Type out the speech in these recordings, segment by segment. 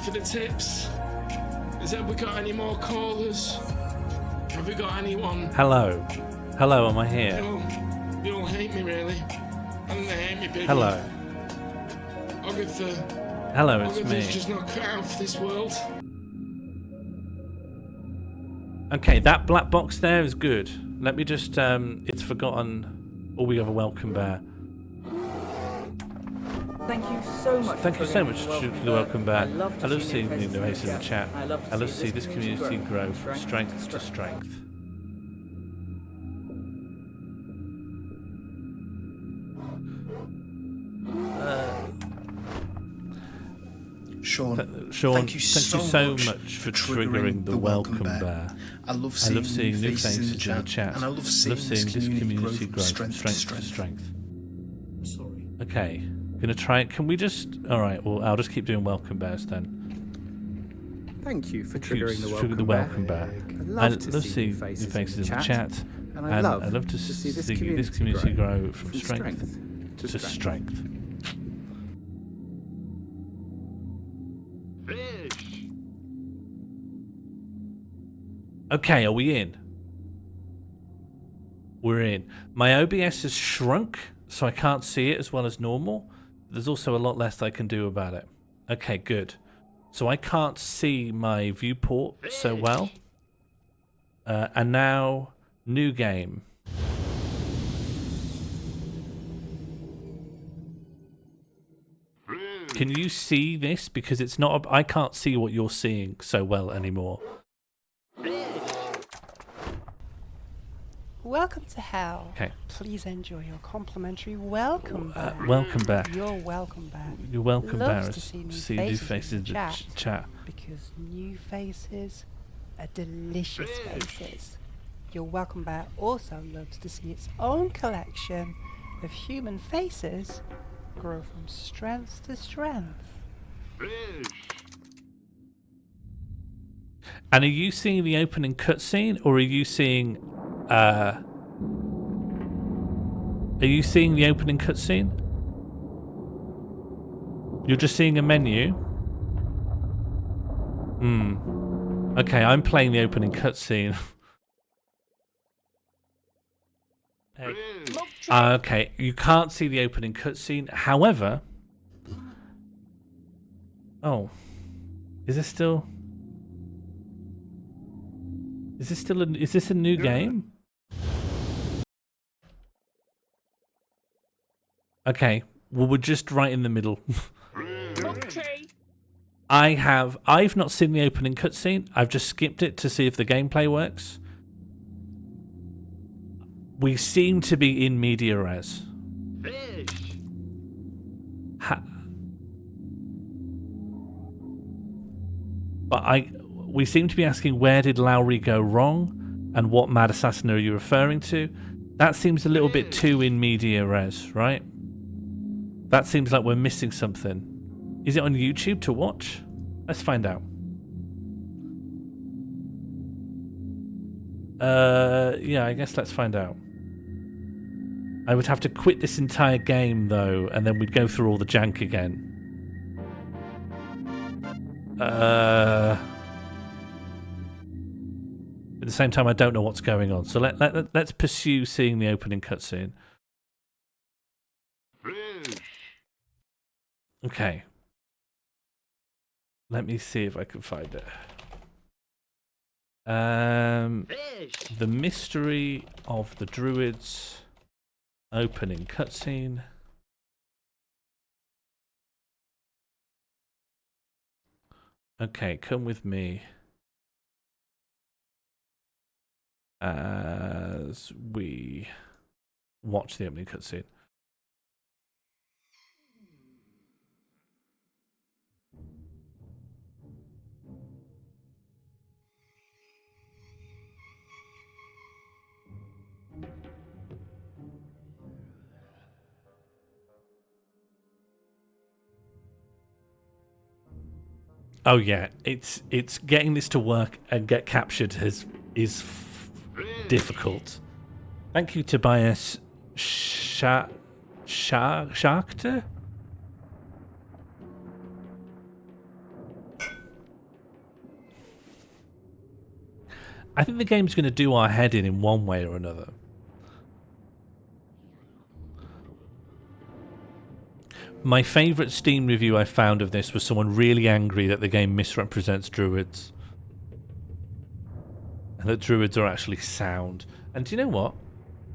for the tips. Have we got any more callers? Have we got anyone? Hello. Hello, am I here? You all hate me, really. And they hate me big. Hello. Hello, it's me. Agatha's just not cut out for this world. Okay, that black box there is good. Let me just, it's forgotten. Oh, we have a welcome bear. Thank you so much. Thank you so much for the welcome bear. I love seeing new the faces faces in the chat. I love I love to see this community grow from strength to strength. Sean, thank you so much for triggering the welcome bear. I love seeing new faces in the chat. And I love seeing this community grow from strength to strength. I'm sorry. Okay, gonna try it. Can we just? All right. Well, I'll just keep doing welcome bears then. Thank you for triggering the welcome bear. I love to see new faces in the chat. And I love to see this community grow from strength to strength. Okay, are we in? We're in. My OBS has shrunk, so I can't see it as well as normal. There's also a lot less I can do about it. Okay, good. So I can't see my viewport so well. And now, new game. Can you see this? Because it's not. I can't see what you're seeing so well anymore. Welcome to hell. Okay. Please enjoy your complimentary welcome back. Welcome back. You're welcome back. You're welcome back. To see new faces in the chat. Because new faces are delicious faces. Your welcome back also loves to see its own collection of human faces grow from strength to strength. And are you seeing the opening cutscene, or are you seeing? Are you seeing the opening cutscene? You're just seeing a menu. Okay, I'm playing the opening cutscene. Okay, you can't see the opening cutscene. However, is this a new game? Okay, well, we're just right in the middle. Okay. I've not seen the opening cutscene. I've just skipped it to see if the gameplay works. We seem to be in media res. But we seem to be asking, where did Lowry go wrong, and what mad assassin are you referring to? That seems a little bit too in media res, right? That seems like we're missing something. Is it on YouTube to watch? Let's find out. Yeah, I guess let's find out. I would have to quit this entire game, though, and then we'd go through all the jank again. At the same time, I don't know what's going on. So let's pursue seeing the opening cutscene. Okay. Let me see if I can find it. The Mystery of the Druids opening cutscene. Okay, come with me as we watch the opening cutscene. Oh yeah, it's getting this to work and get captured is difficult. Thank you, Tobias Schachter. I think the game's going to do our head in one way or another. My favourite Steam review I found of this was someone really angry that the game misrepresents druids. And that druids are actually sound. And do you know what?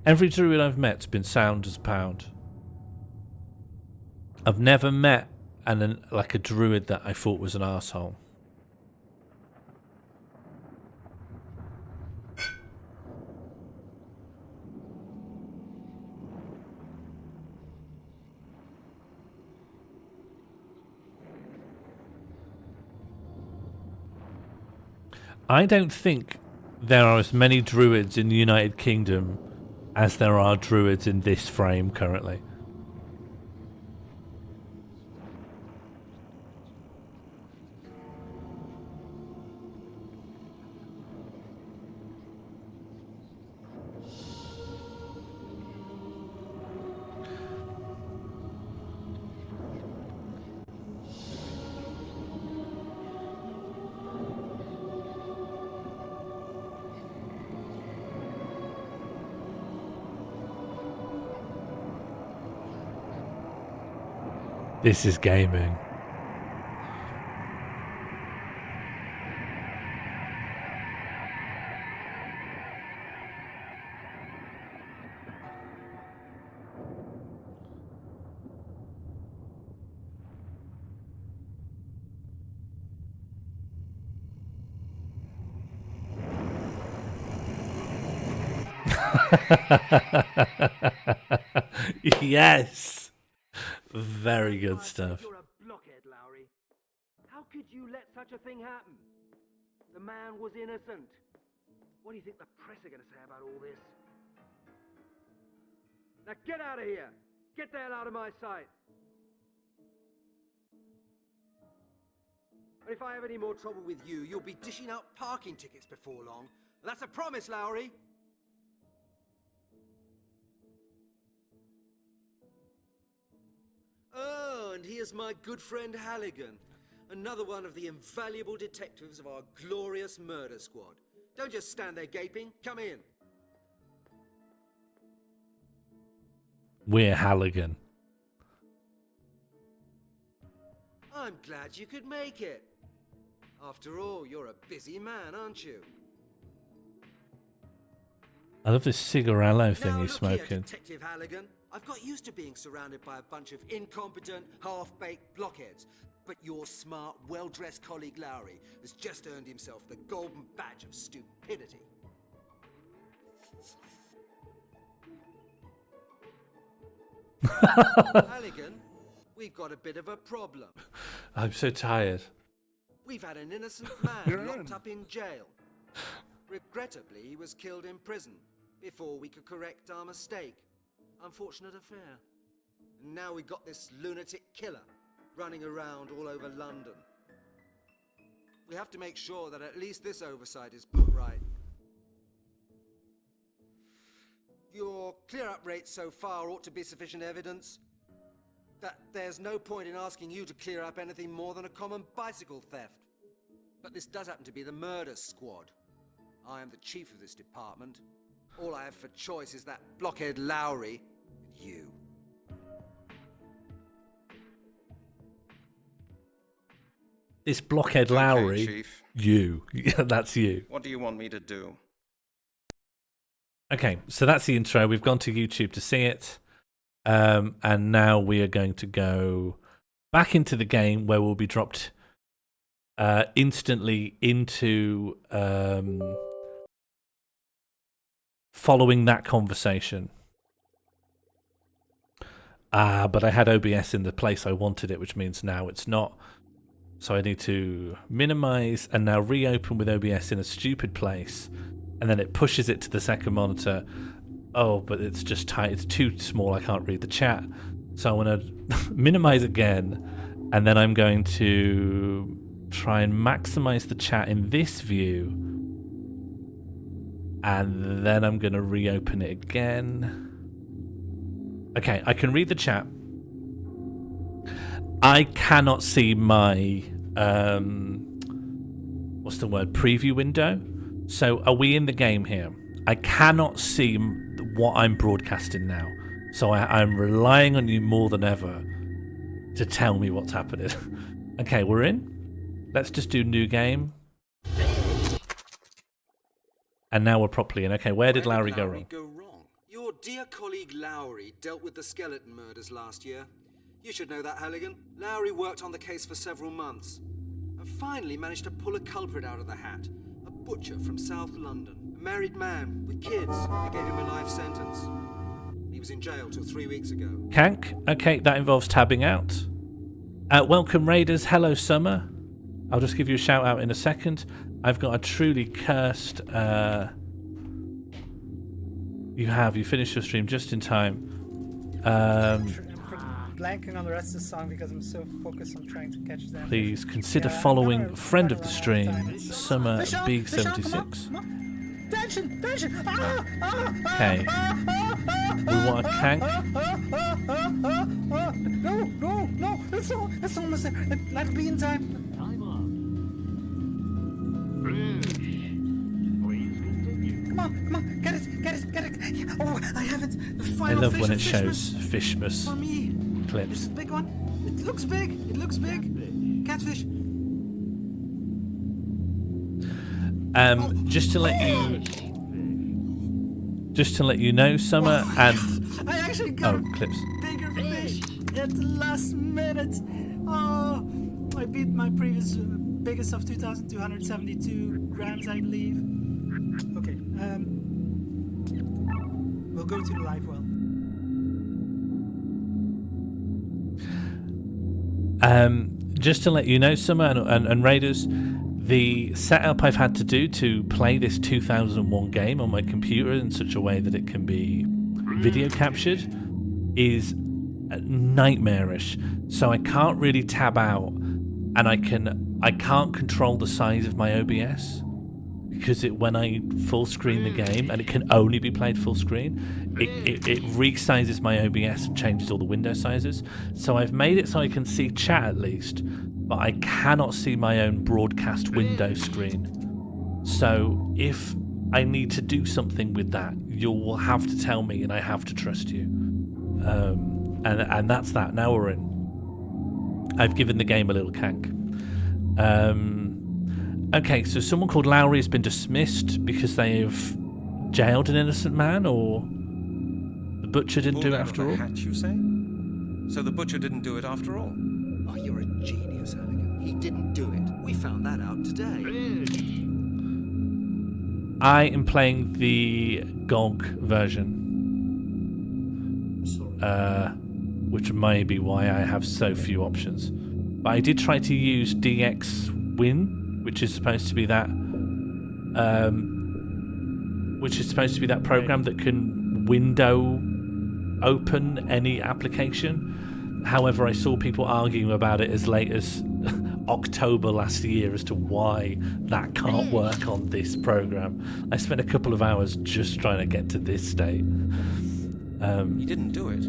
Every druid I've met's been sound as a pound. I've never met like a druid that I thought was an arsehole. I don't think there are as many druids in the United Kingdom as there are druids in this frame currently. This is gaming. Yes. Very good stuff. You're a blockhead, Lowry. How could you let such a thing happen? The man was innocent. What do you think the press are going to say about all this? Now get out of here! Get the hell out of my sight! And if I have any more trouble with you, you'll be dishing out parking tickets before long. That's a promise, Lowry. Oh, and here's my good friend Halligan, another one of the invaluable detectives of our glorious murder squad. Don't just stand there gaping. Come in. We're Halligan. I'm glad you could make it. After all, you're a busy man, aren't you? I love this cigarello thing Now, he's look here, smoking. Detective Halligan. I've got used to being surrounded by a bunch of incompetent, half-baked blockheads. But your smart, well-dressed colleague Lowry has just earned himself the golden badge of stupidity. Halligan, we've got a bit of a problem. I'm so tired. We've had an innocent man locked up in jail. Regrettably, he was killed in prison before we could correct our mistake. Unfortunate affair. And now we've got this lunatic killer running around all over London. We have to make sure that at least this oversight is put right. Your clear-up rate so far ought to be sufficient evidence that there's no point in asking you to clear up anything more than a common bicycle theft. But this does happen to be the murder squad. I am the chief of this department. All I have for choice is that blockhead Lowry and you. This blockhead Lowry, Chief. you. Yeah, that's you. What do you want me to do? Okay, so that's the intro. We've gone to YouTube to see it. And now we are going to go back into the game where we'll be dropped instantly into following that conversation. But I had OBS in the place I wanted it, which means now it's not. So I need to minimize and now reopen with OBS in a stupid place. And then it pushes it to the second monitor. Oh, but it's just tight. It's too small. I can't read the chat. So I'm going to minimize again. And then I'm going to try and maximize the chat in this view. And then I'm going to reopen it again. Okay, I can read the chat. I cannot see my, what's the word, preview window. So are we in the game here? I cannot see what I'm broadcasting now. So I'm relying on you more than ever to tell me what's happening. Okay, we're in. Let's just do new game. And now we're properly in. Okay, where did Lowry go wrong? Your dear colleague Lowry dealt with the skeleton murders last year. You should know that, Halligan. Lowry worked on the case for several months and finally managed to pull a culprit out of the hat. A butcher from South London. A married man with kids. They gave him a life sentence. He was in jail till 3 weeks ago. Kank. Okay, that involves tabbing out. Welcome, Raiders. Hello, Summer. I'll just give you a shout out in a second. I've got a truly cursed... You finished your stream just in time. I'm blanking on the rest of the song because I'm so focused on trying to catch them. Please consider following friend of the stream, Summer B76. Tension! Okay. We want a Kank. No! It's almost there. That'll be in time. Come on, get it. Oh, I have it. The I final love fish when of it shows Fishmas. For me. clips. It's a big one. It looks big. Catfish. Just to let you know, Summer, and I actually got clips. bigger fish at the last minute. Oh, I beat my previous biggest of 2,272 grams, I believe. Okay, we'll go to the live well. Just to let you know, Summer and Raiders, the setup I've had to do to play this 2001 game on my computer in such a way that it can be video captured is nightmarish. So I can't really tab out, and I can't control the size of my OBS because when I full screen the game, and it can only be played full screen, it resizes my OBS and changes all the window sizes. So I've made it so I can see chat at least, but I cannot see my own broadcast window screen. So if I need to do something with that, you will have to tell me, and I have to trust you. And that's that. Now we're in. I've given the game a little kank. Okay, so someone called Lowry has been dismissed because they've jailed an innocent man, or the butcher didn't do it after all? Hat, you say? So the butcher didn't do it after all? Oh, you're a genius, Halligan. He didn't do it. We found that out today. I am playing the GOG version. Which may be why I have so few options. But I did try to use DX Win, which is supposed to be that program that can window open any application. However, I saw people arguing about it as late as October last year as to why that can't work on this program. I spent a couple of hours just trying to get to this state. He didn't do it.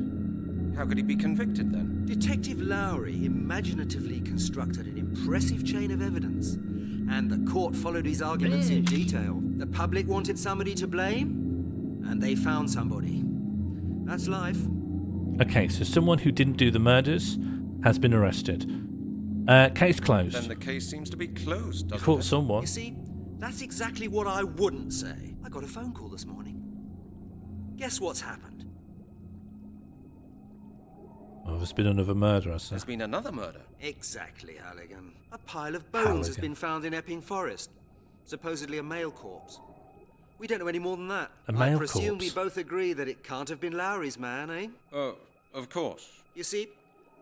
How could he be convicted then? Detective Lowry imaginatively constructed an impressive chain of evidence, and the court followed his arguments in detail. The public wanted somebody to blame, and they found somebody. That's life. Okay, so someone who didn't do the murders has been arrested. Case closed. Then the case seems to be closed, doesn't Caught it? someone. You see, that's exactly what I wouldn't say. I got a phone call this morning. Guess what's happened? Oh, there's been another murder, I say. There's been another murder. Exactly, Halligan. A pile of bones has been found in Epping Forest. Supposedly a male corpse. We don't know any more than that. A male I presume corpse? we both agree that it can't have been Lowry's man, eh? Oh, of course. You see,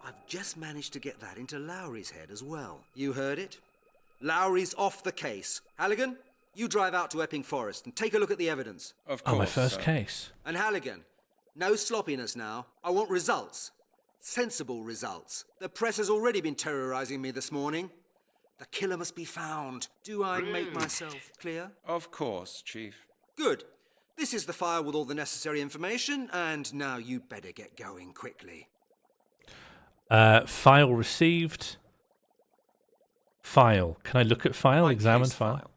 I've just managed to get that into Lowry's head as well. You heard it? Lowry's off the case. Halligan, you drive out to Epping Forest and take a look at the evidence. Of course. Oh, my first case. And Halligan, no sloppiness now. I want results. Sensible results. The press has already been terrorizing me this morning. The killer must be found. Do I make myself clear? Of course, Chief. Good. This is the file with all the necessary information, and now you better get going quickly. File received. File. Can I look at file? My Examine case file.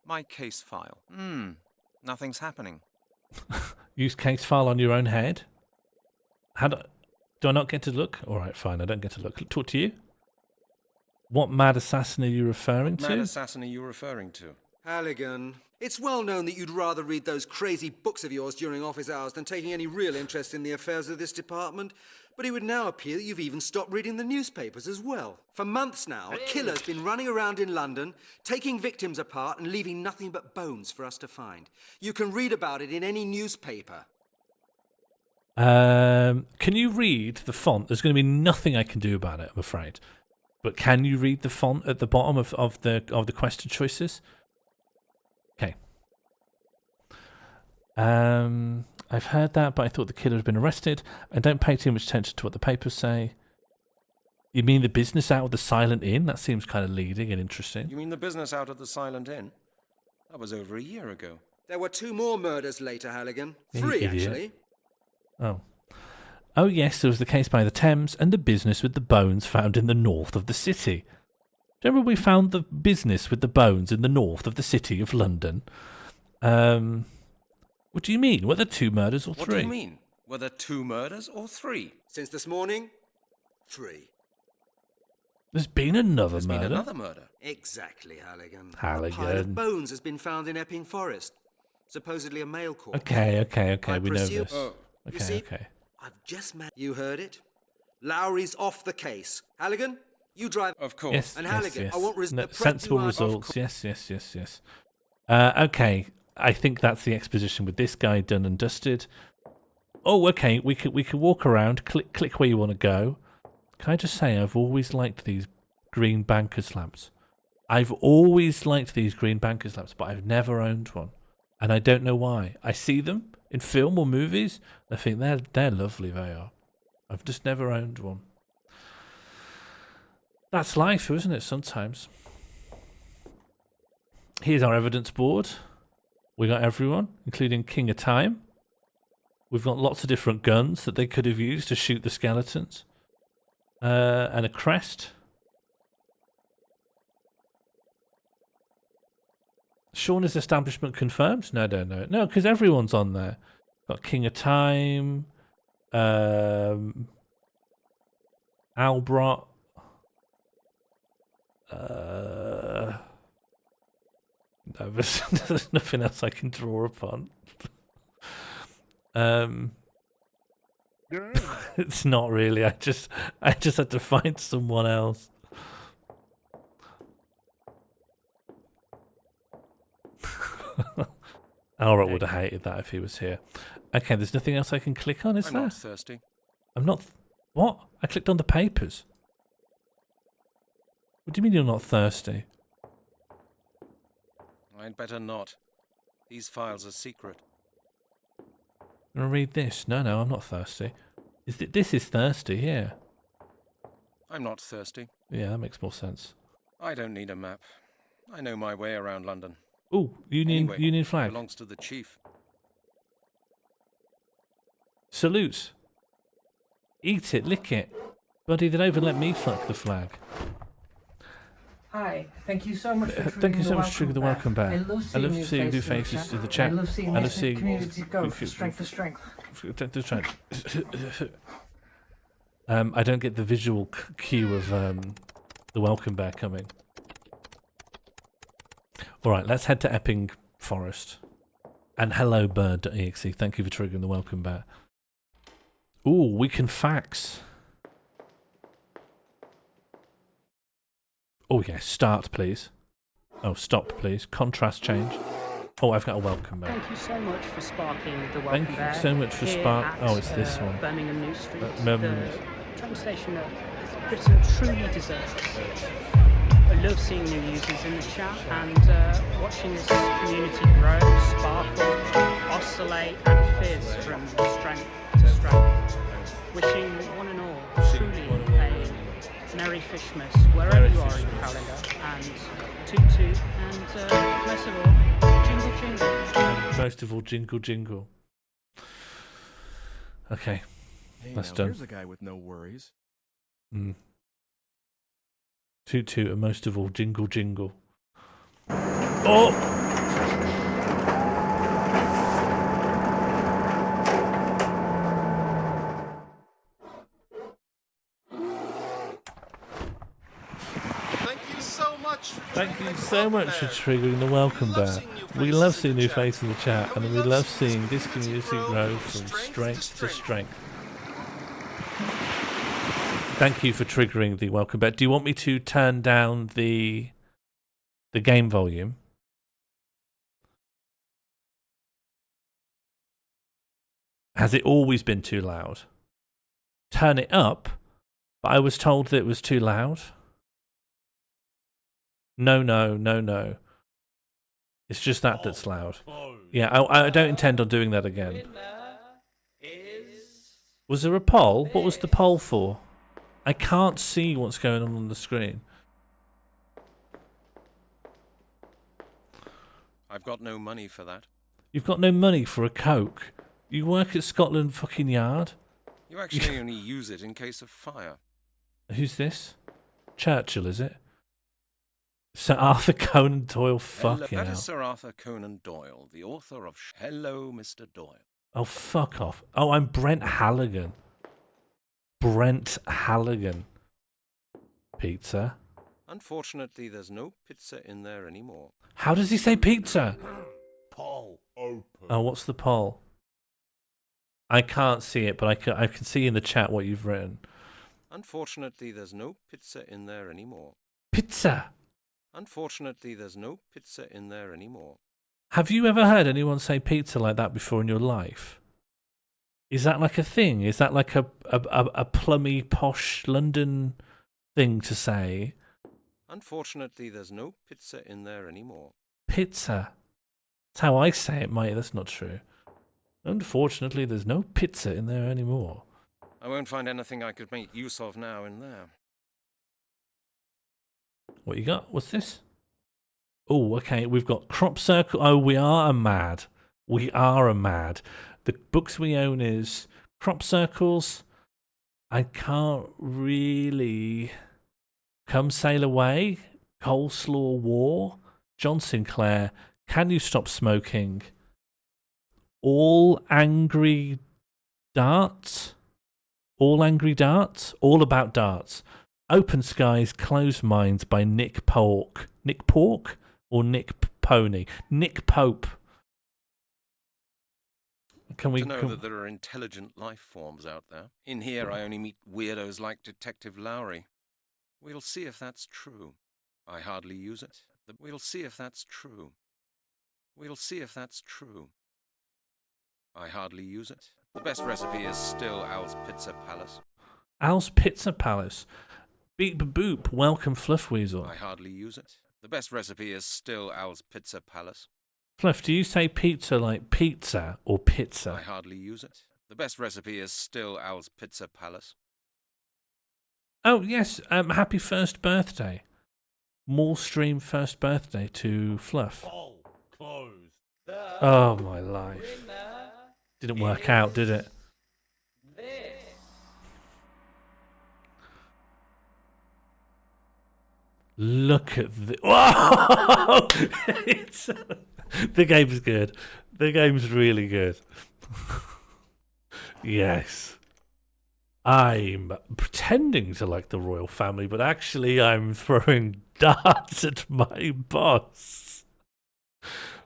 My case file. Nothing's happening. Use case file on your own head? Do I not get to look? Alright, fine, I don't get to look. Talk to you? What mad assassin are you referring to? Mad assassin are you referring to? Halligan, it's well known that you'd rather read those crazy books of yours during office hours than taking any real interest in the affairs of this department. But it would now appear that you've even stopped reading the newspapers as well. For months now, a killer's been running around in London, taking victims apart and leaving nothing but bones for us to find. You can read about it in any newspaper. Can you read the font? There's going to be nothing I can do about it, I'm afraid. But can you read the font at the bottom of the question choices? Okay. I've heard that, but I thought the killer had been arrested. I don't pay too much attention to what the papers say. You mean the business out of the Silent Inn? That seems kind of leading and interesting. You mean the business out of the Silent Inn? That was over a year ago. There were 2 more murders later, Halligan. 3, actually. Oh yes, there was the case by the Thames and the business with the bones found in the north of the city. Remember we found the business with the bones in the north of the city of London? What do you mean? Were there 2 murders or 3? What do you mean? Were there 2 murders or 3? Since this morning, 3. There's been another There's murder. been another murder. Exactly, Halligan. Halligan. A pile of bones has been found in Epping Forest. Supposedly a male corpse. Okay, I we know presume- this. Oh, Okay, you see, okay. I've just you heard it. Lowry's off the case. Halligan, you drive. Of course. Yes, And yes, Halligan, yes. I won't No, press sensible too hard. results. Yes. Okay, I think that's the exposition with this guy done and dusted. Oh, okay, we could walk around, click where you want to go. Can I just say, I've always liked these green banker's lamps. I've always liked these green banker's lamps, but I've never owned one. And I don't know why. I see them in film or movies, and I think they're lovely, they are. I've just never owned one. That's life, isn't it, sometimes? Here's our evidence board. We got everyone, including King of Time. We've got lots of different guns that they could have used to shoot the skeletons. And a crest. Shauna's establishment confirmed? No, because everyone's on there. Got King of Time, Albrot, no, there's nothing else I can draw upon. It's not really. I just had to find someone else. Alright, would have hated that if he was here. Okay, there's nothing else I can click on, is there? I'm not thirsty. I'm not... What? I clicked on the papers. What do you mean you're not thirsty? I'd better not. These files are secret. I'm going to read this. No, I'm not thirsty. This is thirsty, yeah. I'm not thirsty. Yeah, that makes more sense. I don't need a map. I know my way around London. Ooh, Union flag. Belongs to the chief. Salute. Eat it, lick it. Buddy, they don't even let me fuck the flag. Hi, thank you so much for Thank you so much for the welcome back. I love seeing new faces in the chat. I love seeing I love this seeing community go from strength to strength. I don't get the visual cue of the welcome bear coming. Alright, let's head to Epping Forest. And hello bird.exe, thank you for triggering the welcome bear. Ooh, we can fax. Oh yeah, start please. Oh, stop please. Contrast change. Oh, I've got a welcome bear. Thank you so much for sparking the welcome Thank bear. you so much for sparking. Oh, it's this one. Birmingham New Street. Birmingham. The train station that Britain truly deserves. I love seeing new users in the chat and watching this community grow, sparkle, oscillate and fizz from strength to strength. Wishing one and all truly a Merry Fishmas wherever you are in the calendar, and toot toot, and most of all, jingle jingle. And most of all, jingle jingle. Okay, hey, that's now, done. Here's a guy with no worries. Toot toot, and most of all, jingle jingle. Oh! Thank you so much for triggering the welcome bear. We love seeing new faces in the chat, and we love seeing this community grow from strength to strength. Thank you for triggering the welcome bear. Do you want me to turn down the game volume? Has it always been too loud? Turn it up, but I was told that it was too loud. No, no, no, no. It's just that's loud. Yeah, I don't intend on doing that again. Was there a poll? What was the poll for? I can't see what's going on the screen. I've got no money for that. You've got no money for a Coke? You work at Scotland fucking Yard? You actually only use it in case of fire. Who's this? Churchill, is it? Sir Arthur Conan Doyle, fucking hell. That is Sir Arthur Conan Doyle, the author of Hello, Mr. Doyle. Oh, fuck off. Oh, I'm Brent Halligan. Brent Halligan. Pizza. Unfortunately, there's no pizza in there anymore. How does he say pizza? Poll open. Oh, what's the poll? I can't see it, but I can see in the chat what you've written. Unfortunately, there's no pizza in there anymore. Pizza? Unfortunately, there's no pizza in there anymore. Have you ever heard anyone say pizza like that before in your life? Is that like a thing? Is that like a plummy, posh London thing to say? Unfortunately, there's no pizza in there anymore. Pizza? That's how I say it, mate. That's not true. Unfortunately, there's no pizza in there anymore. I won't find anything I could make use of now in there. What you got? What's this? Oh, okay. We've got crop circle. Oh, we are a mad. We are a mad. The books we own is crop circles. I can't really. Come Sail Away. Coleslaw War. John Sinclair. Can You Stop Smoking? All Angry Darts. All Angry Darts. All About Darts. Open Skies, Closed Minds by Nick Pork. Nick Pork or Nick Pony? Nick Pope. Can we know that there are intelligent life forms out there? In here, I only meet weirdos like Detective Lowry. We'll see if that's true. I hardly use it. We'll see if that's true. We'll see if that's true. I hardly use it. The best recipe is still Al's Pizza Palace. Al's Pizza Palace. Beep boop, welcome Fluff Weasel. I hardly use it. The best recipe is still Al's Pizza Palace. Fluff, do you say pizza like pizza or pizza? I hardly use it. The best recipe is still Al's Pizza Palace. Oh, yes, happy first birthday. Stream first birthday to Fluff. Closed. Oh, my life. Didn't work out, did it? Look at the... Whoa! The game's good. The game's really good. Yes. I'm pretending to like the royal family, but actually I'm throwing darts at my boss.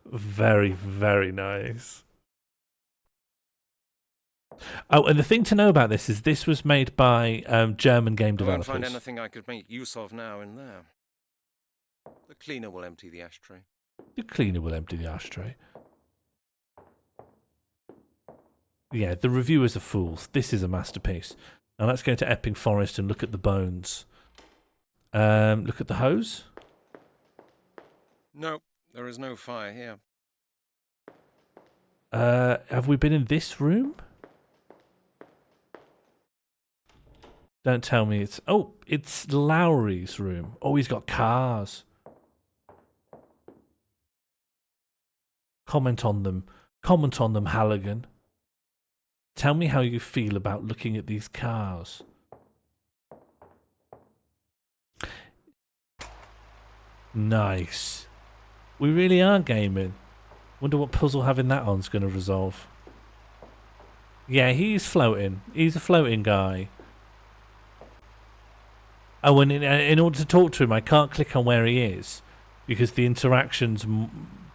Very, very nice. Oh, and the thing to know about this is this was made by German game developers. I won't find anything I could make use of now in there. The cleaner will empty the ashtray. The cleaner will empty the ashtray. Yeah, the reviewers are fools. This is a masterpiece. Now let's go to Epping Forest and look at the bones. Look at the hose. No, there is no fire here. Have we been in this room? Don't tell me it's... Oh, it's Lowry's room. Oh, he's got cars. Comment on them. Comment on them, Halligan. Tell me how you feel about looking at these cars. Nice. We really are gaming. Wonder what puzzle having that on's going to resolve. Yeah, he's floating. He's a floating guy. Oh, and in order to talk to him, I can't click on where he is. because the interaction's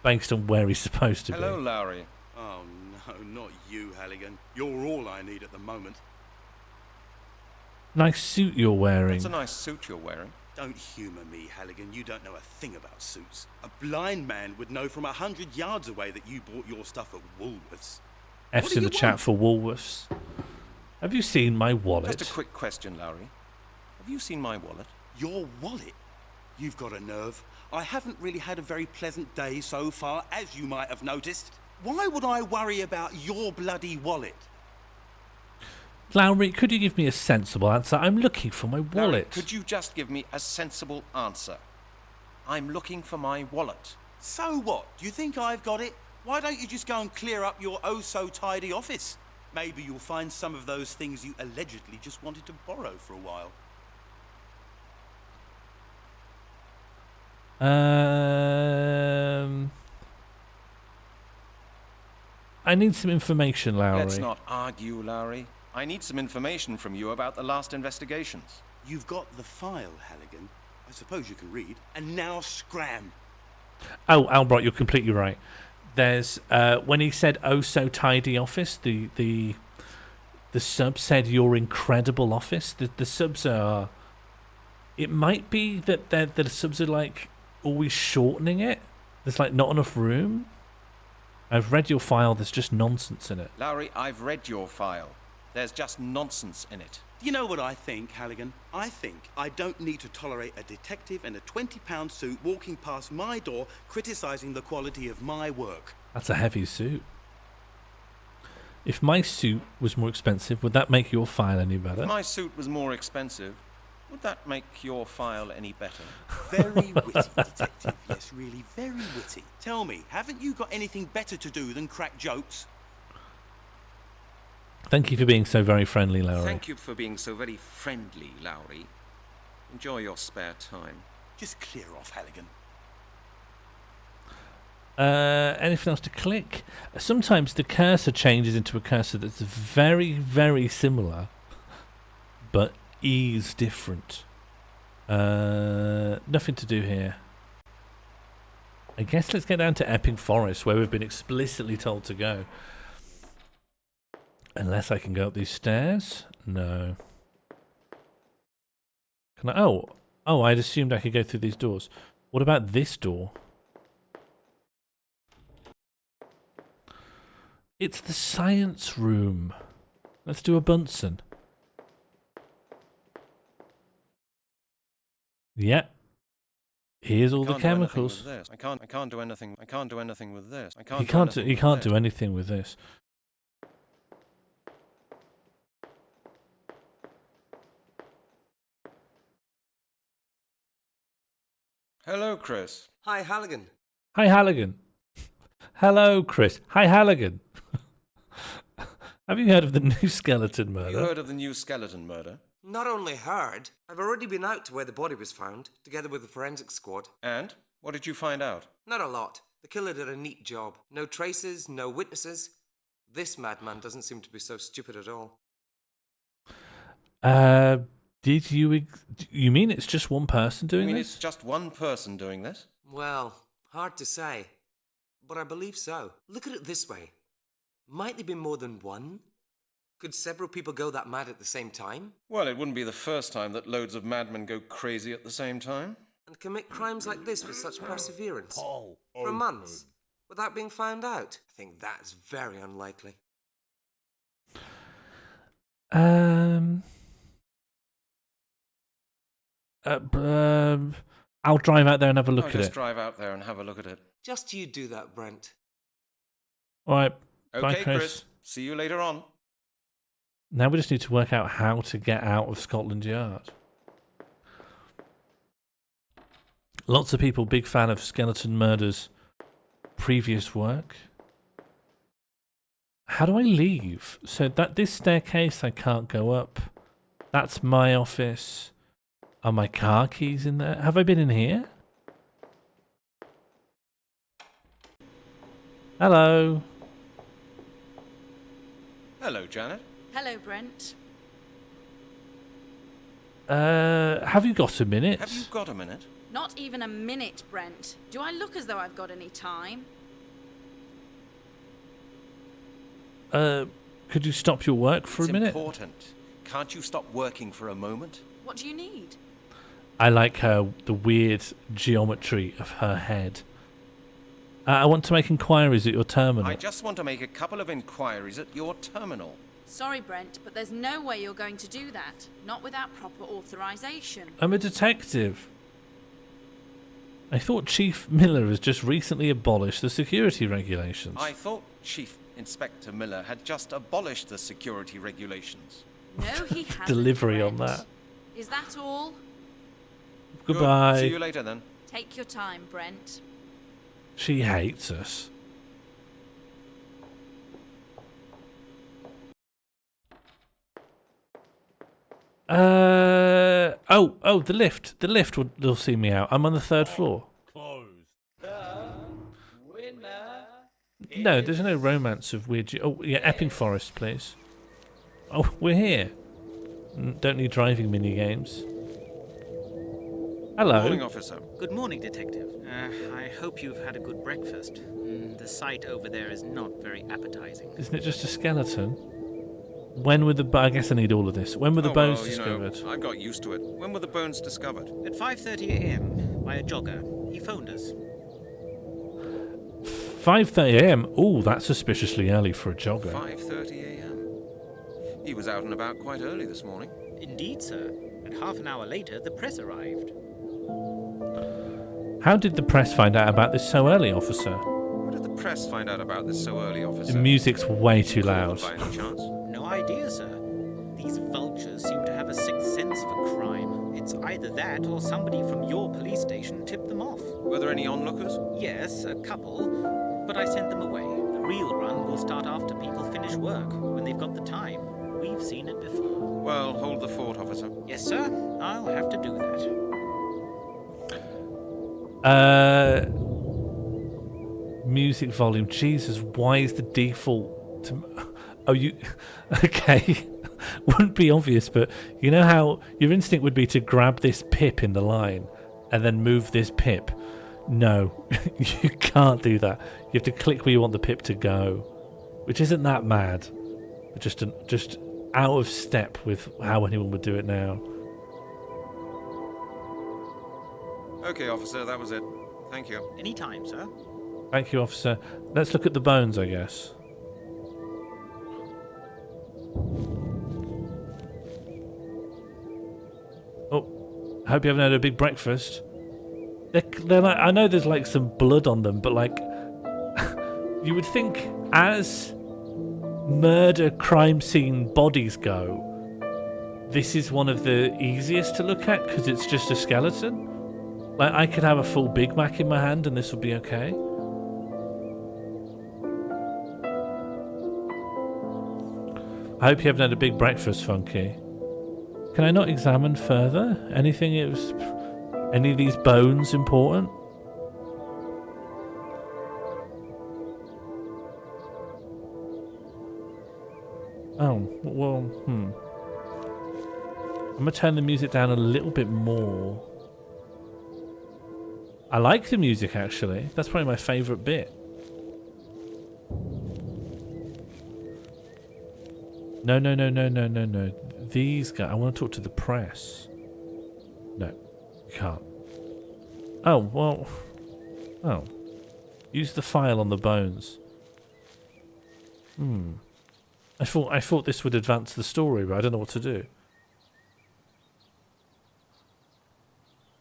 based on where he's supposed to Hello, be. Lowry. Oh no, not you, Halligan. You're all I need at the moment. Nice suit you're wearing. It's a nice suit you're wearing. Don't humour me, Halligan. You don't know a thing about suits. A blind man would know from 100 yards away that you bought your stuff at Woolworths. F's What do in you the chat want? for Woolworths. Have you seen my wallet? Just a quick question, Lowry. Have you seen my wallet? Your wallet? You've got a nerve. I haven't really had a very pleasant day so far, as you might have noticed. Why would I worry about your bloody wallet? Lowry, could you give me a sensible answer? I'm looking for my Lowry, wallet. could you just give me a sensible answer? I'm looking for my wallet. So what? Do you think I've got it? Why don't you just go and clear up your oh-so-tidy office? Maybe you'll find some of those things you allegedly just wanted to borrow for a while. I need some information, Lowry. Let's not argue, Lowry. I need some information from you about the last investigations. You've got the file, Halligan. I suppose you can read. And now scram. Oh, Albright, you're completely right. There's when he said "oh so tidy office," the sub said "your incredible office." The subs are. It might be that the subs are like always shortening it. There's like not enough room. I've read your file. There's just nonsense in it. Lowry, I've read your file. There's just nonsense in it. Do you know what I think, Halligan? I think I don't need to tolerate a detective in a £20 suit walking past my door criticising the quality of my work. That's a heavy suit. If my suit was more expensive, would that make your file any better? If my suit was more expensive, would that make your file any better? Very witty, detective. Yes, really, very witty. Tell me, haven't you got anything better to do than crack jokes? Thank you for being so very friendly, Lowry. Thank you for being so very friendly, Lowry. Enjoy your spare time. Just clear off, Halligan. Anything else to click? Sometimes the cursor changes into a cursor that's very, very similar, but is different. Nothing to do here. I guess let's get down to Epping Forest, where we've been explicitly told to go. Unless I can go up these stairs? No. Can I? Oh, I'd assumed I could go through these doors. What about this door? It's the science room. Let's do a Bunsen. Yep. Here's all the chemicals. I can't do anything. I can't do anything with this. He can't do anything with this. Hello, Chris. Hi, Halligan. Hi, Halligan. Hello, Chris. Hi, Halligan. Have you heard of the new skeleton murder? You heard of the new skeleton murder? Not only heard, I've already been out to where the body was found, together with the forensic squad. And? What did you find out? Not a lot. The killer did a neat job. No traces, no witnesses. This madman doesn't seem to be so stupid at all. Did you mean it's just one person doing You mean this? it's just one person doing this? Well, hard to say. But I believe so. Look at it this way. Might there be more than one? Could several people go that mad at the same time? Well, it wouldn't be the first time that loads of madmen go crazy at the same time. And commit crimes like this with such perseverance? Oh, For months? Without being found out? I think that's very unlikely. I'll drive out there and have a look I'll at just it. drive out there and have a look at it. Just you do that, Brent. All right. Okay, Bye, Chris. Chris. See you later on. Now we just need to work out how to get out of Scotland Yard. Lots of people big fan of Skeleton Murder's previous work. How do I leave? So this staircase I can't go up. That's my office. Are my car keys in there? Have I been in here? Hello. Hello, Janet. Hello, Brent. Have you got a minute? Have you got a minute? Not even a minute, Brent. Do I look as though I've got any time? Could you stop your work for a minute? It's important. Can't you stop working for a moment? What do you need? I like the weird geometry of her head. I want to make inquiries at your terminal. I just want to make a couple of inquiries at your terminal. Sorry, Brent, but there's no way you're going to do that. Not without proper authorization. I'm a detective. I thought Chief Miller has just recently abolished the security regulations. I thought Chief Inspector Miller had just abolished the security regulations. No, he hasn't. Delivery Brent. on that. Is that all? Goodbye. Good. See you later then. Take your time, Brent. She hates us. Oh, the lift. The lift will see me out. I'm on the 3rd floor. No, there's no romance of weird... Oh, yeah, Epping Forest, please. Oh, we're here. Don't need driving mini-games. Hello. Morning, officer. Good morning, Detective. I hope you've had a good breakfast. The sight over there is not very appetizing. Isn't it just a skeleton? When were the... I guess I need all of this. When were the bones discovered? I got used to it. When were the bones discovered? At 5:30 a.m. by a jogger. He phoned us. 5:30 a.m. Oh, that's suspiciously early for a jogger. 5:30 a.m. He was out and about quite early this morning. Indeed, sir. And half an hour later, the press arrived. How did the press find out about this so early, officer? How did the press find out about this so early, officer? The music's way too loud. By any chance? No idea, sir. These vultures seem to have a sixth sense for crime. It's either that or somebody from your police station tipped them off. Were there any onlookers? Yes, a couple. But I sent them away. The real run will start after people finish work, when they've got the time. We've seen it before. Well, hold the fort, officer. Yes, sir. I'll have to do that. Music volume. Jesus, why is the default to... Oh, you... Okay. Wouldn't be obvious, but you know how your instinct would be to grab this pip in the line and then move this pip? No, you can't do that. You have to click where you want the pip to go, which isn't that mad, but just out of step with how anyone would do it now. Okay, officer, that was it. Thank you. Anytime, sir. Thank you, officer. Let's look at the bones, I guess. Oh, I hope you haven't had a big breakfast. They're like, I know there's like some blood on them, but like you would think as murder crime scene bodies go, this is one of the easiest to look at because it's just a skeleton. Like I could have a full Big Mac in my hand and this would be okay. I hope you haven't had a big breakfast, Funky. Can I not examine further? Any of these bones important? Oh, well, I'm going to turn the music down a little bit more. I like the music, actually. That's probably my favourite bit. No. These guys... I want to talk to the press. No, you can't. Oh, well... Oh. Use the file on the bones. I thought this would advance the story, but I don't know what to do.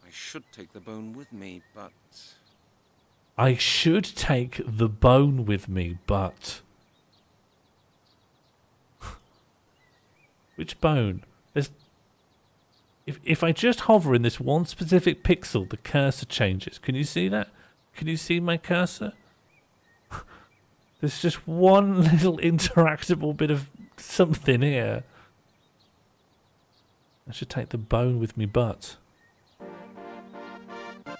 I should take the bone with me, but... I should take the bone with me, but... Which bone? There's... If I just hover in this one specific pixel, the cursor changes. Can you see that? Can you see my cursor? There's just one little interactable bit of something here. I should take the bone with me butt. I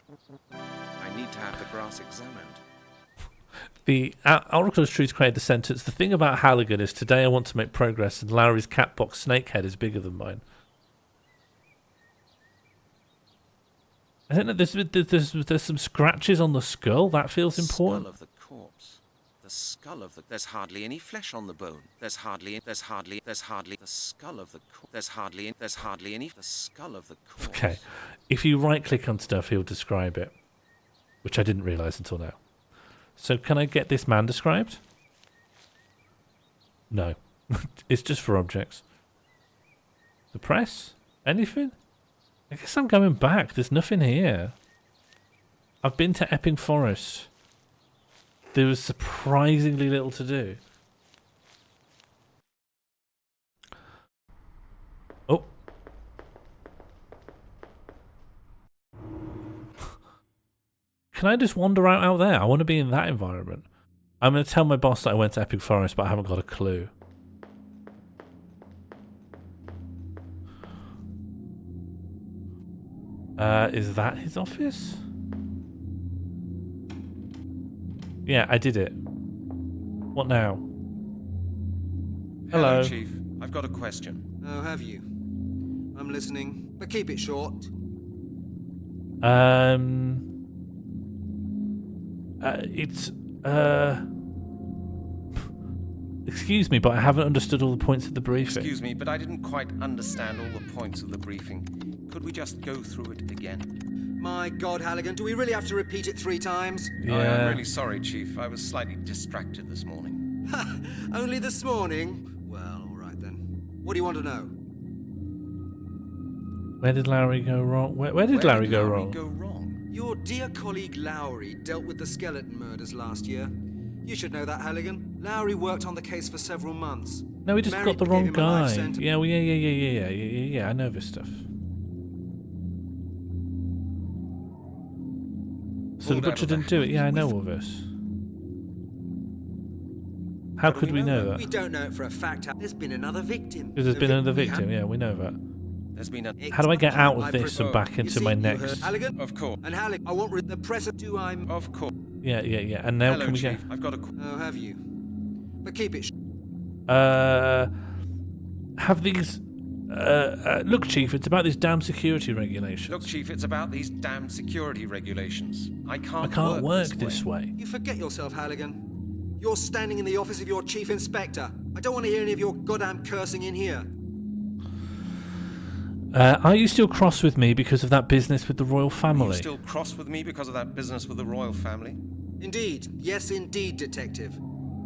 need to have the grass examined. The Oracle of Truth created the sentence, the thing about Halligan is today I want to make progress and Lowry's catbox snake head is bigger than mine. I think that there's some scratches on the skull. That feels important. Skull of the corpse. The skull of the. There's hardly any flesh on the bone. There's hardly the skull of the. There's hardly any. The skull of the corpse. Okay, if you right click on stuff, he'll describe it, which I didn't realise until now. So can I get this man described? No, it's just for objects. The press? Anything? I guess I'm going back. There's nothing here. I've been to Epping Forest. There was surprisingly little to do. Oh. Can I just wander out there? I want to be in that environment. I'm going to tell my boss that I went to Epping Forest, but I haven't got a clue. Is that his office? Yeah, I did it. What now? Hello. Chief. I've got a question. Oh, have you? I'm listening, but keep it short. Excuse me, but I haven't understood all the points of the briefing. Excuse me, but I didn't quite understand all the points of the briefing. Could we just go through it again? My God, Halligan, do we really have to repeat it 3 times? Yeah. I'm really sorry, Chief. I was slightly distracted this morning. Only this morning? Well, all right then. What do you want to know? Where did Lowry go wrong? Where did Lowry go wrong? Your dear colleague Lowry dealt with the skeleton murders last year. You should know that, Halligan. Lowry worked on the case for several months. No, we just Merrick got the gave wrong him a life guy. sentence. Yeah. I know this stuff. So the butcher didn't do it. Yeah, I know all this. How could we know that? We don't know it for a fact. There's been another victim. Because there's been another victim. Yeah, we know that. There's been a... How do I get out of this and back into my next? Halligan? Of course. And Halligan, I won't read the press. Do I'm... Of course. Yeah. And now Hello, can we Chief. get? I've got a... Oh, have you? But keep it... Have these... look, Chief, it's about these damn security regulations. Look, Chief, it's about these damn security regulations. I can't work this way. You forget yourself, Halligan. You're standing in the office of your chief inspector. I don't want to hear any of your goddamn cursing in here. Are you still cross with me because of that business with the royal Are family? you still cross with me because of that business with the royal family? Indeed. Yes, indeed, Detective.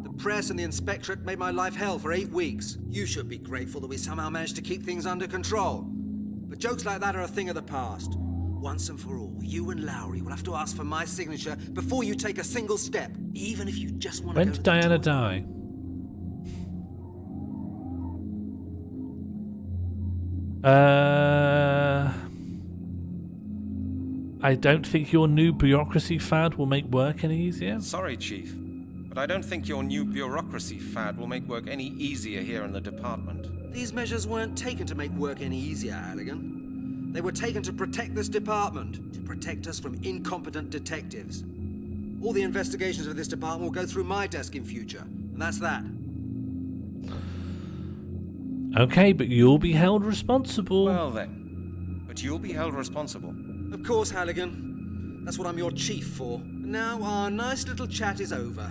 The press and the inspectorate made my life hell for 8 weeks. You should be grateful that we somehow managed to keep things under control. But jokes like that are a thing of the past. Once and for all, you and Lowry will have to ask for my signature before you take a single step, even if you just want to When go did to the Diana toilet. die? I don't think your new bureaucracy fad will make work any easier. Sorry, Chief, but I don't think your new bureaucracy fad will make work any easier here in the department. These measures weren't taken to make work any easier, Halligan. They were taken to protect this department, to protect us from incompetent detectives. All the investigations of this department will go through my desk in future, and that's that. Okay, but you'll be held responsible. Well then, but you'll be held responsible. Of course, Halligan. That's what I'm your chief for. And now our nice little chat is over.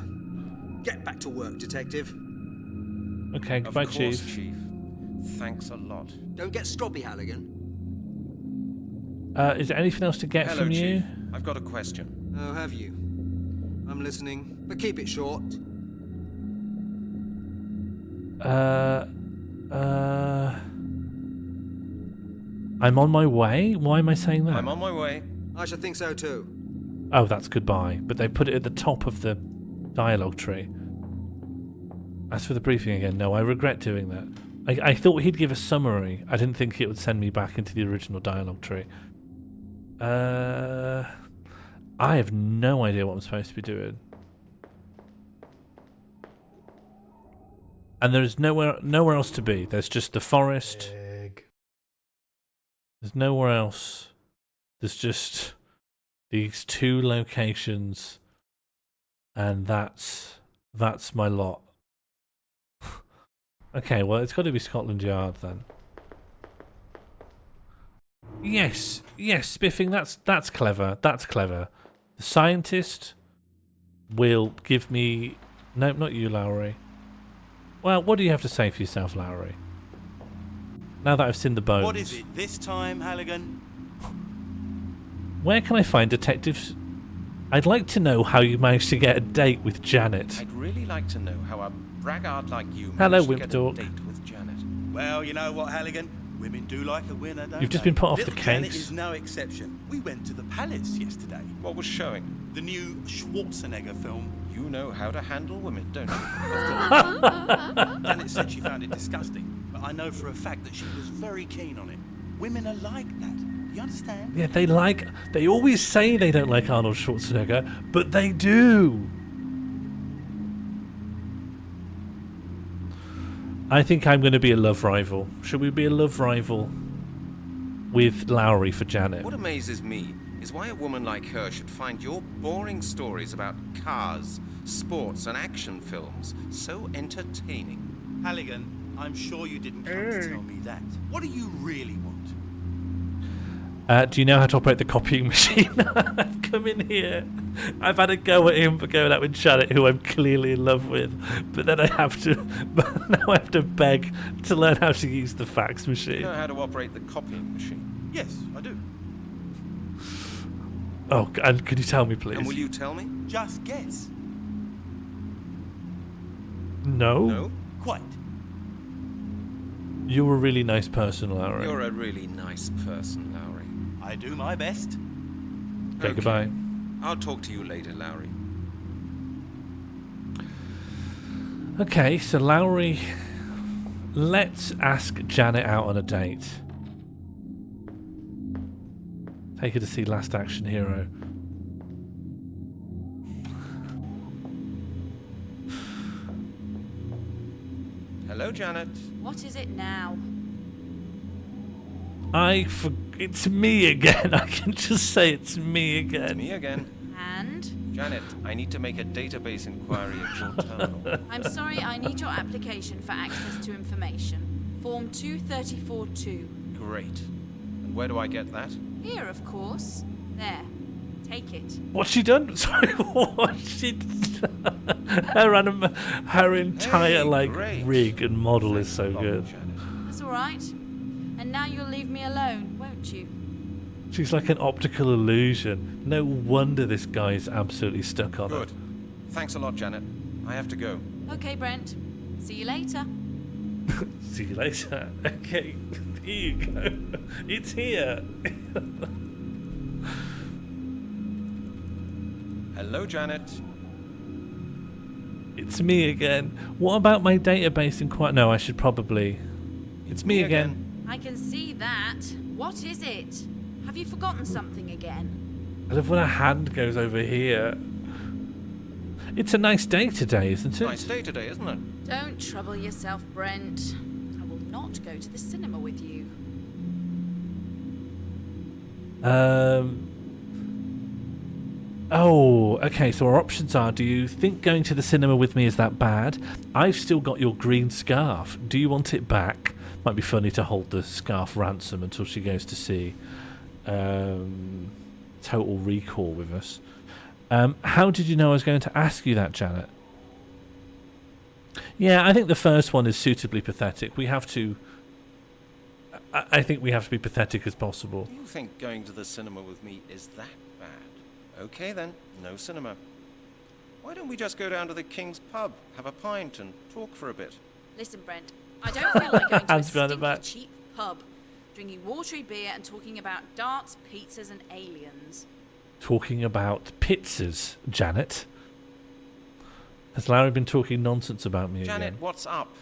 Get back to work, Detective. Okay, goodbye, Of course, Chief. Thanks a lot. Don't get stroppy, Halligan. Is there anything else to get Hello, from you? Chief. I've got a question. Oh, have you? I'm listening, but keep it short. I'm on my way? Why am I saying that? I'm on my way. I should think so too. Oh, that's goodbye. But they put it at the top of the dialogue tree. As for the briefing again, no, I regret doing that. I thought he'd give a summary. I didn't think it would send me back into the original dialogue tree. I have no idea what I'm supposed to be doing. And there's nowhere else to be. There's just the forest. There's nowhere else. There's just these 2 locations, and that's my lot. Okay, well, it's got to be Scotland Yard then. Yes, Spiffing, that's clever. That's clever. The scientist will give me... Nope, not you, Lowry. Well, what do you have to say for yourself, Lowry? Now that I've seen the bones. What is it this time, Halligan? Where can I find detectives? I'd like to know how you managed to get a date with Janet. I'd really like to know how a braggart like you Hello, managed to get a Wimpdork. date with Janet. Well, you know what, Halligan? Women do like a winner, don't You've just they? been put off the Little Janet case. is no exception. We went to the Palace yesterday. What was showing? The new Schwarzenegger film. You know how to handle women, don't you? Of course. Janet said she found it disgusting, but I know for a fact that she was very keen on it. Women are like that. Do you understand? Yeah, they always say they don't like Arnold Schwarzenegger, but they do. I think I'm going to be a love rival. Should we be a love rival with Lowry for Janet? What amazes me is why a woman like her should find your boring stories about cars, sports, and action films so entertaining. Halligan, I'm sure you didn't come to tell me that. What do you really want? Do you know how to operate the copying machine? I've come in here. I've had a go at him for going out with Janet, who I'm clearly in love with. But then I have to beg to learn how to use the fax machine. You know how to operate the copying machine? Yes, I do. Oh, and could you tell me, please? And will you tell me? Just guess. No? No? Quite. You're a really nice person, Lowry. You're a really nice person, Lowry. I do my best. Okay, goodbye. I'll talk to you later, Lowry. Okay, so Lowry, let's ask Janet out on a date. Take her to see Last Action Hero. Hello, Janet. What is it now? It's me again. I can just say it's me again. It's me again. And? Janet, I need to make a database inquiry at your terminal. I'm sorry, I need your application for access to information. Form 234-2. Great. And where do I get that? Here, of course. There. Take it. What's she done? Sorry, what she done? Her entire rig and model is so good. That's all right. And now you'll leave me alone, won't you? She's like an optical illusion. No wonder this guy's absolutely stuck on Good. Thanks a lot, Janet. I have to go. Okay, Brent. See you later. See you later. Okay, here you go. It's here. Hello, Janet. It's me again. What about my database inquiry? No, I should probably... It's me again. I can see that. What is it? Have you forgotten something again? I love when a hand goes over here. It's a nice day today, isn't it? Nice day today, isn't it? Don't trouble yourself, Brent. I will not go to the cinema with you. Oh, okay, so our options are, do you think going to the cinema with me is that bad? I've still got your green scarf. Do you want it back? Might be funny to hold the scarf ransom until she goes to see Total Recall with us. How did you know I was going to ask you that, Janet? Yeah, I think the first one is suitably pathetic. We have to... I think we have to be pathetic as possible. Do you think going to the cinema with me is that bad? Okay then, no cinema. Why don't we just go down to the King's Pub, have a pint and talk for a bit? Listen, Brent, I don't feel like going to a Hands behind the back. stinky cheap pub, drinking watery beer and talking about darts, pizzas and aliens. Talking about pizzas, Janet. Has Larry been talking nonsense about me Janet, again? what's up?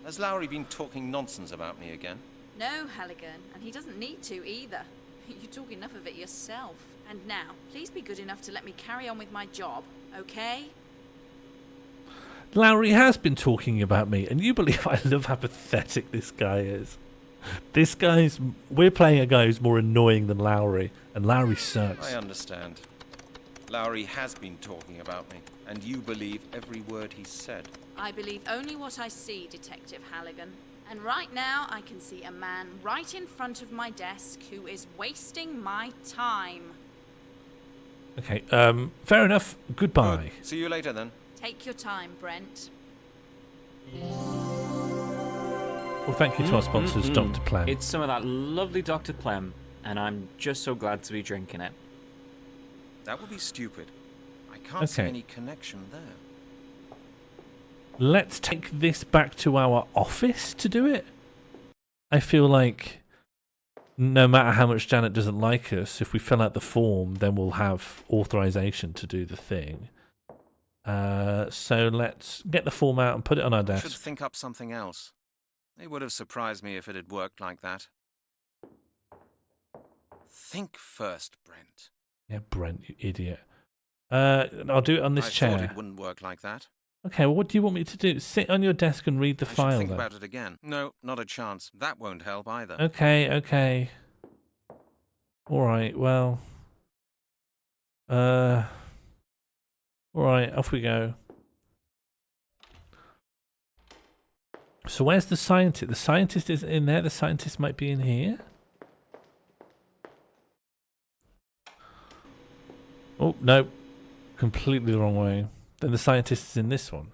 Has Lowry been talking nonsense about me again? No, Halligan, and he doesn't need to either. You talk enough of it yourself. And now, please be good enough to let me carry on with my job, okay? Lowry has been talking about me, and you believe I love how pathetic this guy is. We're playing a guy who's more annoying than Lowry, and Lowry sucks. I understand. Lowry has been talking about me, and you believe every word he said. I believe only what I see, Detective Halligan. And right now, I can see a man right in front of my desk who is wasting my time. Okay, fair enough. Goodbye. Good. See you later then. Take your time, Brent. Well, thank you to our sponsors, Dr. Plem. It's some of that lovely Dr. Plem, and I'm just so glad to be drinking it. That would be stupid. I can't see any connection there. Let's take this back to our office to do it. I feel like no matter how much Janet doesn't like us, if we fill out the form, then we'll have authorization to do the thing. So let's get the form out and put it on our I desk. should think up something else. They would have surprised me if it had worked like that. Think first, Brent. Yeah, Brent, you idiot. I'll do it on this chair. I thought it wouldn't work like that. Okay, well, what do you want me to do? Sit on your desk and read the file, I should think then. about it again. No, not a chance. That won't help either. Okay. All right, well. All right, off we go. So where's the scientist? The scientist isn't in there. The scientist might be in here. Oh, no. Completely the wrong way. Then the scientist is in this one.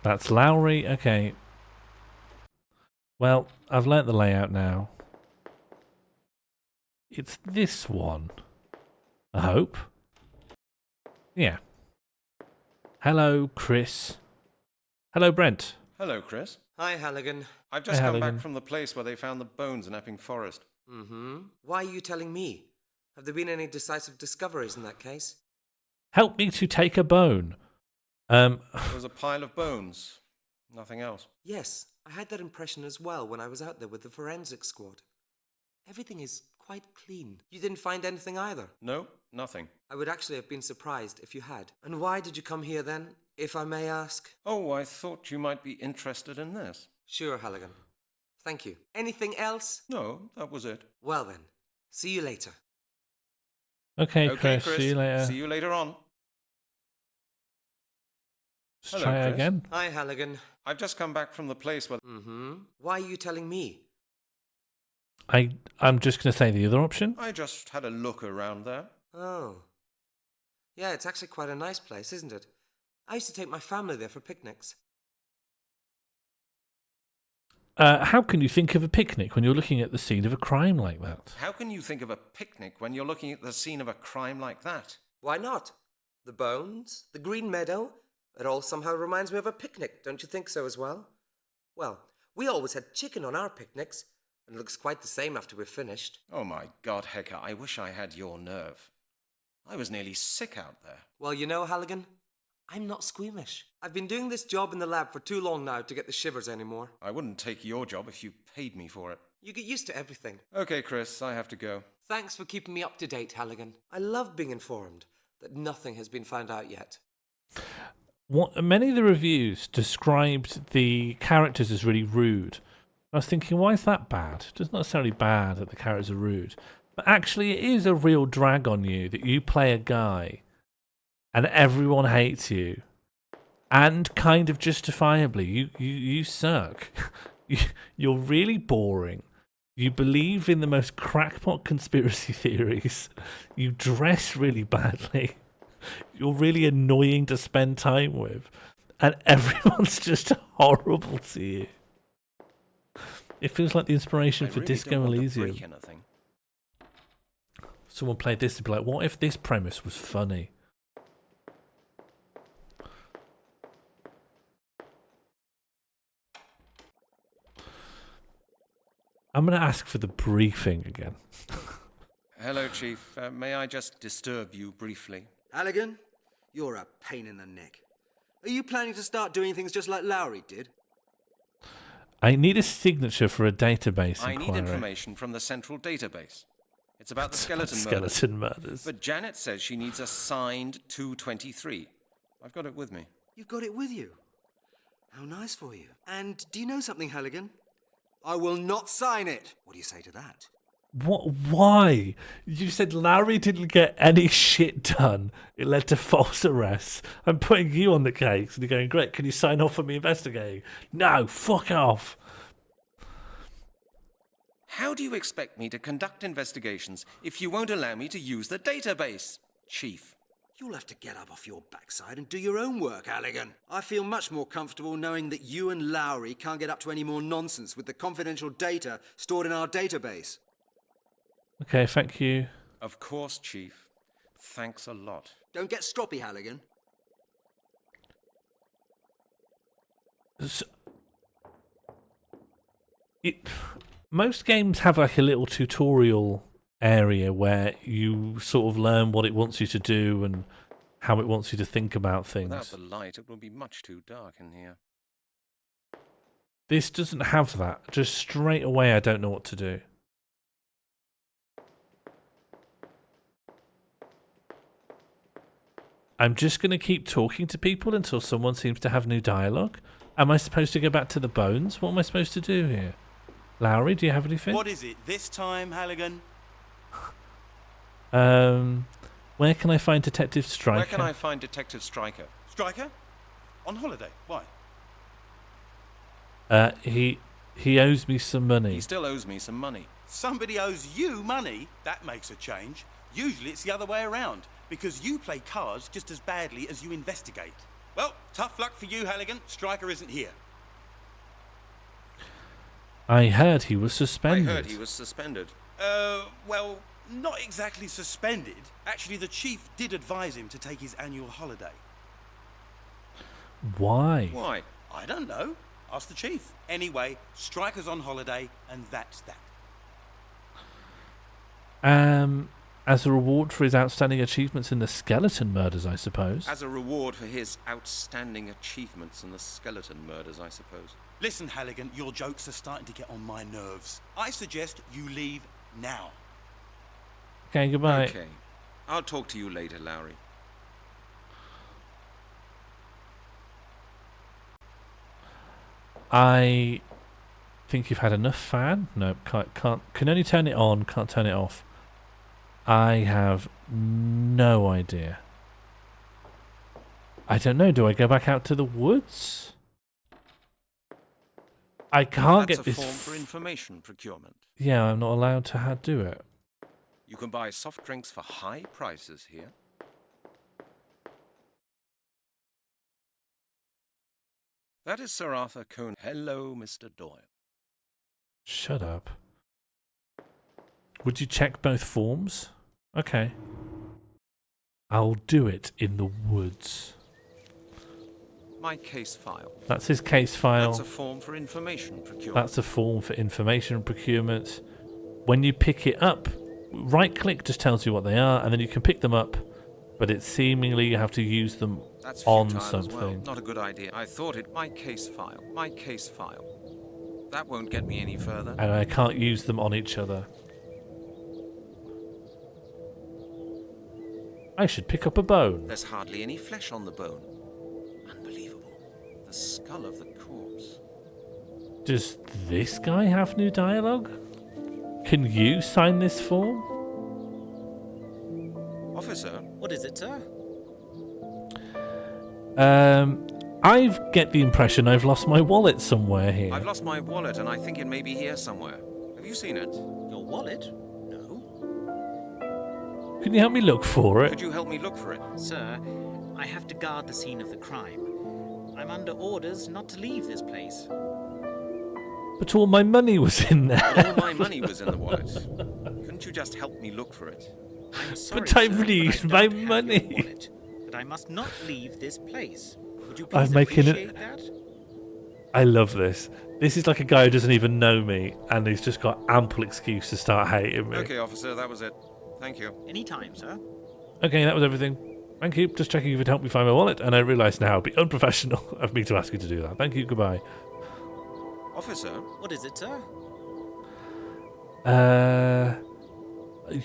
That's Lowry. Okay. Well, I've learnt the layout now. It's this one. I hope. Yeah. Hello, Chris. Hello, Brent. Hello, Chris. Hi, Halligan. I've just Hi, come Halligan. back from the place where they found the bones in Epping Forest. Why are you telling me? Have there been any decisive discoveries in that case? Help me to take a bone. There was a pile of bones. Nothing else. Yes, I had that impression as well when I was out there with the forensic squad. Everything is quite clean. You didn't find anything either? No, nothing. I would actually have been surprised if you had. And why did you come here then, if I may ask? Oh, I thought you might be interested in this. Sure, Halligan. Thank you. Anything else? No, that was it. Well then, see you later. Okay, Chris. See you later. See you later on. Let's Hello, try it Chris. again. Hi, Halligan. I've just come back from the place where... Why are you telling me? I'm just going to say the other option. I just had a look around there. Oh. Yeah, it's actually quite a nice place, isn't it? I used to take my family there for picnics. How can you think of a picnic when you're looking at the scene of a crime like that? How can you think of a picnic when you're looking at the scene of a crime like that? Why not? The bones, the green meadow, it all somehow reminds me of a picnic, don't you think so as well? Well, we always had chicken on our picnics, and it looks quite the same after we're finished. Oh my God, Hecker, I wish I had your nerve. I was nearly sick out there. Well, you know, Halligan, I'm not squeamish. I've been doing this job in the lab for too long now to get the shivers anymore. I wouldn't take your job if you paid me for it. You get used to everything. Okay, Chris, I have to go. Thanks for keeping me up to date, Halligan. I love being informed that nothing has been found out yet. Many of the reviews described the characters as really rude. I was thinking, why is that bad? It's not necessarily bad that the characters are rude. But actually, it is a real drag on you that you play a guy and everyone hates you. And kind of justifiably, you suck. You're really boring. You believe in the most crackpot conspiracy theories. You dress really badly. You're really annoying to spend time with. And everyone's just horrible to you. It feels like the inspiration for Disco Elysium. Someone played this and be like, what if this premise was funny? I'm going to ask for the briefing again. Hello, Chief. May I just disturb you briefly? Halligan, you're a pain in the neck. Are you planning to start doing things just like Lowry did? I need a signature for a database I inquiry. need information from the central database. It's about the skeleton Skeleton murders. But Janet says she needs a signed 223. I've got it with me. You've got it with you? How nice for you. And do you know something, Halligan? I will not sign it. What do you say to that? What? Why? You said Lowry didn't get any shit done. It led to false arrests. I'm putting you on the case, and you're going, great, can you sign off on me investigating? No, fuck off. How do you expect me to conduct investigations if you won't allow me to use the database, Chief? You'll have to get up off your backside and do your own work, Halligan. I feel much more comfortable knowing that you and Lowry can't get up to any more nonsense with the confidential data stored in our database. Okay, thank you. Of course, Chief. Thanks a lot. Don't get stroppy, Halligan. Most games have like a little tutorial area where you sort of learn what it wants you to do and how it wants you to think about things. Without the light, it will be much too dark in here. This doesn't have that. Just straight away, I don't know what to do. I'm just going to keep talking to people until someone seems to have new dialogue. Am I supposed to go back to the bones? What am I supposed to do here? Lowry, do you have anything? What is it this time, Halligan? Where can I find Detective Stryker? Where can I find Detective Stryker? Stryker? On holiday? Why? He owes me some money. He still owes me some money. Somebody owes you money? That makes a change. Usually it's the other way around, because you play cards just as badly as you investigate. Well, tough luck for you, Halligan. Stryker isn't here. I heard he was suspended. I heard he was suspended. Well, not exactly suspended. Actually, the chief did advise him to take his annual holiday. Why? Why? I don't know. Ask the chief. Anyway, Stryker's on holiday, and that's that. As a reward for his outstanding achievements in the skeleton murders, I suppose. As a reward for his outstanding achievements in the skeleton murders, I suppose. Listen, Halligan, your jokes are starting to get on my nerves. I suggest you leave now. Okay, goodbye. Okay. I'll talk to you later, Lowry. I think you've had enough fan. No, can't. Can only turn it on, can't turn it off. I have no idea. I don't know. Do I go back out to the woods? I can't That's get this. a form for information procurement. Yeah, I'm not allowed to do it. You can buy soft drinks for high prices here. That is Sir Arthur Conan. Hello, Mr. Doyle. Shut up. Would you check both forms? Okay. I'll do it in the woods. My case file. That's his case file. That's a form for information procurement. That's a form for information procurement. When you pick it up, right click just tells you what they are, and then you can pick them up, but it's seemingly you have to use them That's on futile something. as well. Not a good idea. I thought it. My case file. My case file. That won't get me any further. And I can't use them on each other. I should pick up a bone. There's hardly any flesh on the bone. Unbelievable. The skull of the corpse. Does this guy have new dialogue? Can you sign this form? Officer? What is it, sir? I get the impression I've lost my wallet somewhere here. I've lost my wallet and I think it may be here somewhere. Have you seen it? Your wallet? No. Can you help me look for it? Could you help me look for it? Sir, I have to guard the scene of the crime. I'm under orders not to leave this place. But all my money was in there. But all my money was in the wallet. Couldn't you just help me look for it? I'm sorry, But I sir, need but my I don't have money. your wallet. But I must not leave this place. Would you I'm please making it- appreciate that? I love this. This is like a guy who doesn't even know me, and he's just got ample excuse to start hating me. Okay, officer, that was it. Thank you. Anytime, sir. Okay, that was everything. Thank you. Just checking if you'd help me find my wallet, and I realise now it'd be unprofessional of me to ask you to do that. Thank you. Goodbye. Officer? What is it, sir?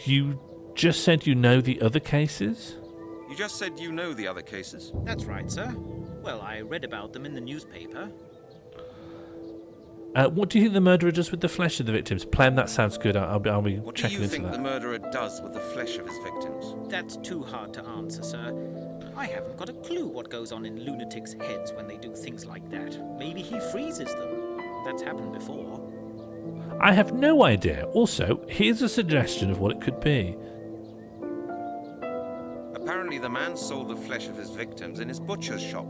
You just said you know the other cases? You just said you know the other cases. That's right, sir. Well, I read about them in the newspaper. What do you think the murderer does with the flesh of the victims? Plem, that sounds good. I'll be What do checking you into think that. the murderer does with the flesh of his victims? That's too hard to answer, sir. I haven't got a clue what goes on in lunatics' heads when they do things like that. Maybe he freezes them. That's happened before. I have no idea. Also, here's a suggestion of what it could be. Apparently the man sold the flesh of his victims in his butcher's shop.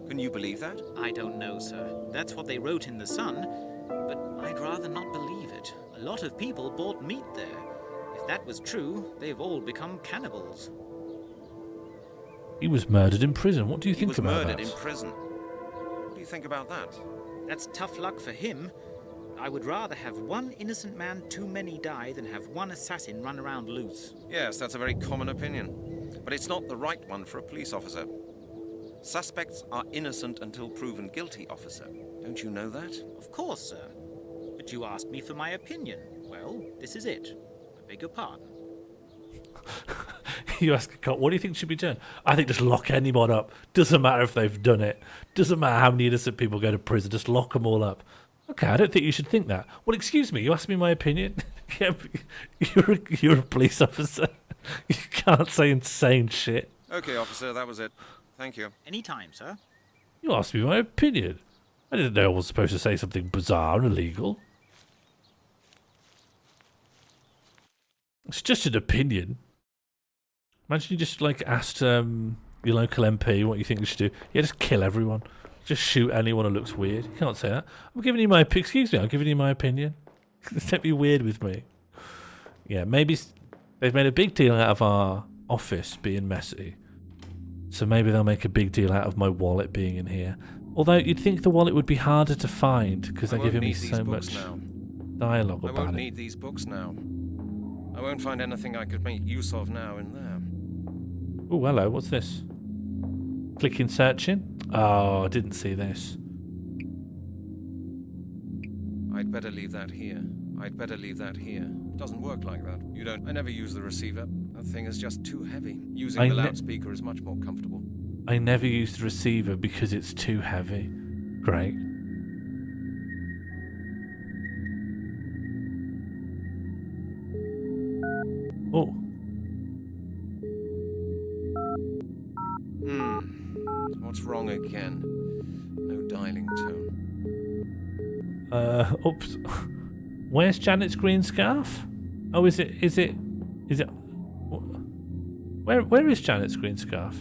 Can you believe that? I don't know, sir. That's what they wrote in The Sun, but I'd rather not believe it. A lot of people bought meat there. If that was true, they've all become cannibals. He was murdered in prison. What do you think about that? He was murdered in prison. What do you think about that? That's tough luck for him. I would rather have one innocent man too many die than have one assassin run around loose. Yes, that's a very common opinion. But it's not the right one for a police officer. Suspects are innocent until proven guilty, officer. Don't you know that? Of course, sir. But you asked me for my opinion. Well, this is it. I beg your pardon. You ask a cop, what do you think should be done? I think just lock anyone up. Doesn't matter if they've done it. Doesn't matter how many innocent people go to prison. Just lock them all up. Okay, I don't think you should think that. Well, excuse me, you asked me my opinion? Yeah, you're a police officer. You can't say insane shit. Okay, officer, that was it. Thank you. Anytime, sir. You asked me my opinion. I didn't know I was supposed to say something bizarre and illegal. It's just an opinion. Imagine you just asked your local MP what you think you should do. Yeah, just kill everyone. Just shoot anyone who looks weird. You can't say that. I'm giving you my excuse me. I'm giving you my opinion. Don't be weird with me. Yeah, maybe they've made a big deal out of our office being messy. So maybe they'll make a big deal out of my wallet being in here. Although you'd think the wallet would be harder to find because they're giving me so much dialogue about it. I won't need these books now. I won't find anything I could make use of now in there. Oh, hello. What's this? Clicking searching? Oh, I didn't see this. I'd better leave that here. I'd better leave that here. It doesn't work like that. You don't. I never use the receiver. That thing is just too heavy. Using the loudspeaker is much more comfortable. I never use the receiver because it's too heavy. Great. Oh. What's wrong again? No dialing tone. Oops. Where's Janet's green scarf? Oh, is it? Where is Janet's green scarf?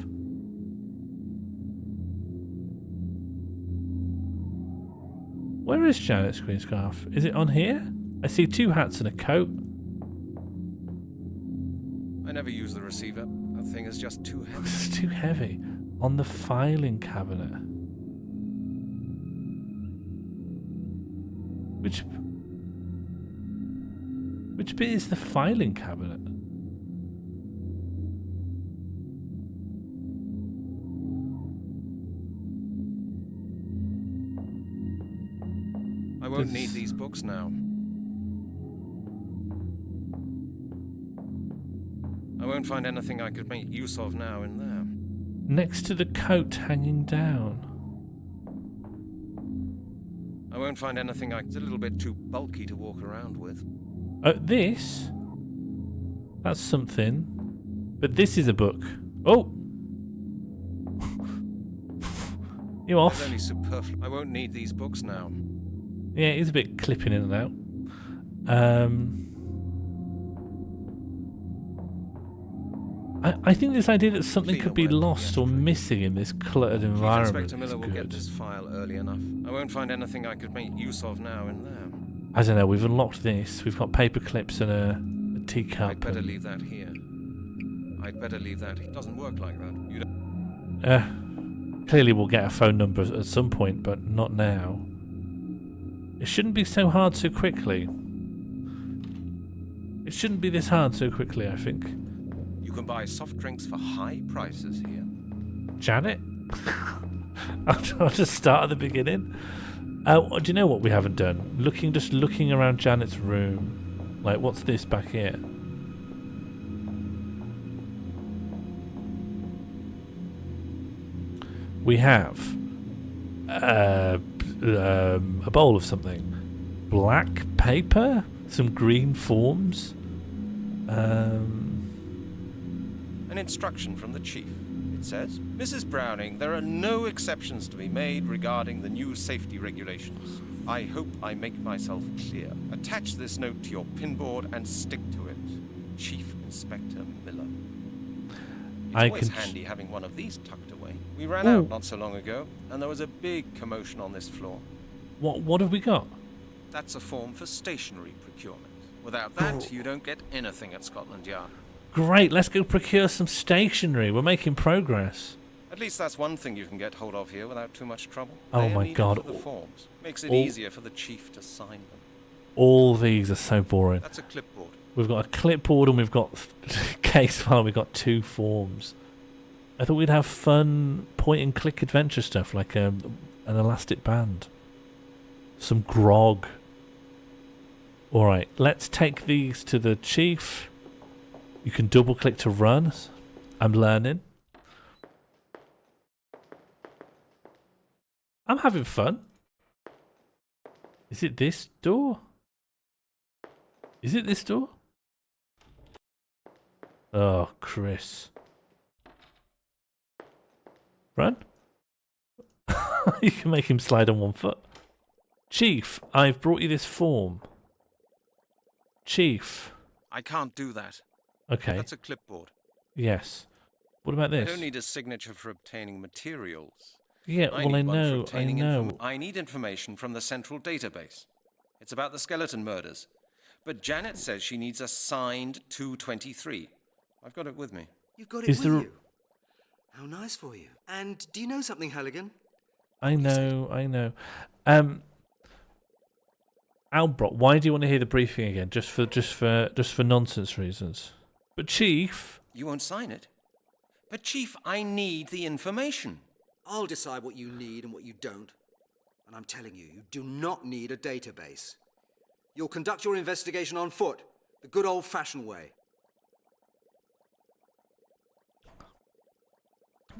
Where is Janet's green scarf? Is it on here? I see two hats and a coat. I never use the receiver. That thing is just too heavy. It's too heavy. On the filing cabinet. Which bit is the filing cabinet? I won't need these books now. I won't find anything I could make use of now in there. Next to the coat hanging down. I won't find anything it's a little bit too bulky to walk around with. This? That's something. But this is a book. Oh! You off? It's only superfluous. I won't need these books now. Yeah, it is a bit clipping in and out. I think this idea that something could be lost or missing in this cluttered environment Inspector Miller will get this file early enough. I won't find anything I could make use of now in there. I don't know, we've unlocked this. We've got paper clips and a teacup. I'd better leave that here. I'd better leave that here. It doesn't work like that. You don't... Clearly we'll get a phone number at some point, but not now. It shouldn't be so hard so quickly. It shouldn't be this hard so quickly, I think. You can buy soft drinks for high prices here. Janet? I'll just start at the beginning. Do you know what we haven't done? Just looking around Janet's room. Like, what's this back here? We have a bowl of something. Black paper? Some green forms? An instruction from the chief. It says, Mrs. Browning, there are no exceptions to be made regarding the new safety regulations. I hope I make myself clear. Attach this note to your pinboard and stick to it. Chief Inspector Miller. It's always handy having one of these tucked away. We ran out not so long ago, and there was a big commotion on this floor. What have we got? That's a form for stationery procurement. Without that, you don't get anything at Scotland Yard. Great, let's go procure some stationery. We're making progress. At least that's one thing you can get hold of here without too much trouble. Oh my God. For the forms. Makes it easier for the chief to sign them. All these are so boring. That's a clipboard. We've got a clipboard and we've got case file. We've got 2 forms. I thought we'd have fun point-and-click adventure stuff like an elastic band. Some grog. Alright, let's take these to the chief. You can double-click to run. I'm learning. I'm having fun. Is it this door? Is it this door? Oh, Chris. Run. You can make him slide on 1 foot. Chief, I've brought you this form. Chief. I can't do that. Okay. That's a clipboard. Yes. What about this? I don't need a signature for obtaining materials. Yeah, well, I know. I need information from the central database. It's about the skeleton murders. But Janet says she needs a signed 223. I've got it with me. You've got it with you? How nice for you. And do you know something, Halligan? I know. Albrock, why do you want to hear the briefing again? Just for nonsense reasons. But Chief, you won't sign it. But Chief, I need the information. I'll decide what you need and what you don't. And I'm telling you, you do not need a database. You'll conduct your investigation on foot, the good old-fashioned way.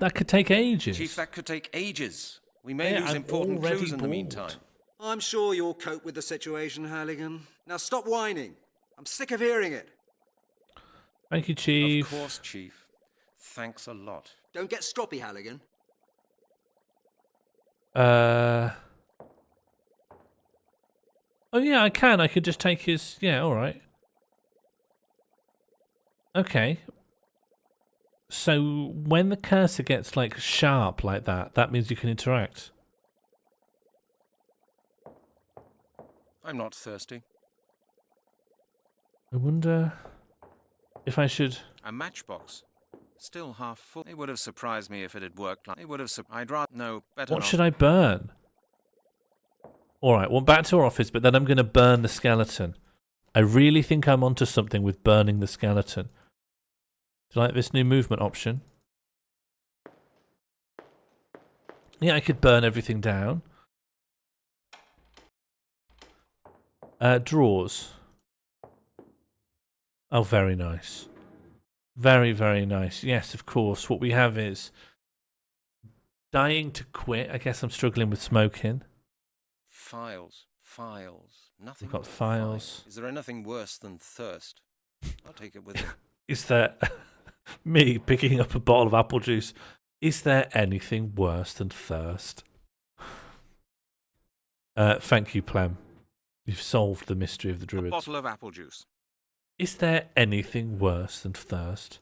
that could take ages. Chief, that could take ages. We may lose important clues in the meantime. I'm sure you'll cope with the situation, Halligan. Now stop whining. I'm sick of hearing it. Thank you, Chief. Of course, Chief. Thanks a lot. Don't get stroppy, Halligan. Oh yeah, I can. I could just take his... Yeah, alright. Okay. So, when the cursor gets, like, sharp like that, that means you can interact. I'm not thirsty. I wonder if I should... A matchbox. Still half full. It would have surprised me if it had worked like... It would have... I'd rather... No, better What not. should I burn? Alright, well, back to our office, but then I'm going to burn the skeleton. I really think I'm onto something with burning the skeleton. Do you like this new movement option? Yeah, I could burn everything down. Drawers. Oh, very nice. Very, very nice. Yes, of course. What we have is dying to quit. I guess I'm struggling with smoking. Files. Nothing. We've got files. Is there anything worse than thirst? I'll take it with me. Is there... me picking up a bottle of apple juice. Is there anything worse than thirst? Thank you, Plem. You've solved the mystery of the Druids. A bottle of apple juice. Is there anything worse than thirst?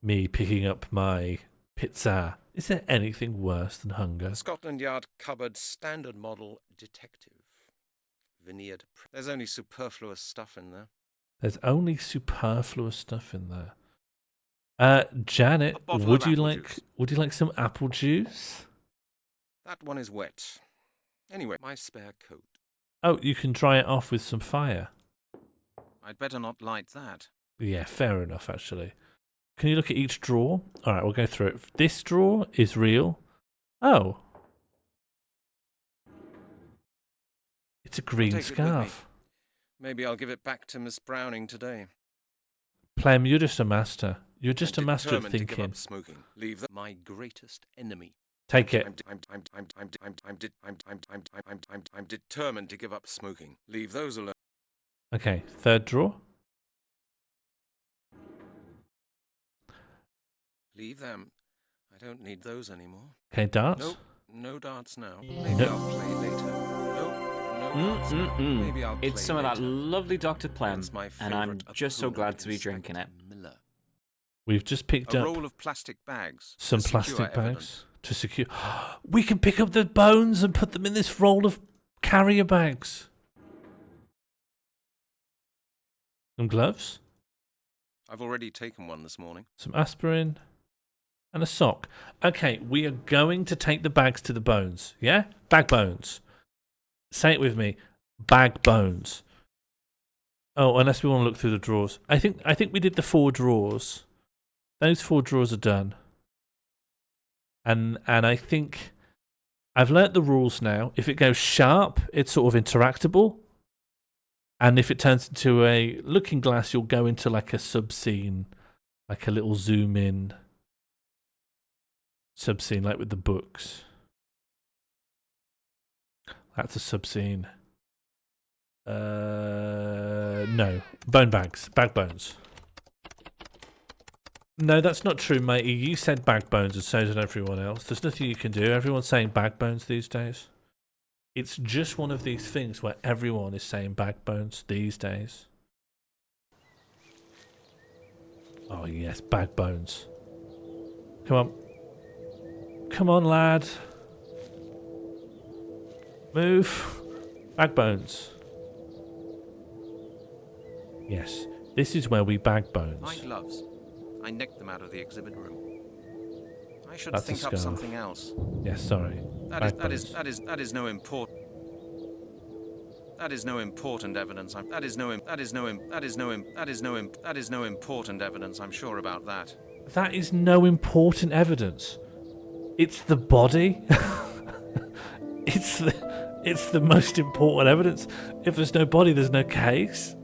Me picking up my pizza. Is there anything worse than hunger? Scotland Yard cupboard standard model detective. Veneered. There's only superfluous stuff in there. There's only superfluous stuff in there. Janet, would you like some apple juice? That one is wet. Anyway, my spare coat. Oh, you can dry it off with some fire. I'd better not light that. Yeah, fair enough, actually. Can you look at each drawer? All right, we'll go through it. This drawer is real. Oh. It's a green scarf. Maybe I'll give it back to Miss Browning today. Plem, you're just a master. You're just a master of Determined to give thinking. up smoking. Leave my greatest enemy. Take it. I'm determined to give up smoking. Leave those alone. Okay, third drawer. Leave them. I don't need those anymore. Okay, darts. Nope, no darts now. Maybe I'll play later. Nope, no darts now. Maybe I'll play It's some of that later. lovely Dr. Clem, That's my and I'm favourite just so glad to be Inspector drinking it. Miller. We've just picked A up roll of plastic bags. some to secure plastic evidence. bags to secure. We can pick up the bones and put them in this roll of carrier bags. Some gloves, I've already taken one this morning. some aspirin, and a sock. Okay, we are going to take the bags to the bones. Yeah? Bag bones. Say it with me. Bag bones. Oh, unless we want to look through the drawers. I think we did the 4 drawers. Those 4 drawers are done. And I think I've learnt the rules now. If it goes sharp, it's sort of interactable. And if it turns into a looking glass, you'll go into like a sub-scene, like a little zoom in sub-scene, like with the books. That's a sub-scene. No. Bone bags. Bag bones. No, that's not true, matey. You said bag bones and so did everyone else. There's nothing you can do. Everyone's saying bag bones these days. It's just one of these things where everyone is saying bag bones these days. Oh yes, bag bones. Come on. Come on, lad. Move. Bag bones. Yes, this is where we bag bones. My gloves. I nicked them out of the exhibit room. I should That's a think up scarf. something else. Yes, sorry. That is no important. That is no important evidence. That is no important evidence. I'm sure about that. That is no important evidence. It's the body. It's the most important evidence. If there's no body, there's no case.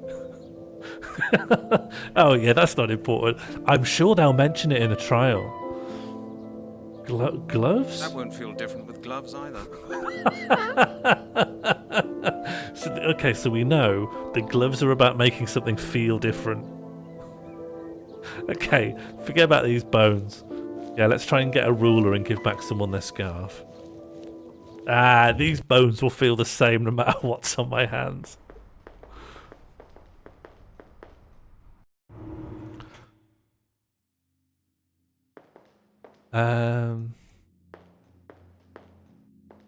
Oh yeah, that's not important. I'm sure they'll mention it in a trial. Gloves? That won't feel different with gloves either. Okay, so we know the gloves are about making something feel different. Okay, forget about these bones. Yeah, let's try and get a ruler and give back someone their scarf. Ah, these bones will feel the same no matter what's on my hands.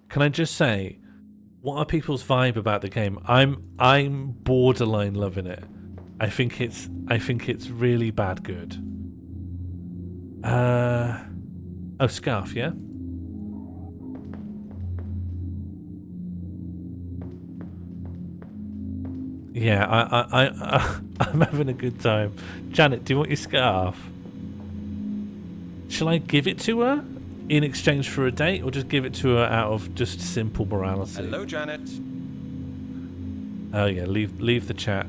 Can I just say, what are people's vibe about the game? I'm borderline loving it. I think it's really bad good. Oh, scarf, yeah? Yeah, I'm having a good time. Janet, do you want your scarf? Shall I give it to her in exchange for a date, or just give it to her out of just simple morality? Hello, Janet. Oh yeah, leave the chat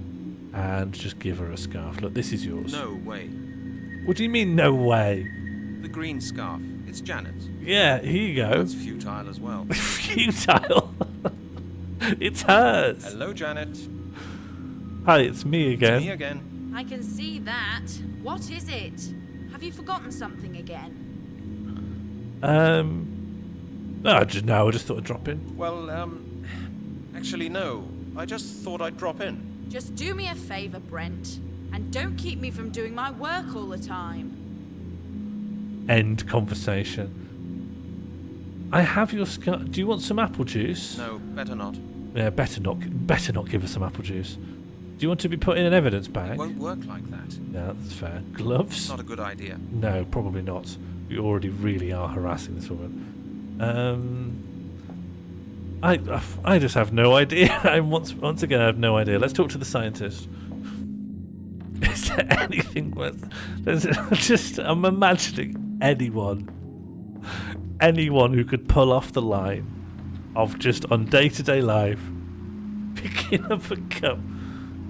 and just give her a scarf. Look, this is yours. No way. What do you mean, no way? The green scarf. It's Janet's. Yeah, here you go. It's futile as well. Futile. It's hers. Hello, Janet. Hi, it's me again. It's me again. I can see that. What is it? Have you forgotten something again? I just thought I'd drop in. Well, actually no. I just thought I'd drop in. Just do me a favour, Brent, and don't keep me from doing my work all the time. End conversation. I have your scarf. Do you want some apple juice? No, better not. Yeah, better not give us some apple juice. Do you want to be put in an evidence bag? It won't work like that. No, that's fair. Gloves? It's not a good idea. No, probably not. We already really are harassing this woman. I just have no idea. Once again, I have no idea. Let's talk to the scientist. Is there anything worth? I'm imagining anyone who could pull off the line of just on day-to-day life picking up a cup.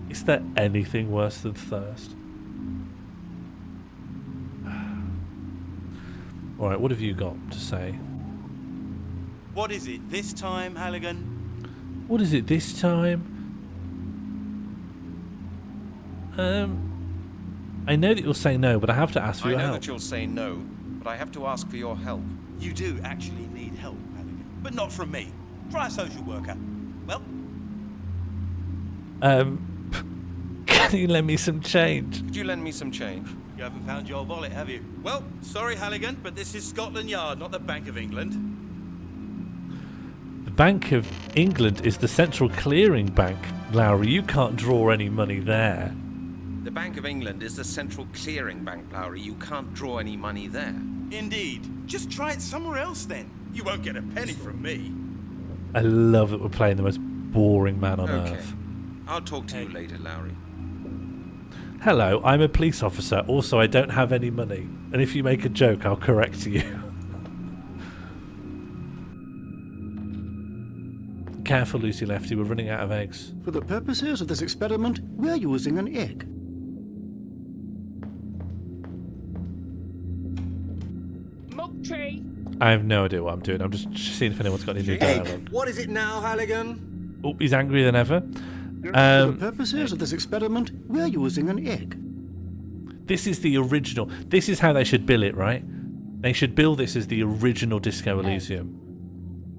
Is there anything worse than thirst? Alright, what have you got to say? What is it this time, Halligan? What is it this time? I know that you'll say no, but I have to ask for your I know help. that you'll say no, but I have to ask for your help. You do actually need help, Halligan. But not from me. Try a social worker. Well, Can you lend me some change? Could you lend me some change? you haven't found your wallet, have you? Well, sorry, Halligan, but this is Scotland Yard, not the Bank of England. The Bank of England is the central clearing bank, Lowry. You can't draw any money there. The Bank of England is the central clearing bank, Lowry. You can't draw any money there. Indeed. Just try it somewhere else, then. You won't get a penny from me. I love that we're playing the most boring man on earth. I'll talk to you later, Lowry. Hello, I'm a police officer. Also, I don't have any money. And if you make a joke, I'll correct you. Careful, Lucy Lefty. We're running out of eggs. For the purposes of this experiment, we're using an egg. Milk tree. I have no idea what I'm doing. I'm just seeing if anyone's got any new dialogue. What is it now, Halligan? Oh, he's angrier than ever. For the purposes of this experiment, we're using an egg. This is the original. This is how they should bill it, right? They should bill this as the original Disco Elysium.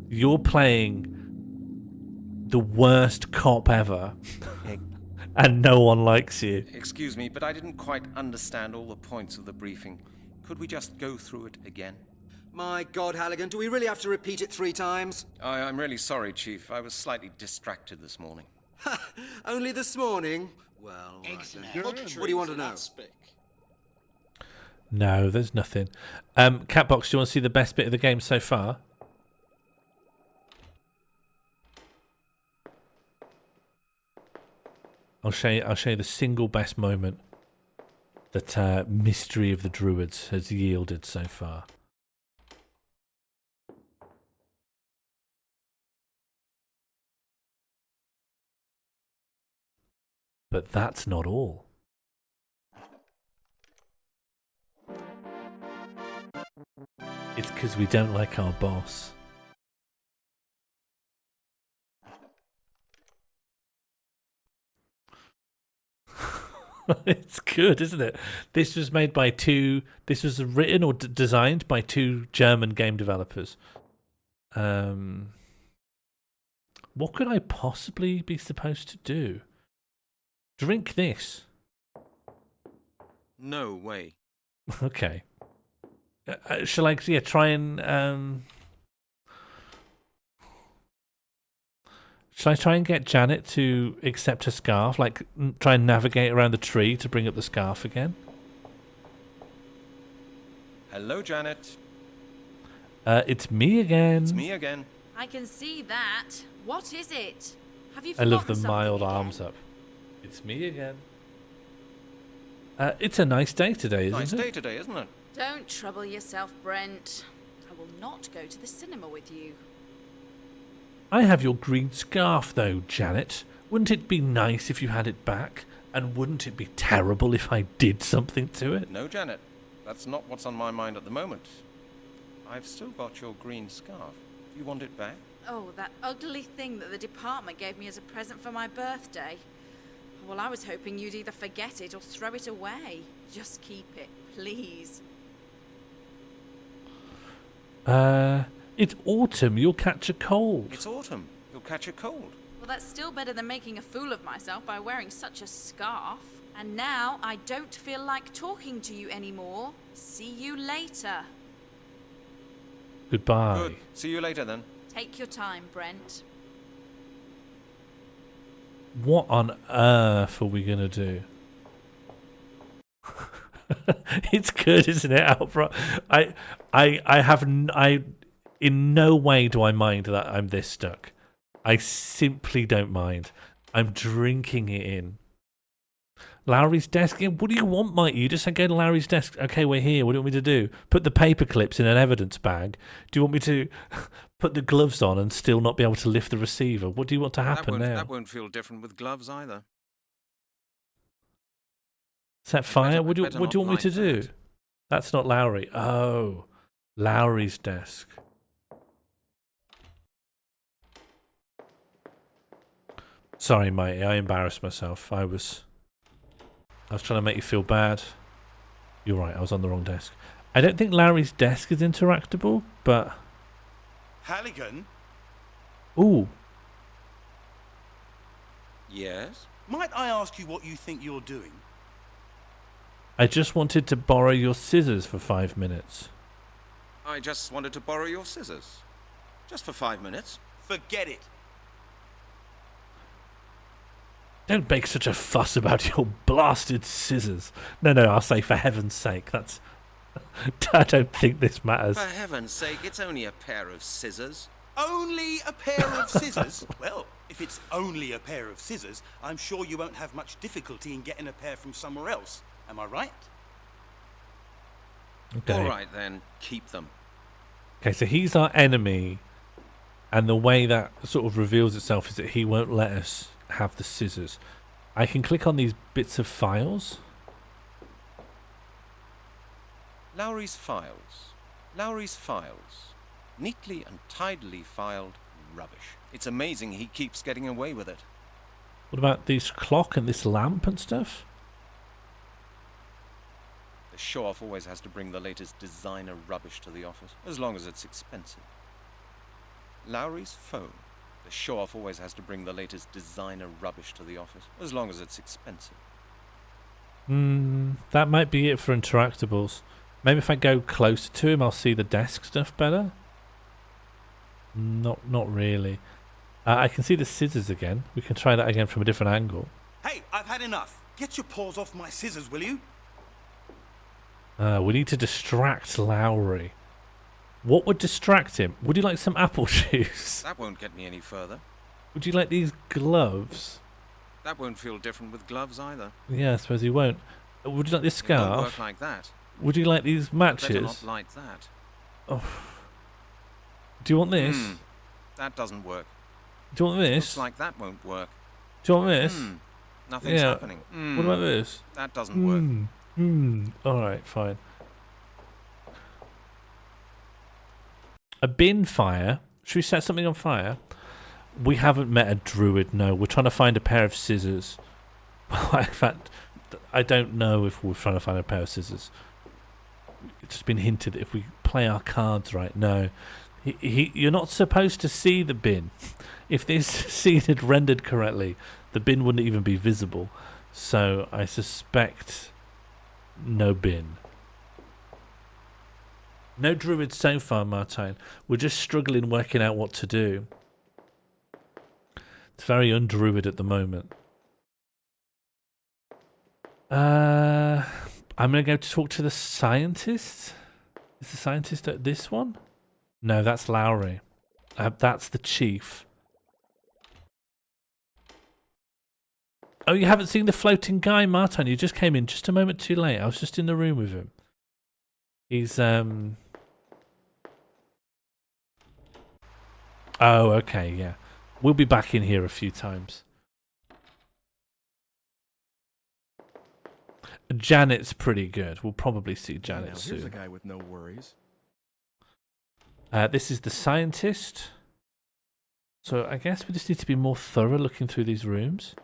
You're playing the worst cop ever, and no one likes you. Excuse me, but I didn't quite understand all the points of the briefing. Could we just go through it again? My God, Halligan, do we really have to repeat it 3 times? I'm really sorry, Chief. I was slightly distracted this morning. Only this morning? Well, all right then. What do you want to know? No, there's nothing. Catbox, do you want to see the best bit of the game so far? I'll show you the single best moment that Mystery of the Druids has yielded so far. But that's not all. It's because we don't like our boss. It's good, isn't it? This was made by this was written or designed by 2 German game developers. What could I possibly be supposed to do? Drink this. No way. Okay. Shall I try and shall I try and get Janet to accept her scarf? Like, try and navigate around the tree to bring up the scarf again? Hello, Janet. It's me again. It's me again. I can see that. What is it? Have you I love the forgotten mild something arms up. It's me again. It's a nice day today, isn't it? Nice day today, isn't it? Don't trouble yourself, Brent. I will not go to the cinema with you. I have your green scarf, though, Janet. Wouldn't it be nice if you had it back? And wouldn't it be terrible if I did something to it? No, Janet. That's not what's on my mind at the moment. I've still got your green scarf. Do you want it back? Oh, that ugly thing that the department gave me as a present for my birthday. Well, I was hoping you'd either forget it or throw it away. Just keep it, please. It's autumn. You'll catch a cold. It's autumn. You'll catch a cold. Well, that's still better than making a fool of myself by wearing such a scarf. And now I don't feel like talking to you anymore. See you later. Goodbye. Good. See you later, then. Take your time, Brent. What on earth are we gonna do? It's good, isn't it, Alfred? In no way do I mind that I'm this stuck. I simply don't mind. I'm drinking it in. Lowry's desk. What do you want, Mike? You just said go to Lowry's desk. Okay, we're here. What do you want me to do? Put the paper clips in an evidence bag? Do you want me to put the gloves on and still not be able to lift the receiver? What do you want to happen now? That won't feel different with gloves either. Set fire? What do you want me to do? That's not Lowry. Oh, Lowry's desk. Sorry, mate. I embarrassed myself. I was trying to make you feel bad. You're right. I was on the wrong desk. I don't think Larry's desk is interactable, but... Halligan? Ooh. Yes? Might I ask you what you think you're doing? I just wanted to borrow your scissors for 5 minutes. I just wanted to borrow your scissors. Just for 5 minutes. Forget it. Don't make such a fuss about your blasted scissors. No, I'll say for heaven's sake. That's... I don't think this matters. For heaven's sake, it's only a pair of scissors. Only a pair of scissors? Well, if it's only a pair of scissors, I'm sure you won't have much difficulty in getting a pair from somewhere else. Am I right? Okay. All right, then. Keep them. Okay, so he's our enemy, and the way that sort of reveals itself is that he won't let us have the scissors. I can click on these bits of files. Lowry's files. Lowry's files. Neatly and tidily filed rubbish. It's amazing he keeps getting away with it. What about this clock and this lamp and stuff? The show-off always has to bring the latest designer rubbish to the office, as long as it's expensive. Lowry's phone. The show-off always has to bring the latest designer rubbish to the office, as long as it's expensive. That might be it for interactables. Maybe if I go closer to him, I'll see the desk stuff better. Not really. I can see the scissors again. We can try that again from a different angle. Hey, I've had enough. Get your paws off my scissors, will you? We need to distract Lowry. What would distract him? Would you like some apple juice? That won't get me any further. Would you like these gloves? That won't feel different with gloves either. Yeah, I suppose he won't. Would you like this It won't scarf? work like that. Would you like these matches? Better not like that. Oh. Do you want this? That doesn't work. Do you want this? Looks like that won't work. Do you want this? Nothing's Yeah. happening. What about this? That doesn't work. Alright, fine. A bin fire. Should we set something on fire? We haven't met a druid, no. We're trying to find a pair of scissors. Well, in fact, I don't know if we're trying to find a pair of scissors. It's just been hinted that if we play our cards right, no. You're not supposed to see the bin. If this scene had rendered correctly, the bin wouldn't even be visible. So I suspect no bin. No druids so far, Martine. We're just struggling working out what to do. It's very undruid at the moment. I'm going to go to talk to the scientist. Is the scientist at this one? No, that's Lowry. That's the chief. Oh, you haven't seen the floating guy, Martin? You just came in just a moment too late. I was just in the room with him. He's, Oh, okay, yeah. We'll be back in here a few times. Janet's pretty good. We'll probably see Janet soon. Here's a guy with no worries. This is the scientist. So I guess we just need to be more thorough looking through these rooms.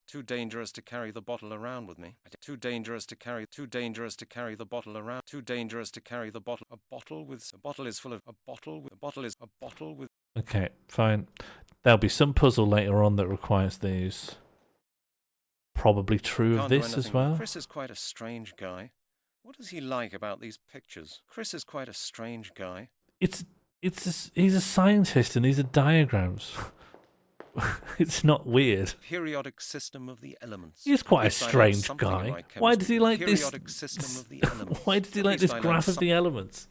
Too dangerous to carry the bottle around with me. Too dangerous to carry the bottle around. Too dangerous to carry the bottle. A bottle is full of a bottle with. Okay, fine. There'll be some puzzle later on that requires these. Probably true of Can't do this as anything. well. Chris is quite a strange guy. What does he like about these pictures? Chris is quite a strange guy. He's a scientist and these are diagrams. It's not weird. Periodic system of the elements. He's quite a At least I know strange something guy. about Why does he like this? Periodic system of the elements. Why does he At like least this I know graph of the elements?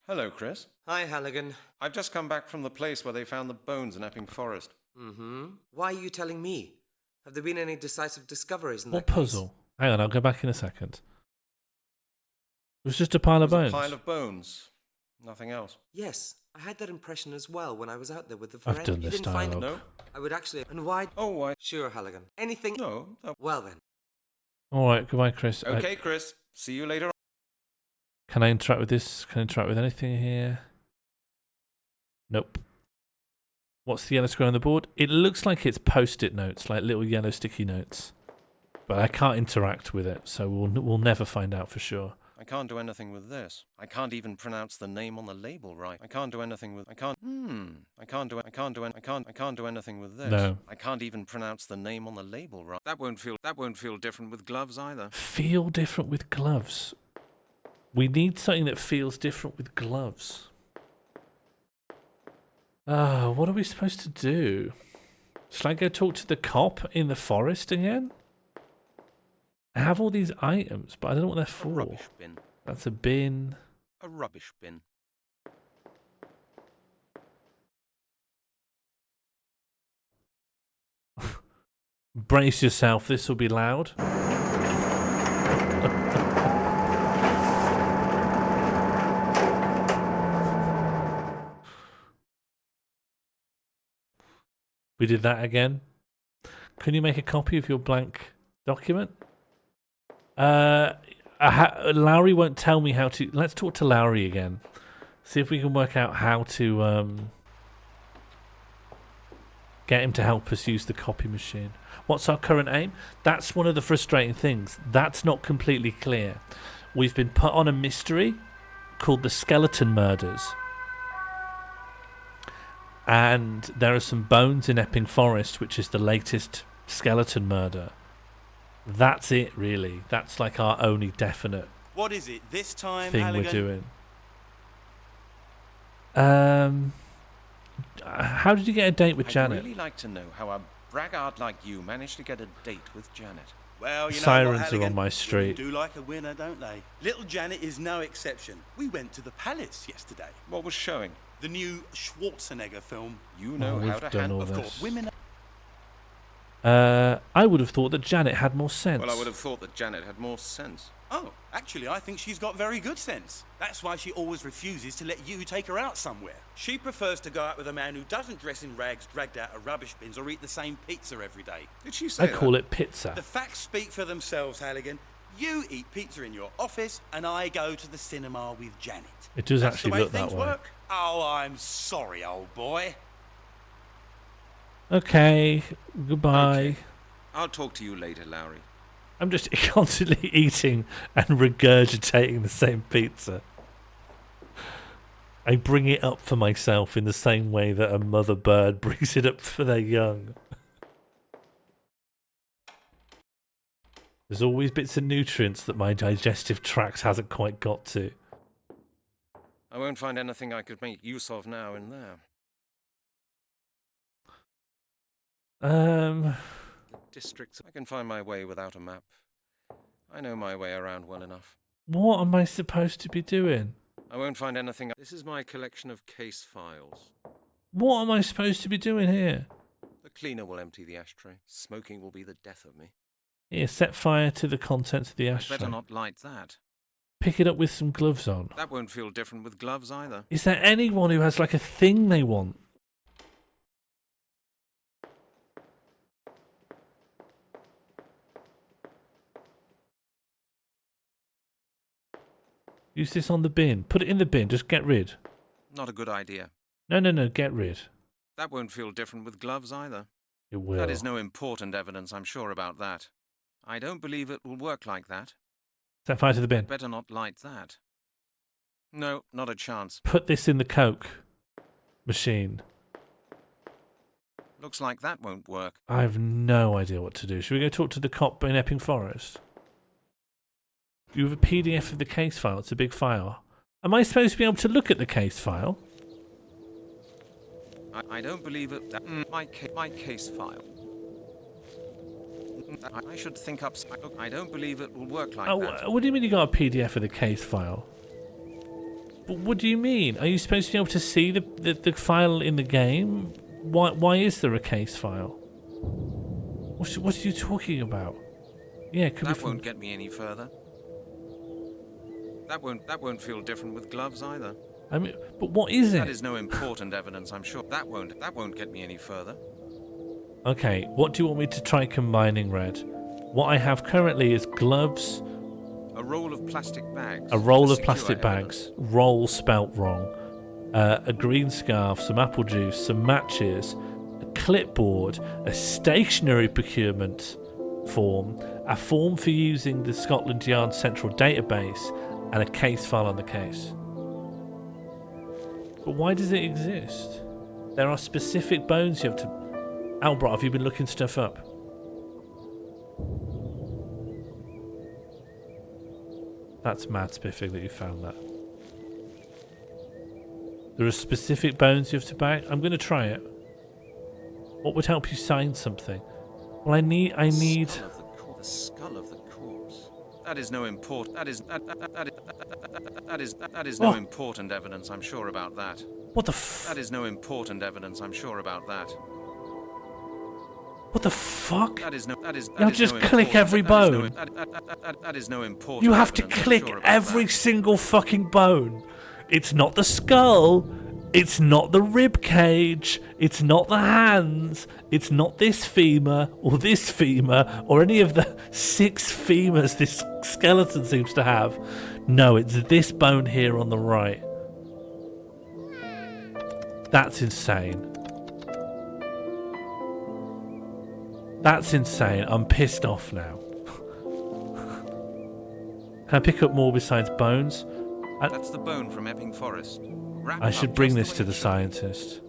Hello, Chris. Hi, Halligan. I've just come back from the place where they found the bones in Epping Forest. Why are you telling me? Have there been any decisive discoveries in What that case? puzzle? Hang on, I'll go back in a second. It was just a pile of bones. A pile of bones. Nothing else. Yes, I had that impression as well when I was out there with the I've forensic. done You this didn't find it? dialogue. No. I would actually. And why? Oh, why? Sure, Halligan. Anything? No. Well then. Alright, goodbye, Chris. Okay, Chris. See you later. Can I interact with this? Can I interact with anything here? Nope. What's the yellow square on the board? It looks like it's post-it notes, like little yellow sticky notes. But I can't interact with it, so we'll never find out for sure. I can't do anything with this. I can't even pronounce the name on the label right. I can't do anything with. I can't do anything with this. No. I can't even pronounce the name on the label right. That won't feel different with gloves either. Feel different with gloves. We need something that feels different with gloves. What are we supposed to do? Should I go talk to the cop in the forest again? I have all these items, but I don't know what they're for. A rubbish bin. That's a bin. A rubbish bin. Brace yourself, this will be loud. We did that again. Can you make a copy of your blank document? Lowry won't tell me how to. Let's talk to Lowry again. See if we can work out how to get him to help us use the copy machine. What's our current aim? That's one of the frustrating things. That's not completely clear. We've been put on a mystery called the Skeleton Murders. And there are some bones in Epping Forest, which is the latest skeleton murder. That's it, really. That's like our only definite What is it this time, thing Halligan? we're doing. How did you get a date with Janet? I'd really like to know how a braggart like you managed to get a date with Janet. Well, you know Sirens what, Halligan? are on my street. Women do like a winner, don't they? Little Janet is no exception. We went to the Palace yesterday. What was showing? The new Schwarzenegger film. You know how we've to done handle. all Of this. course, women. I would have thought that Janet had more sense. Well, I would have thought that Janet had more sense. Oh, actually, I think she's got very good sense. That's why she always refuses to let you take her out somewhere. She prefers to go out with a man who doesn't dress in rags dragged out of rubbish bins or eat the same pizza every day. Did she say I that? call it pizza. The facts speak for themselves, Halligan. You eat pizza in your office, and I go to the cinema with Janet. It does That's actually the way look that things way. work. Oh, I'm sorry, old boy. Okay, goodbye. Okay. I'll talk to you later, Lowry. I'm just constantly eating and regurgitating the same pizza. I bring it up for myself in the same way that a mother bird brings it up for their young. There's always bits of nutrients that my digestive tract hasn't quite got to. I won't find anything I could make use of now in there. The districts. I can find my way without a map. I know my way around well enough. What am I supposed to be doing? I won't find anything. This is my collection of case files. What am I supposed to be doing here? The cleaner will empty the ashtray. Smoking will be the death of me. Here, set fire to the contents of the ashtray. Better not light that. Pick it up with some gloves on. That won't feel different with gloves either. Is there anyone who has like a thing they want? Use this on the bin. Put it in the bin. Just get rid. Not a good idea. No. Get rid. That won't feel different with gloves either. It will. That is no important evidence, I'm sure about that. I don't believe it will work like that. Set fire to the bin. Better not light that. No, not a chance. Put this in the Coke machine. Looks like that won't work. I have no idea what to do. Should we go talk to the cop in Epping Forest? You have a PDF of the case file. It's a big file. Am I supposed to be able to look at the case file? I don't believe it. My case file. I should think up. I don't believe it will work like that. What do you mean you got a PDF of the case file? What do you mean? Are you supposed to be able to see the file in the game? Why is there a case file? What are you talking about? Yeah, it could that be won't get me any further. That won't feel different with gloves either. I mean, but what is it? That is no important evidence, I'm sure. That won't get me any further. Okay, what do you want me to try combining, Red? What I have currently is gloves. A roll of plastic bags. A roll to of secure plastic evidence. bags. Roll spelt wrong. a green scarf, some apple juice, some matches, a clipboard, a stationary procurement form, a form for using the Scotland Yard central database, and a case file on the case. But why does it exist? There are specific bones you have to... Albert, have you been looking stuff up? That's mad spiffing that you found that. There are specific bones you have to bag. I'm going to try it. What would help you sign something? Well, I need. The skull of the corpse. That is no important. That is no important evidence. I'm sure about that. What the f? That is no important evidence. I'm sure about that. What the fuck? That is no. That is. You have to just click every bone. That is no important. You have to evidence, click sure every single fucking bone. It's not the skull. It's not the rib cage. It's not the hands. It's not this femur or any of the 6 femurs this skeleton seems to have. No, it's this bone here on the right. That's insane. That's insane. I'm pissed off now. Can I pick up more besides bones? That's the bone from Epping Forest. I should bring this to the scientist.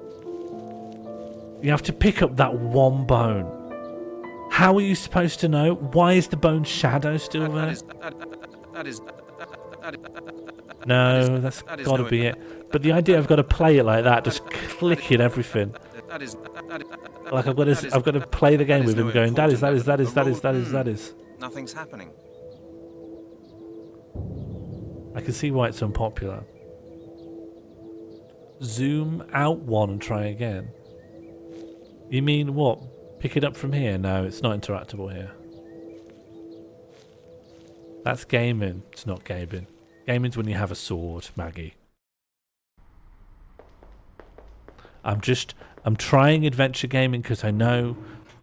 You have to pick up that one bone. How are you supposed to know? Why is the bone shadow still there? No, that's got to be it. But the idea I've got to play it like that, just clicking everything. Like I've got to play the game with him going, that is. Nothing's happening. I can see why it's unpopular. Zoom out one and try again. You mean what? Pick it up from here? No, it's not interactable here. That's gaming. It's not gaming. Gaming's when you have a sword, Maggie. I'm trying adventure gaming because I know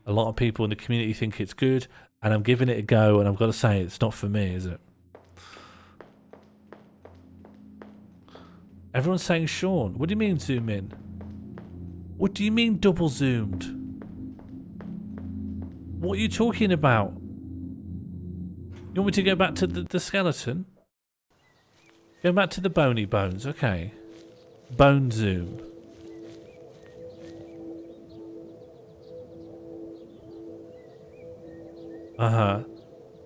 a lot of people in the community think it's good, and I'm giving it a go, and I've got to say it's not for me, is it? Everyone's saying Sean. What do you mean zoom in? What do you mean double zoomed? What are you talking about? You want me to go back to the skeleton? Go back to the bony bones, okay. Bone zoom. Uh-huh.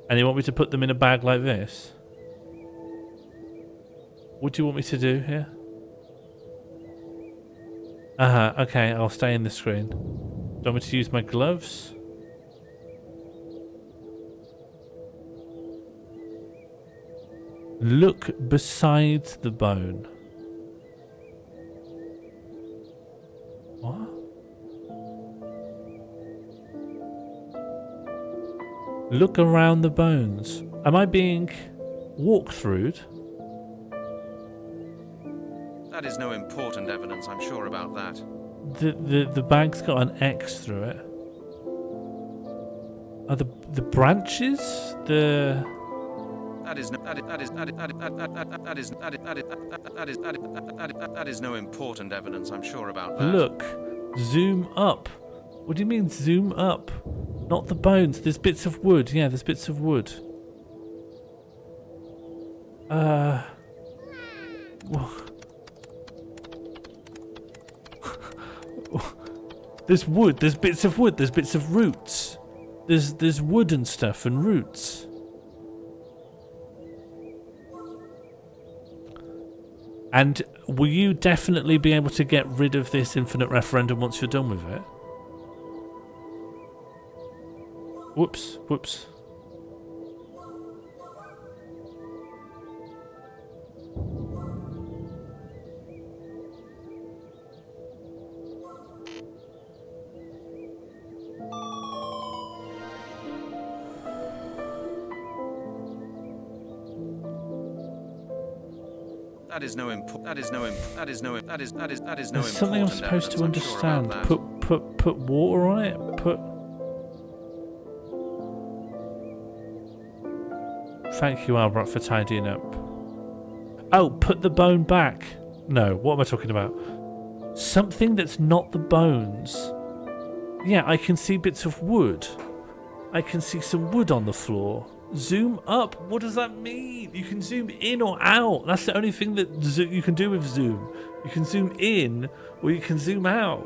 And you want me to put them in a bag like this? What do you want me to do here? Uh-huh, okay, I'll stay in the screen. Do you want me to use my gloves? Look beside the bone. What? Look around the bones. Am I being walkthrough'd? That is no important evidence, I'm sure about that. The bag's got an X through it. Are the branches? That is no important evidence, I'm sure about that. Look, zoom up. What do you mean zoom up? Not the bones. There's bits of wood. Yeah, there's bits of wood. There's wood. There's bits of wood. There's bits of roots. There's wood and stuff and roots. And will you definitely be able to get rid of this infinite referendum once you're done with it? Whoops, whoops. There's something I'm supposed to understand. Put water on it. Thank you, Albert, for tidying up. Oh, put the bone back. No, what am I talking about? Something that's not the bones. Yeah, I can see bits of wood. I can see some wood on the floor. Zoom up. What does that mean? You can zoom in or out. That's the only thing that you can do with zoom. You can zoom in or you can zoom out.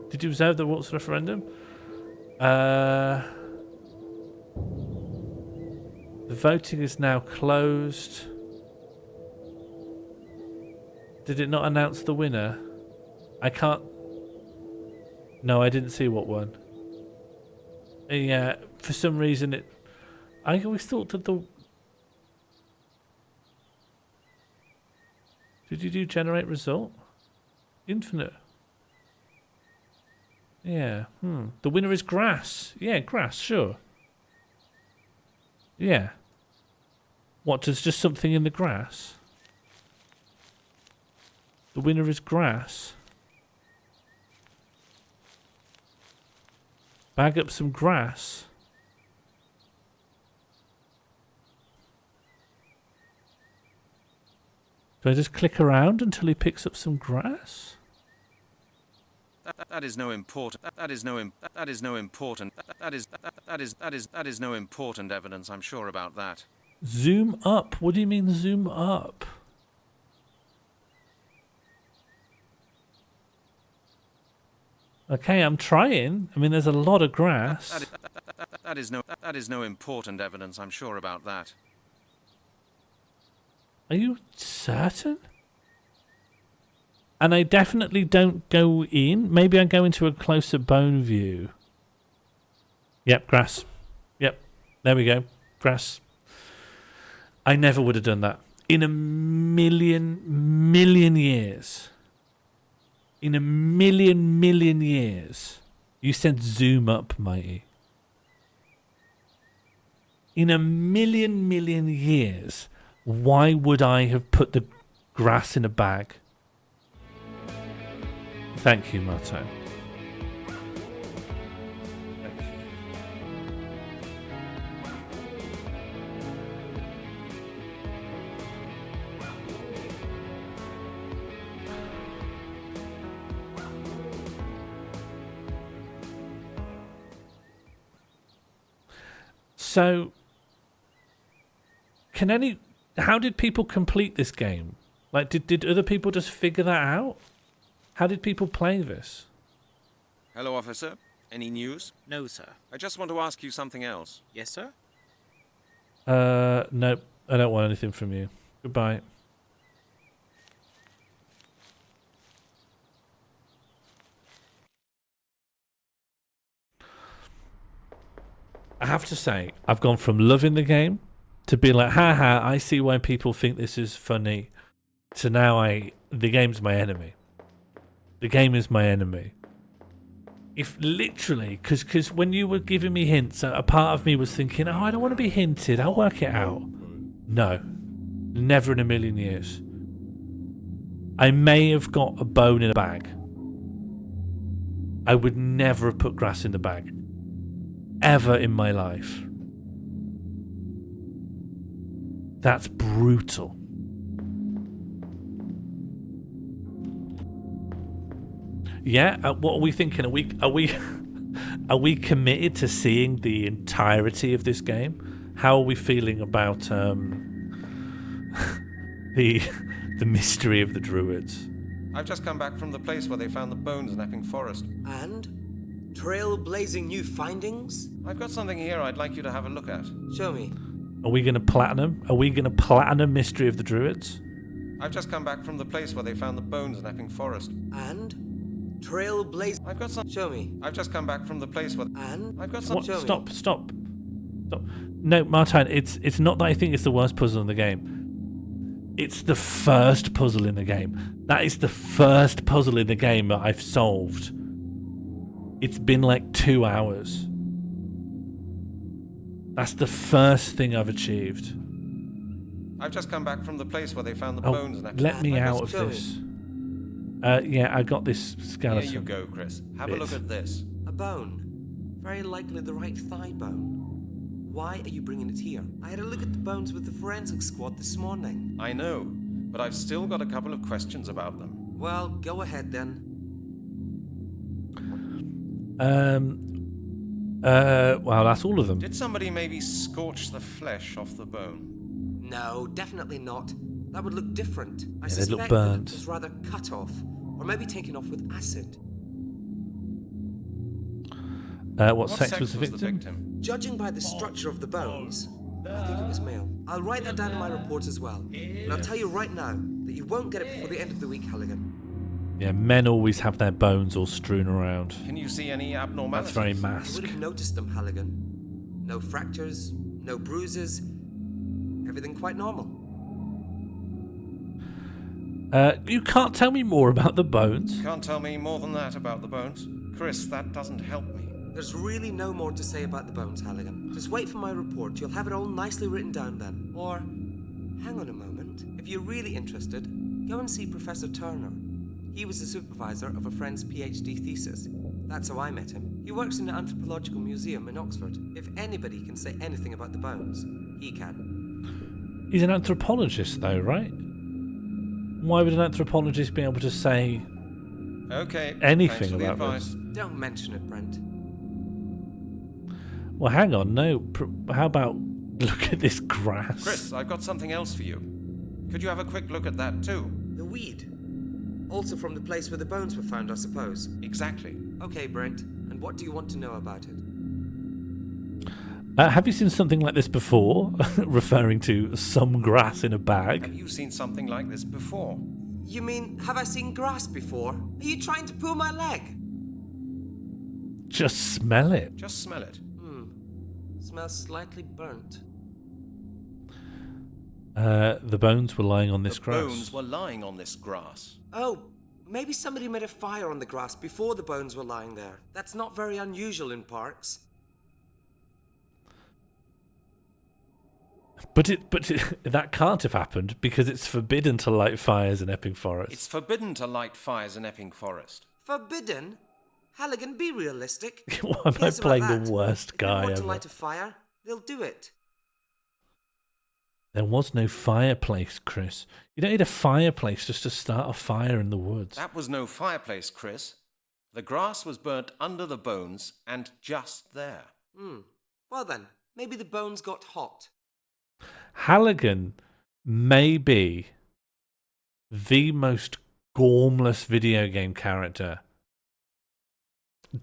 Did you observe the Waltz referendum? The voting is now closed. Did it not announce the winner? I can't... No, I didn't see what won. Yeah, for some reason it... I always thought that the... Did you do generate result? Infinite. Yeah, The winner is grass. Yeah, grass, sure. Yeah. What, there's just something in the grass? The winner is grass. Bag up some grass. Do I just click around until he picks up some grass? That is no important. That is no important evidence. I'm sure about that. Zoom up. What do you mean zoom up? Okay, I'm trying. I mean, there's a lot of grass. That is no important evidence. I'm sure about that. Are you certain? And I definitely don't go in. Maybe I go into a closer bone view. Yep, grass. Yep, there we go. Grass. I never would have done that. In a million years. In a million years. You said zoom up, Mighty. In a million years, why would I have put the grass in a bag? Thank you, Marto. Thank you. So, how did people complete this game? Like, did other people just figure that out? How did people play this? Hello, officer. Any news? No, sir. I just want to ask you something else. Yes, sir? Nope. I don't want anything from you. Goodbye. I have to say, I've gone from loving the game to being like, haha, I see why people think this is funny, to now the game's my enemy. The game is my enemy. If literally, because when you were giving me hints, a part of me was thinking, oh, I don't want to be hinted, I'll work it out. No. Never in a million years. I may have got a bone in a bag. I would never have put grass in the bag. Ever in my life. That's brutal. Yeah, what are we thinking? Are we committed to seeing the entirety of this game? How are we feeling about the mystery of the Druids? I've just come back from the place where they found the bones in Epping Forest. And? Trailblazing new findings? I've got something here I'd like you to have a look at. Show me. Are we going to platinum? Are we going to platinum Mystery of the Druids? I've just come back from the place where they found the bones in Epping Forest. And? Trailblaze. I've got some. Show me. I've just come back from the place where. And? I've got some. What? Stop. No, Martine, it's not that I think it's the worst puzzle in the game. It's the first puzzle in the game. That is the first puzzle in the game that I've solved. It's been like 2 hours. That's the first thing I've achieved. I've just come back from the place where they found the bones in Epping. Let me out of this. Yeah, I got this skeleton. Here you go, Chris. Have a look at this. A bone. Very likely the right thigh bone. Why are you bringing it here? I had a look at the bones with the forensic squad this morning. I know, but I've still got a couple of questions about them. Well, go ahead then. Well, that's all of them. Did somebody maybe scorch the flesh off the bone? No, definitely not. That would look different. I Yeah, they'd look suspect that burnt. it was rather cut off, or maybe taken off with acid. What sex was the victim? Judging by the structure of the bones, I think it was male. I'll write that down in my report as well. And I'll tell you right now that you won't get it before the end of the week, Halligan. Yeah, men always have their bones all strewn around. Can you see any abnormalities? That's very You masked. would have noticed them, Halligan. No fractures, no bruises. Everything quite normal. You can't tell me more about the bones? Can't tell me more than that about the bones. Chris, that doesn't help me. There's really no more to say about the bones, Halligan. Just wait for my report. You'll have it all nicely written down then. Or, hang on a moment. If you're really interested, go and see Professor Turner. He was the supervisor of a friend's PhD thesis. That's how I met him. He works in an anthropological museum in Oxford. If anybody can say anything about the bones, he can. He's an anthropologist, though, right? Why would an anthropologist be able to say anything about this? Don't mention it, Brent. Well, hang on, no. How about look at this grass? Chris, I've got something else for you. Could you have a quick look at that too? The weed. Also from the place where the bones were found, I suppose. Exactly. Okay, Brent. And what do you want to know about it? Have you seen something like this before? Referring to some grass in a bag. Have you seen something like this before? You mean, have I seen grass before? Are you trying to pull my leg? Just smell it. Just smell it. Smells slightly burnt. The bones were lying on this grass. The bones were lying on this grass. Oh, maybe somebody made a fire on the grass before the bones were lying there. That's not very unusual in parks. But that can't have happened because it's forbidden to light fires in Epping Forest. It's forbidden to light fires in Epping Forest. Forbidden? Halligan, be realistic. Why am I playing the worst guy if they want ever? to light a fire, they'll do it. There was no fireplace, Chris. You don't need a fireplace just to start a fire in the woods. That was no fireplace, Chris. The grass was burnt under the bones and just there. Well then, maybe the bones got hot. Halligan may be the most gormless video game character.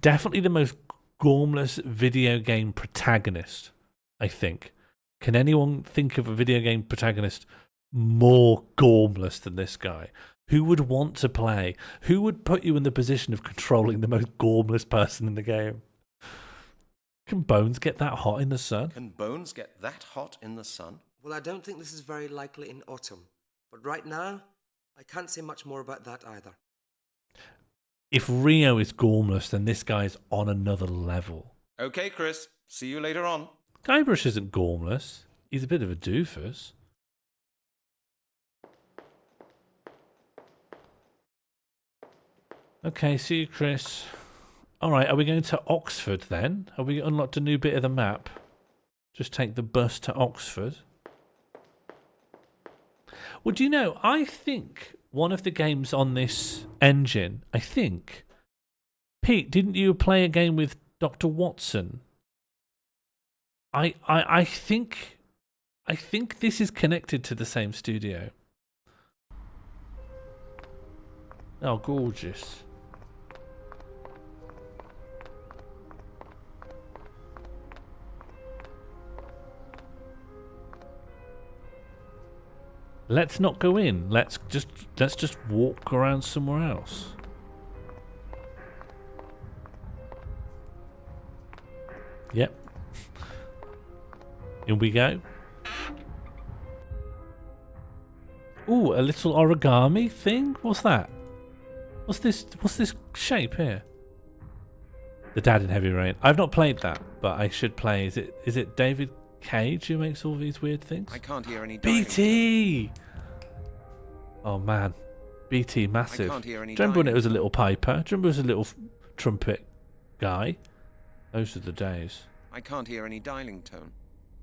Definitely the most gormless video game protagonist, I think. Can anyone think of a video game protagonist more gormless than this guy? Who would want to play? Who would put you in the position of controlling the most gormless person in the game? Can bones get that hot in the sun? Can bones get that hot in the sun? Well, I don't think this is very likely in autumn. But right now, I can't say much more about that either. If Rio is gormless, then this guy's on another level. Okay, Chris. See you later on. Guybrush isn't gormless. He's a bit of a doofus. Okay, see you, Chris. Alright, are we going to Oxford then? Have we unlocked a new bit of the map? Just take the bus to Oxford. Well, do you know, I think one of the games on this engine, Pete, didn't you play a game with Dr. Watson? I think this is connected to the same studio. Oh, gorgeous. Let's not go in. Let's just walk around somewhere else. Yep. In we go. Ooh, a little origami thing? What's that? What's this shape here? The Dad in Heavy Rain. I've not played that, but I should play. Is it David Cage who makes all these weird things? I can't hear any BT! Oh man. BT massive. I can't hear any Do you remember when it was a little piper? Do you remember it was a little trumpet guy? Those are the days. I can't hear any dialing tone.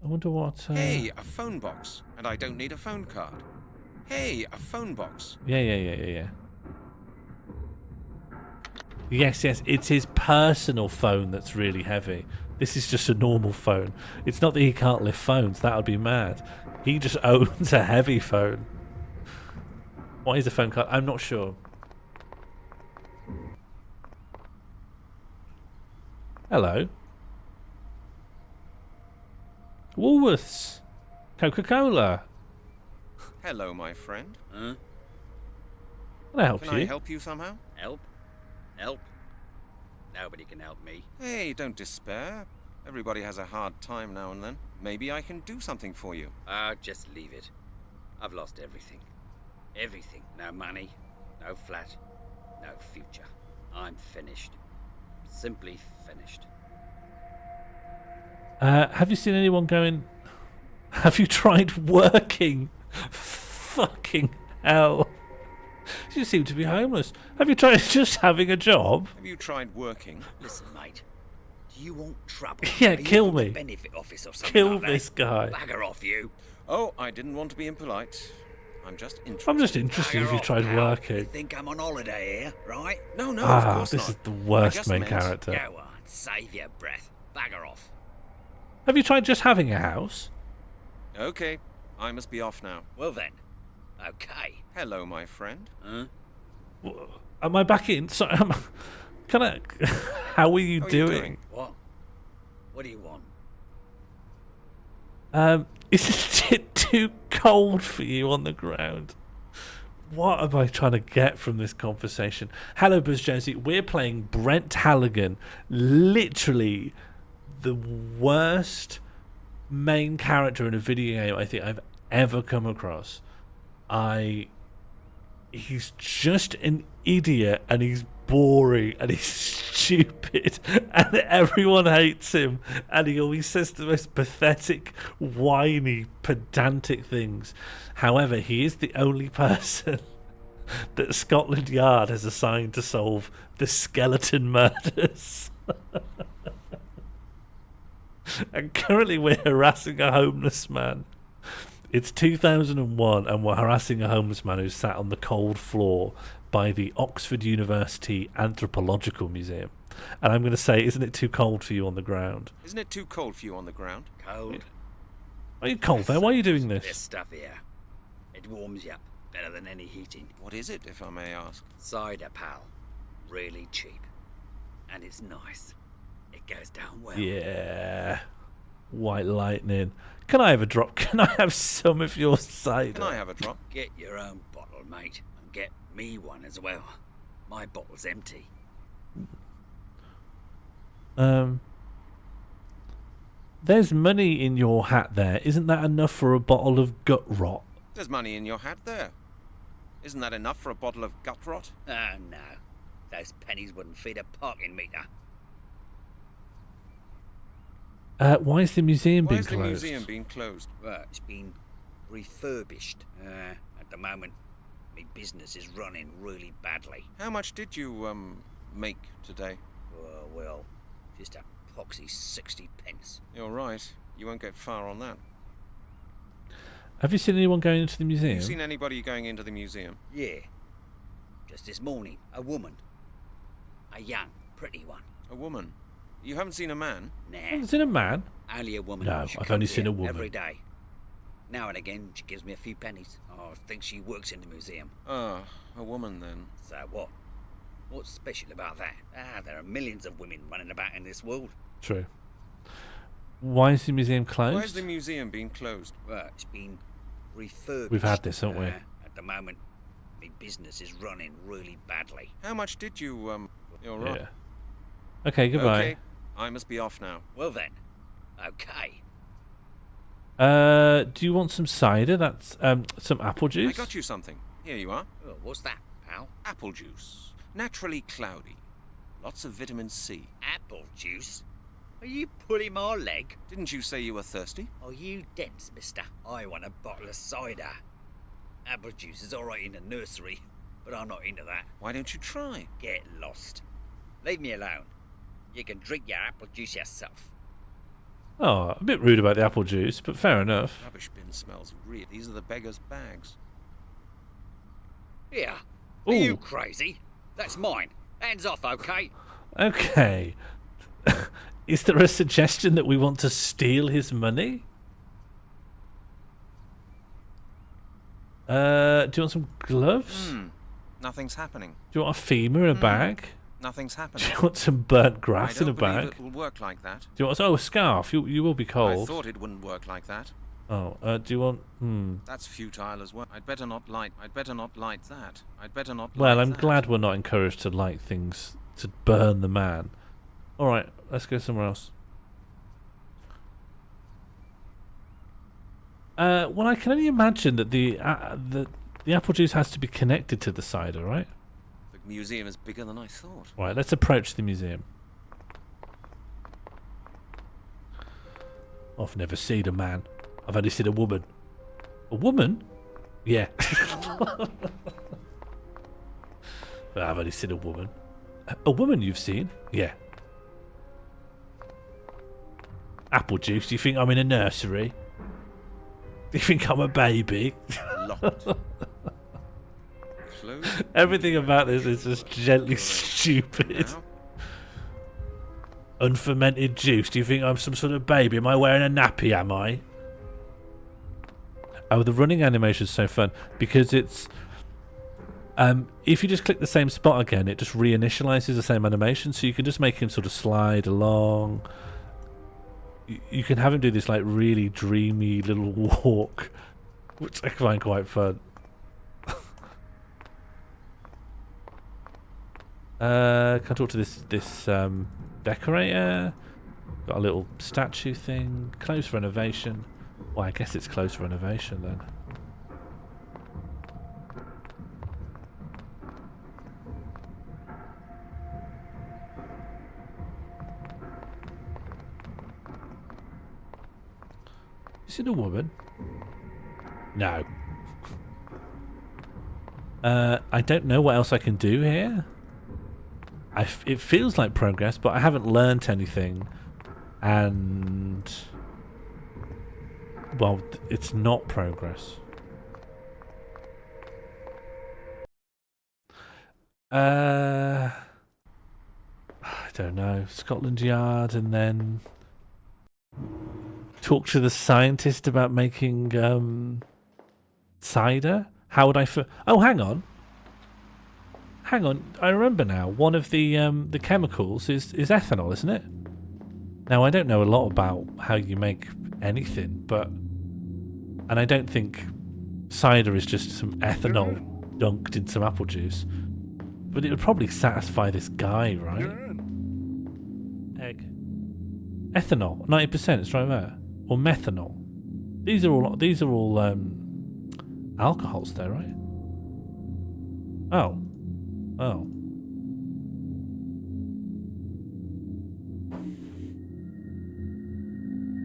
I wonder what... Hey, a phone box. And I don't need a phone card. Hey, a phone box. Yeah. Yes, it's his personal phone that's really heavy. This is just a normal phone. It's not that he can't lift phones. That would be mad. He just owns a heavy phone. What is a phone card? I'm not sure. Hello. Woolworths. Coca-Cola. Hello, my friend. Huh? Can I help Can you? I help you somehow? Help? Help? Nobody can help me. Hey, don't despair. Everybody has a hard time now and then. Maybe I can do something for you. Just leave it. I've lost everything. Everything. No money, no flat, no future. I'm finished. Simply finished. Have you seen anyone going... Have you tried working? Fucking hell. You seem to be homeless. Have you tried just having a job? Have you tried working? Listen, mate. Do you want trouble? Yeah, Are you kill from the me. Benefit office or something Kill like that? this guy. Bagger off, you. Oh, I didn't want to be impolite. I'm just interested. I'm just interested if you tried You working. think I'm on holiday here, right? No, of course this not. is the I worst just main meant- character. Go on, save your breath. Bagger off. Have you tried just having a house? Okay, I must be off now. Well then, okay. Hello, my friend. Huh? Am I back in? Sorry, can I... How are you doing? What? What do you want? Isn't it too cold for you on the ground? What am I trying to get from this conversation? Hello, Buzz Jonesy. We're playing Brent Halligan. Literally the worst main character in a video game I think I've ever come across. He's just an idiot, and he's boring, and he's stupid, and everyone hates him, and he always says the most pathetic, whiny, pedantic things. However, he is the only person that Scotland Yard has assigned to solve the skeleton murders. And currently we're harassing a homeless man. It's 2001 and we're harassing a homeless man who's sat on the cold floor by the Oxford University Anthropological Museum. And I'm going to say, isn't it too cold for you on the ground? Isn't it too cold for you on the ground? Cold? Are you cold there? Why are you doing This this? stuff here. It warms you up better than any heating. What is it, if I may ask? Cider, pal. Really cheap. And it's nice. It goes down well. Yeah. White lightning. Can I have a drop? Can I have some of your cider? Can I have a drop? Get your own bottle, mate. And get me one as well. My bottle's empty. There's money in your hat there. Isn't that enough for a bottle of gut rot? There's money in your hat there. Isn't that enough for a bottle of gut rot? Oh, no. Those pennies wouldn't feed a parking meter. Why is the museum Why being is the closed? museum being closed? Well, it's been refurbished. At the moment, my business is running really badly. How much did you, make today? Well, just a poxy 60 pence. You're right. You won't get far on that. Have you seen anyone going into the Have museum? you seen anybody going into the museum? Yeah. Just this morning, a woman. A young, pretty one. A woman? You haven't seen a man? Nah. Haven't seen a man? Only a woman. No, She I've only comes seen here a woman. Every day. Now and again, she gives me a few pennies. Oh, I think she works in the museum. Ah, a woman then. So what? What's special about that? There are millions of women running about in this world. True. Why is the museum closed? Why is the museum being closed? Well, it's been refurbished. We've had this, haven't we? At the moment, my business is running really badly. How much did you, You're right. Yeah. Okay, goodbye. Okay, I must be off now. Well then, okay. Do you want some cider? That's some apple juice. I got you something. Here you are. Oh, what's that, pal? Apple juice. Naturally cloudy. Lots of vitamin C. Apple juice? Are you pulling my leg? Didn't you say you were thirsty? Are you dense, mister? I want a bottle of cider. Apple juice is alright in the nursery, but I'm not into that. Why don't you try? Get lost. Leave me alone. You can drink your apple juice yourself. Oh, a bit rude about the apple juice, but fair enough. Rubbish bin smells real. These are the beggar's bags. Here. Ooh. Are you crazy? That's mine. Hands off, okay? Okay. Is there a suggestion that we want to steal his money? Do you want some gloves? Nothing's happening. Do you want a femur in a bag? Nothing's Do happening. you want some burnt grass I in a don't believe bag? it will work like that. Do you want a scarf? You will be I cold. thought it wouldn't work like that. Oh, do you want? That's futile as well. I'd better not light that. I'd better not. Well, light I'm that. glad we're not encouraged to light things to burn the man. All right, let's go somewhere else. Well, I can only imagine that the apple juice has to be connected to the cider, right? The museum is bigger than I thought. Right, let's approach the museum. I've never seen a man. I've only seen a woman. A woman? Yeah. I've only seen a woman. A woman you've seen? Yeah. Apple juice? Do you think I'm in a nursery? Do you think I'm a baby? Locked. Closed. Everything about this is just gently stupid. Now? Unfermented juice. Do you think I'm some sort of baby? Am I wearing a nappy, am I? Oh, the running animation is so fun because it's... if you just click the same spot again, it just reinitializes the same animation, so you can just make him sort of slide along. You can have him do this like really dreamy little walk, which I find quite fun. Can I talk to this decorator? Got a little statue thing. Close renovation. Well, I guess it's close renovation then. Is it a woman? No. I don't know what else I can do here. It feels like progress, but I haven't learnt anything. And... well, it's not progress. I don't know. Scotland Yard, and then... talk to the scientist about making cider? How would I oh, hang on. Hang on. I remember now. One of the chemicals is ethanol, isn't it? Now, I don't know a lot about how you make anything, but... and I don't think cider is just some ethanol dunked in some apple juice. But it would probably satisfy this guy, right? Egg. Ethanol, 90%, it's right there. Or methanol. These are all alcohols there, right? Oh. Oh.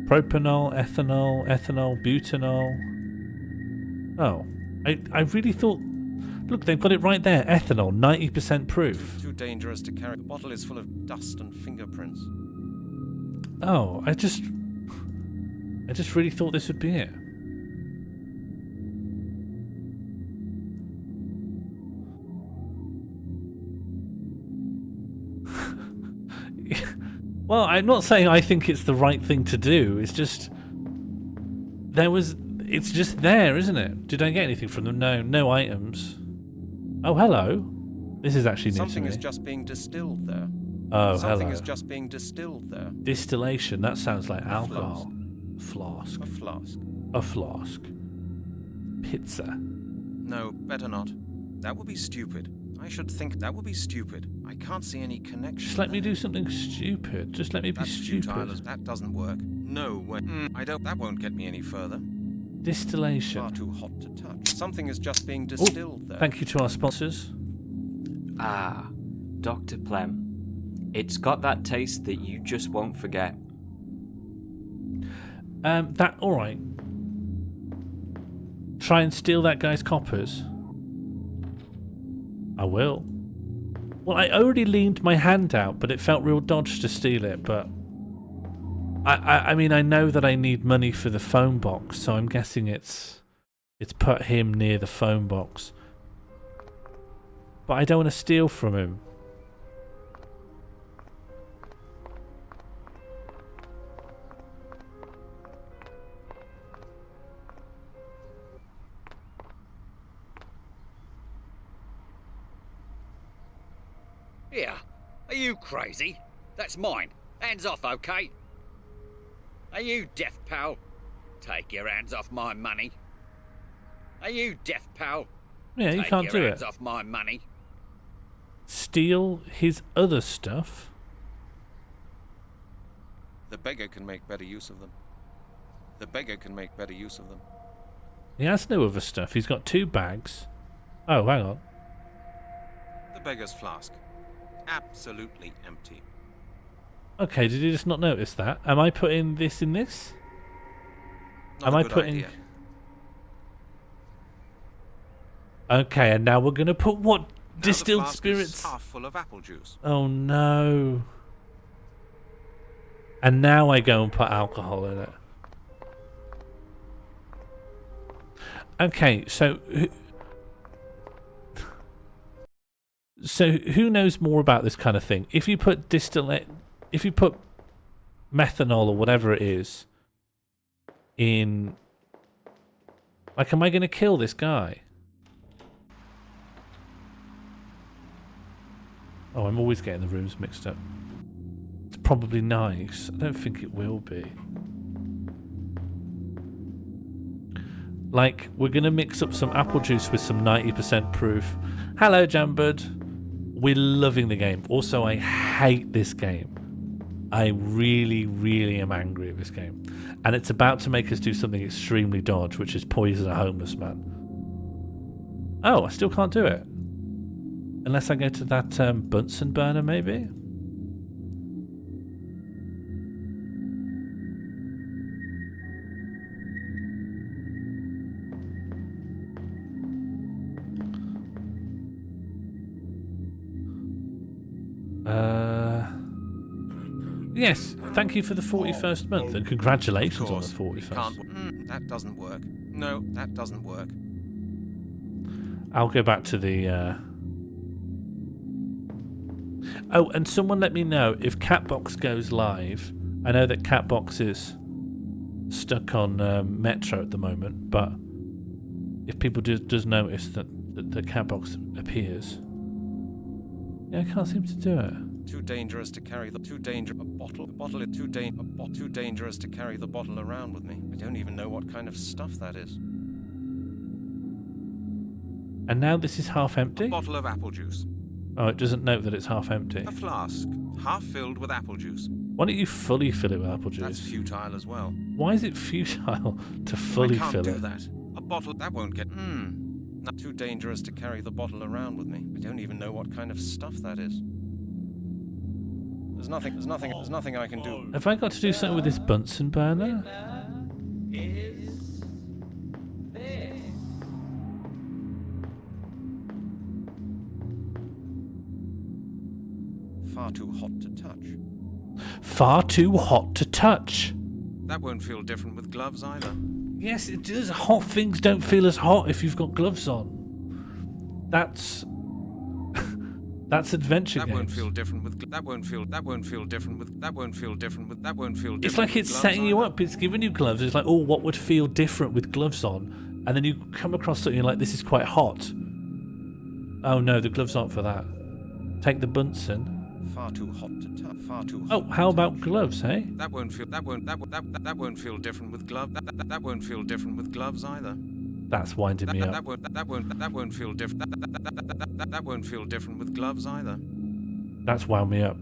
Propanol, ethanol, butanol. Oh. I really thought... look, they've got it right there. Ethanol, 90% proof. Too dangerous to carry. The bottle is full of dust and fingerprints. Oh, I just really thought this would be it. Well, I'm not saying I think it's the right thing to do. It's just it's just there, isn't it? Did I get anything from them? No items. Oh, hello. This is actually new to me. Something is just being distilled there. Oh, Something hello. is just being distilled there. Distillation, that sounds like alcohol. Flask. A flask. A flask. Pizza. No, better not. That would be stupid. I should think that would be stupid. I can't see any connection. Just let me do something stupid. Just let me be That's stupid. futile as that doesn't work. No way. I don't. That won't get me any further. Distillation. Far too hot to touch. Something is just being distilled there. Thank you to our sponsors. Ah, Dr. Plem. It's got that taste that you just won't forget. All right. Try and steal that guy's coppers. I will. Well, I already leaned my hand out, but it felt real dodge to steal it. But I mean, I know that I need money for the phone box, so I'm guessing it's put him near the phone box. But I don't want to steal from him. Here, are you crazy? That's mine. Hands off, okay? Are you deaf, pal? Take your hands off my money. Are you deaf, pal? Yeah, you can't do your it. hands off my money. Steal his other stuff? The beggar can make better use of them. The beggar can make better use of them. He has no other stuff. He's got 2 bags. Oh, hang on. The beggar's flask. Absolutely empty. Okay, did you just not notice that? Am I putting this in this? Not Am a I good putting... idea. Okay, and now we're going to put what? Now Distilled the flask spirits? is half full of apple juice. Oh no. And now I go and put alcohol in it. Okay, so who knows more about this kind of thing? If you put if you put methanol or whatever it is in, like, am I going to kill this guy? Oh, I'm always getting the rooms mixed up. It's probably nice. I don't think it will be. Like, we're going to mix up some apple juice with some 90% proof. Hello, Jambud. We're loving the game. Also, I hate this game. I really, really am angry at this game. And it's about to make us do something extremely dodge, which is poison a homeless man. Oh, I still can't do it. Unless I go to that Bunsen burner, maybe? Yes, thank you for the 41st month and congratulations on the 41st. That doesn't work. No, that doesn't work. I'll go back to the... Oh, and someone let me know if Catbox goes live. I know that Catbox is stuck on Metro at the moment, but if people does notice that the Catbox appears... Yeah, I can't seem to do it. Too dangerous to carry the too dangerous to carry the bottle around with me. I don't even know what kind of stuff that is. And now this is half empty? A bottle of apple juice. Oh, it doesn't note that it's half empty. A flask, half filled with apple juice. Why don't you fully fill it with apple juice? That's futile as well. Why is it futile to fully fill it? I can't do that. A bottle that won't get. Not too dangerous to carry the bottle around with me. I don't even know what kind of stuff that is. There's nothing I can do. Have I got to do something with this Bunsen burner? Far too hot to touch. Far too hot to touch. That won't feel different with gloves either. Yes, it does. Hot things don't feel as hot if you've got gloves on. That's adventure games. That won't feel different with. That won't feel different with. It's like it's setting you up. It's giving you gloves. It's like, oh, what would feel different with gloves on? And then you come across something like, this is quite hot. Oh no, the gloves aren't for that. Take the Bunsen. Far too hot to touch. Far too hot. Oh, how about gloves, hey? That won't feel different with gloves. That won't feel different with gloves either. That's winding me up. That won't feel different. That won't feel different with gloves either. That's wound me up.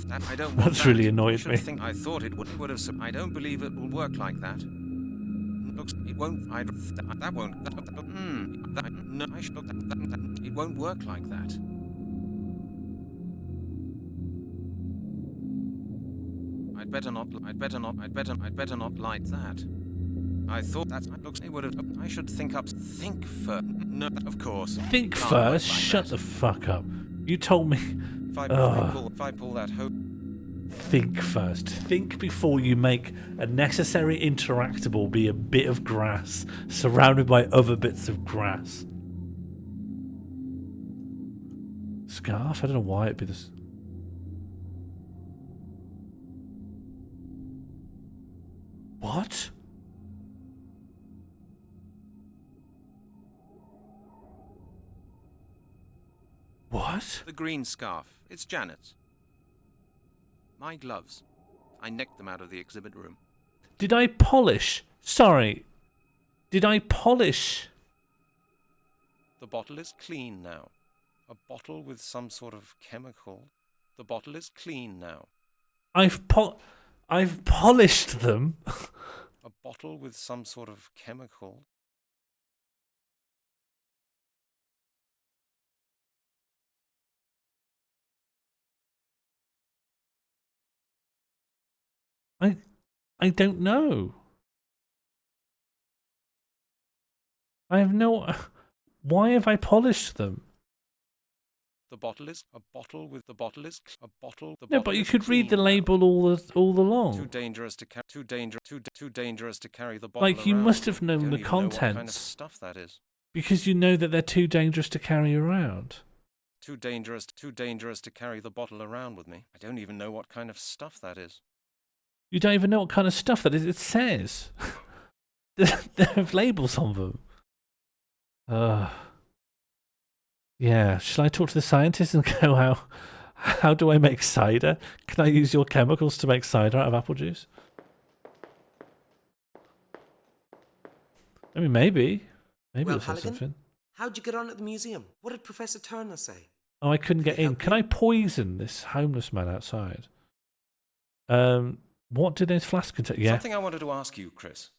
I don't want That's that. really annoyed me. I thought it would have. I don't believe it will work like that. Looks, it won't. That won't. No, it won't work like that. I'd better not light that. I thought that looks. It would have. I should think first. No, of course. Think first. Shut the fuck up. You told me. If I pull that hose. Think first. Think before you make a necessary interactable be a bit of grass surrounded by other bits of grass. scarf? I don't know why it'd be this. What? What? The green scarf. It's Janet's. My gloves. I nicked them out of the exhibit room. Did I polish? Sorry. Did I polish? The bottle is clean now. A bottle with some sort of chemical. The bottle is clean now. I've polished them. A bottle with some sort of chemical. I don't know. I have no. Why have I polished them? The bottle is a bottle with the bottle is a bottle. The No, bottle but you is could read the clean label all along. Too dangerous to carry. Too dangerous to carry the bottle. Like you around. must have known Don't the even know what contents. kind of stuff that is. Because you know that they're too dangerous to carry around. Too dangerous to carry the bottle around with me. I don't even know what kind of stuff that is. You don't even know what kind of stuff that is. It says. There have labels on them. Yeah, shall I talk to the scientist and go, how do I make cider? Can I use your chemicals to make cider out of apple juice? I mean, maybe. Maybe Well, it'll say Halligan, something. how'd you get on at the museum? What did Professor Turner say? Oh, I couldn't get in. Can I poison this homeless man outside? What do those flasks contain? Yeah. Something I wanted to ask you, Chris.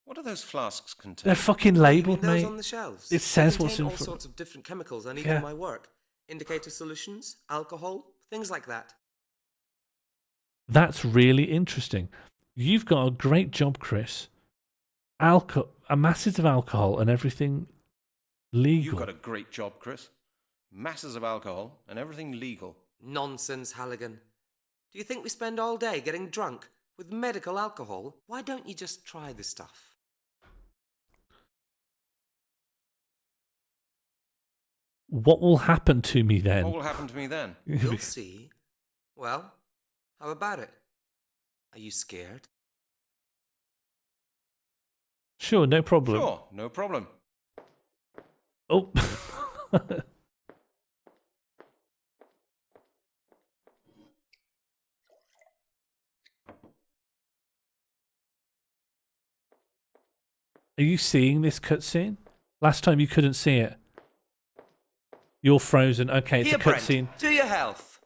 What do those flasks contain? They're fucking labelled, Those mate. on the shelves. It says They what's contain in all front. sorts of different chemicals I need Yeah. for my work. Indicator solutions, alcohol, things like that. That's really interesting. You've got a great job, Chris. Masses of alcohol and everything legal. You've got a great job, Chris. Masses of alcohol and everything legal. Nonsense, Halligan. Do you think we spend all day getting drunk with medical alcohol? Why don't you just try the stuff? What will happen to me then? What will happen to me then? You'll see. Well, how about it? Are you scared? Sure, no problem. Sure, no problem. Oh. Are you seeing this cutscene? Last time you couldn't see it. You're frozen. Okay, it's Here, a cutscene. Brent, to your health.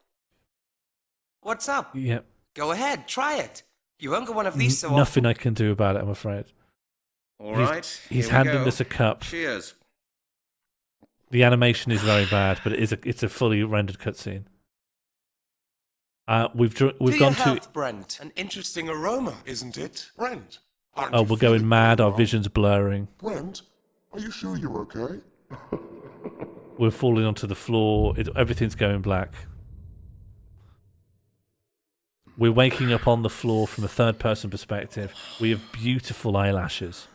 What's up? Yep. Go ahead, try it. You won't get one of these so Nothing often. I can do about it, I'm afraid. All right. He's here we handing go. us a cup. Cheers. The animation is very bad, but it's a fully rendered cutscene. We've to gone your to. health, Brent. An interesting aroma, isn't it, Brent? Aren't Oh, you we're going feeling mad. Our well? vision's blurring. Brent, are you sure you're okay? We're falling onto the floor. Everything's going black. We're waking up on the floor from a third-person perspective. We have beautiful eyelashes.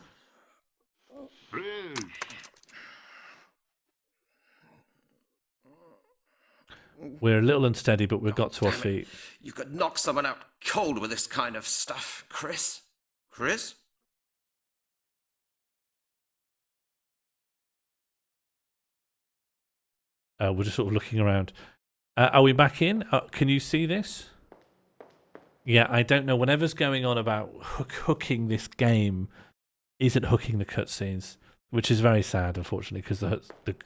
We're a little unsteady, but we've got to our feet. You could knock someone out cold with this kind of stuff, Chris. Chris? We're just sort of looking around. Are we back in? Can you see this? Yeah, I don't know. Whatever's going on about hooking this game isn't hooking the cutscenes, which is very sad, unfortunately, because the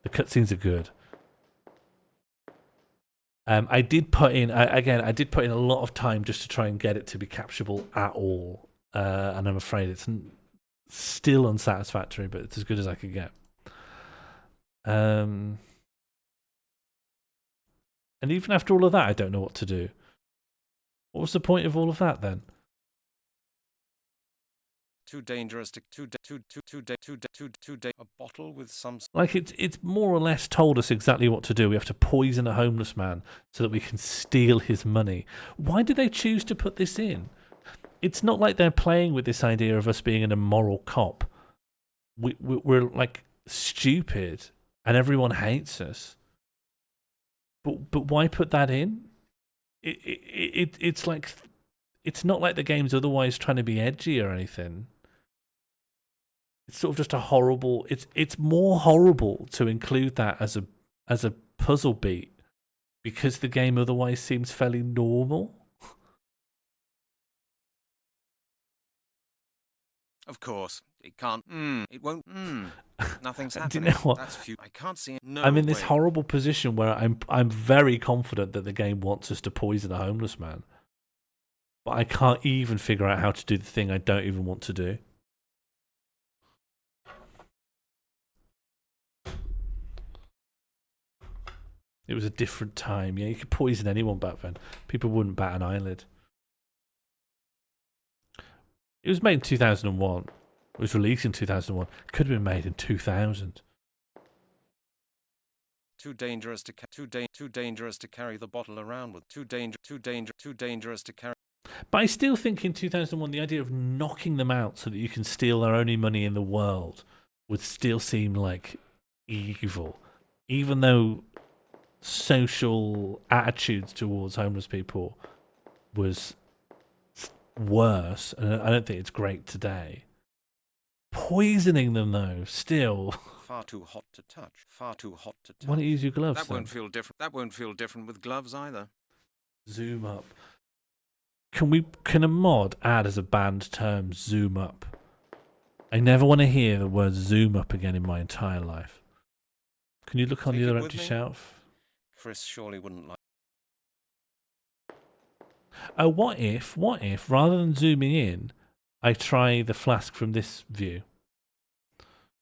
cutscenes are good. I did put in I did put in a lot of time just to try and get it to be capturable at all, and I'm afraid it's still unsatisfactory, but it's as good as I could get. And even after all of that, I don't know what to do. What was the point of all of that then? Too dangerous to a bottle with some. Like it's more or less told us exactly what to do. We have to poison a homeless man so that we can steal his money. Why did they choose to put this in? It's not like they're playing with this idea of us being an immoral cop. We're like stupid, and everyone hates us. But why put that in? It's like, it's not like the game's otherwise trying to be edgy or anything. It's sort of just a horrible. It's more horrible to include that as a puzzle beat because the game otherwise seems fairly normal. Of course, it can't. It won't. Nothing's Do you happening. know what? I can't see it. No I'm in this way. horrible position where I'm very confident that the game wants us to poison a homeless man, but I can't even figure out how to do the thing I don't even want to do. It was a different time. Yeah, you could poison anyone back then. People wouldn't bat an eyelid. It was made in 2001. It was released in 2001. Could have been made in 2000. Too dangerous to carry the bottle around with. Too dangerous to carry. But I still think in 2001 the idea of knocking them out so that you can steal their only money in the world would still seem like evil, even though social attitudes towards homeless people was worse, and I don't think it's great today. Poisoning them though, still. Far too hot to touch. Far too hot to touch. Why don't you use your gloves? That won't feel different. That won't feel different with gloves either. Zoom up. Can a mod add as a banned term zoom up? I never want to hear the word zoom up again in my entire life. Can you look on the other empty shelf? Chris surely wouldn't like. Oh, what if, rather than zooming in, I try the flask from this view?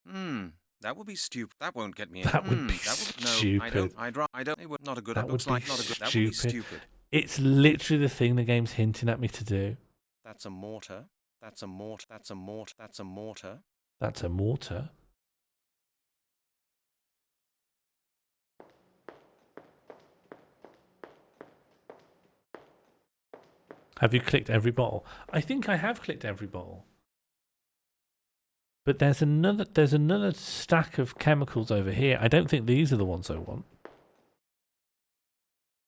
That would be stupid. That won't get me. That would be stupid. No, I don't. It would not a good. That would be That would be stupid. It's literally the thing the game's hinting at me to do. That's a mortar. That's a mortar. That's a mortar. That's a mortar. That's a mortar. Have you clicked every bottle? I think I have clicked every bottle. But there's another stack of chemicals over here. I don't think these are the ones I want.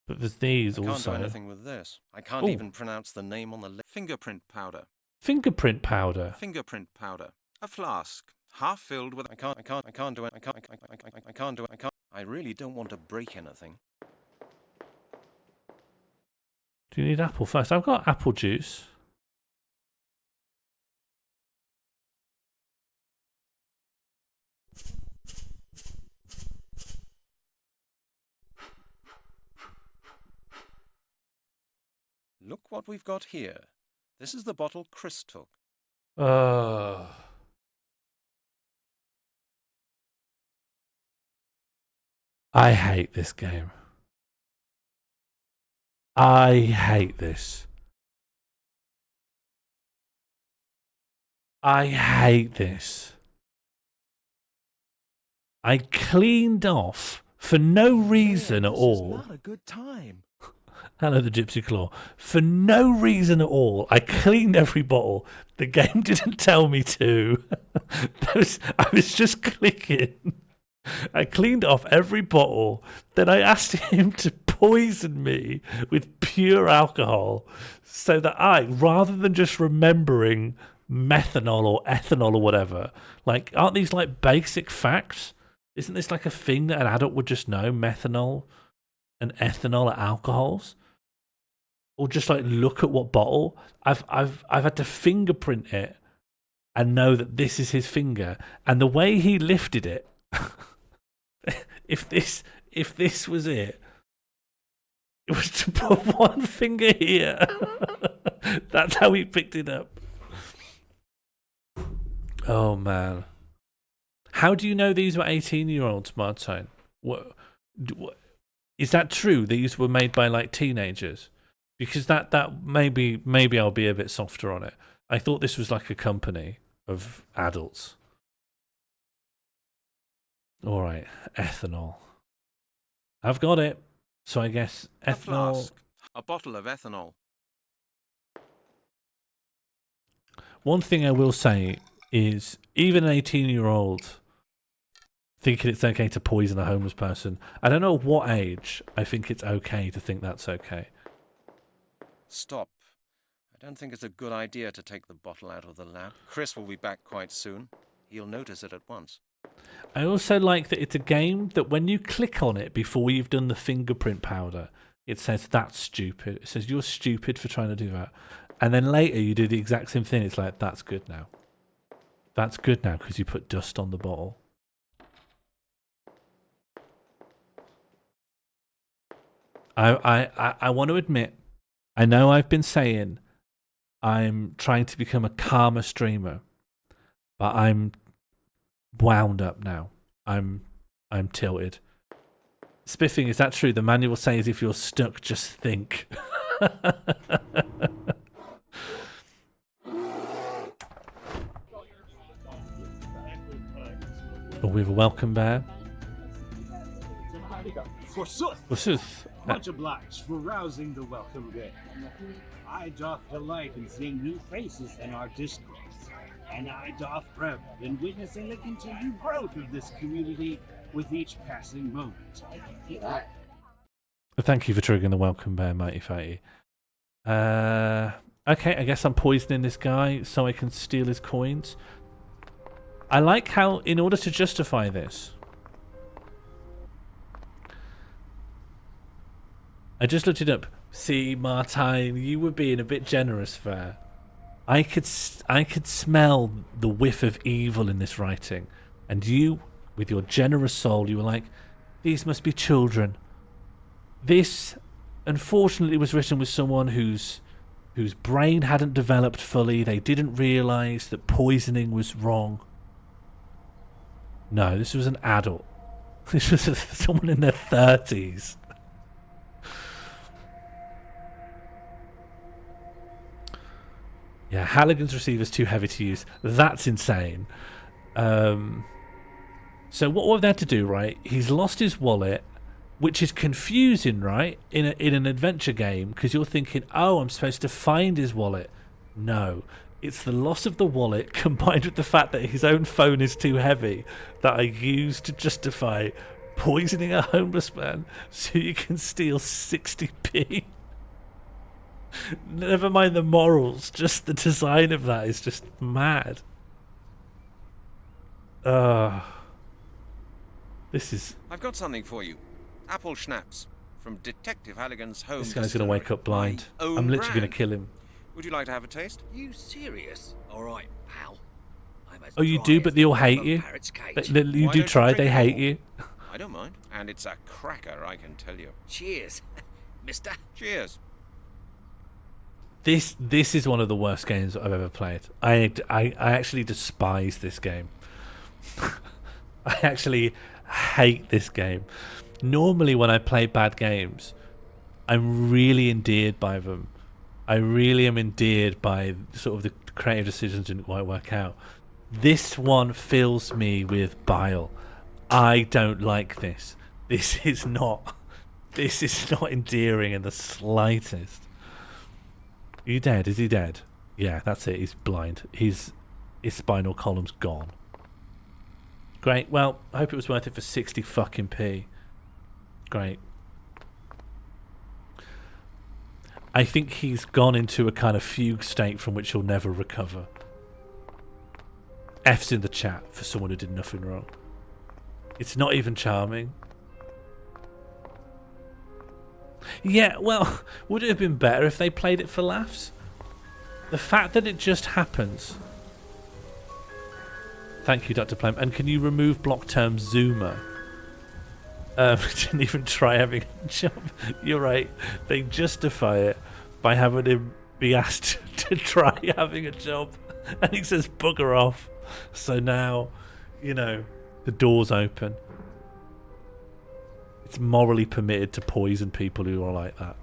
But there's these also. I can't do anything with this. I can't even pronounce the name on the list. Fingerprint powder. Fingerprint powder. Fingerprint powder. A flask, half filled with. I can't do it. I can't do it. I really don't want to break anything. Do you need apple first? I've got apple juice. Look what we've got here. This is the bottle Chris took. I hate this game. I hate this. I hate this. I cleaned off for no reason at all. Not a good time. Hello, the Gypsy Claw. For no reason at all, I cleaned every bottle. The game didn't tell me to. I was just clicking. I cleaned off every bottle. Then I asked him to poison me with pure alcohol so that I, rather than just remembering methanol or ethanol or whatever, like, aren't these like basic facts? Isn't this like a thing that an adult would just know? Methanol and ethanol are alcohols? Or just like look at what bottle. I've had to fingerprint it and know that this is his finger. And the way he lifted it, if this was it was to put one finger here. That's how he picked it up. Oh man. How do you know these were 18-year-olds, Martine? What is that true? These were made by like teenagers? Because that maybe I'll be a bit softer on it. I thought this was like a company of adults. All right, ethanol. I've got it. So I guess ethanol. A flask, a bottle of ethanol. One thing I will say is even an 18-year-old thinking it's okay to poison a homeless person. I don't know what age I think it's okay to think that's okay. Stop. I don't think it's a good idea to take the bottle out of the lab. Chris will be back quite soon. He'll notice it at once. I also like that it's a game that when you click on it before you've done the fingerprint powder, it says, that's stupid. It says, you're stupid for trying to do that. And then later you do the exact same thing. It's like, that's good now. That's good now because you put dust on the bottle. I want to admit, I know I've been saying I'm trying to become a calmer streamer, but I'm wound up now. I'm tilted. Spiffing, is that true? The manual says if you're stuck, just think. Oh, we have a welcome bear. Forsooth, much obliged for rousing the welcome bear. I doth delight in seeing new faces in our discourse, and I doth revel in witnessing the continued growth of this community with each passing moment. Thank you for triggering the welcome bear, Mighty Fighty. Okay, I guess I'm poisoning this guy so I can steal his coins. I like how, in order to justify this, I just looked it up. See, Martine, you were being a bit generous there. I could smell the whiff of evil in this writing, and you, with your generous soul, you were like, these must be children. This, unfortunately, was written with someone whose brain hadn't developed fully. They didn't realise that poisoning was wrong. No, this was an adult. This was someone in their 30s. Yeah, Halligan's receiver's too heavy to use. That's insane. So what we've had to do, right? He's lost his wallet, which is confusing, right? In an adventure game, because you're thinking, oh, I'm supposed to find his wallet. No, it's the loss of the wallet combined with the fact that his own phone is too heavy that I use to justify poisoning a homeless man so you can steal 60p. Never mind the morals, just the design of that is just mad. This is... I've got something for you. Apple schnapps from Detective Halligan's home. This guy's going to wake up blind. I'm literally going to kill him. Would you like to have a taste? You serious? All right, pal. Oh, you do, but they all hate you? You do try, they hate you. I don't mind. And it's a cracker, I can tell you. Cheers, mister. Cheers. This is one of the worst games I've ever played. I actually despise this game. I actually hate this game. Normally when I play bad games, I'm really endeared by them. I really am endeared by sort of the creative decisions didn't quite work out. This one fills me with bile. I don't like this. This is not endearing in the slightest. Are you dead? Is he dead? Yeah, that's it. He's blind. His spinal column's gone. Great. Well, I hope it was worth it for 60 fucking p. Great. I think he's gone into a kind of fugue state from which he'll never recover. F's in the chat for someone who did nothing wrong. It's not even charming. Yeah, well, would it have been better if they played it for laughs? The fact that it just happens. Thank you, Dr. Plem. And can you remove block term Zoomer? Didn't even try having a job. You're right. They justify it by having him be asked to try having a job. And he says, bugger off. So now, you know, the door's open. It's morally permitted to poison people who are like that.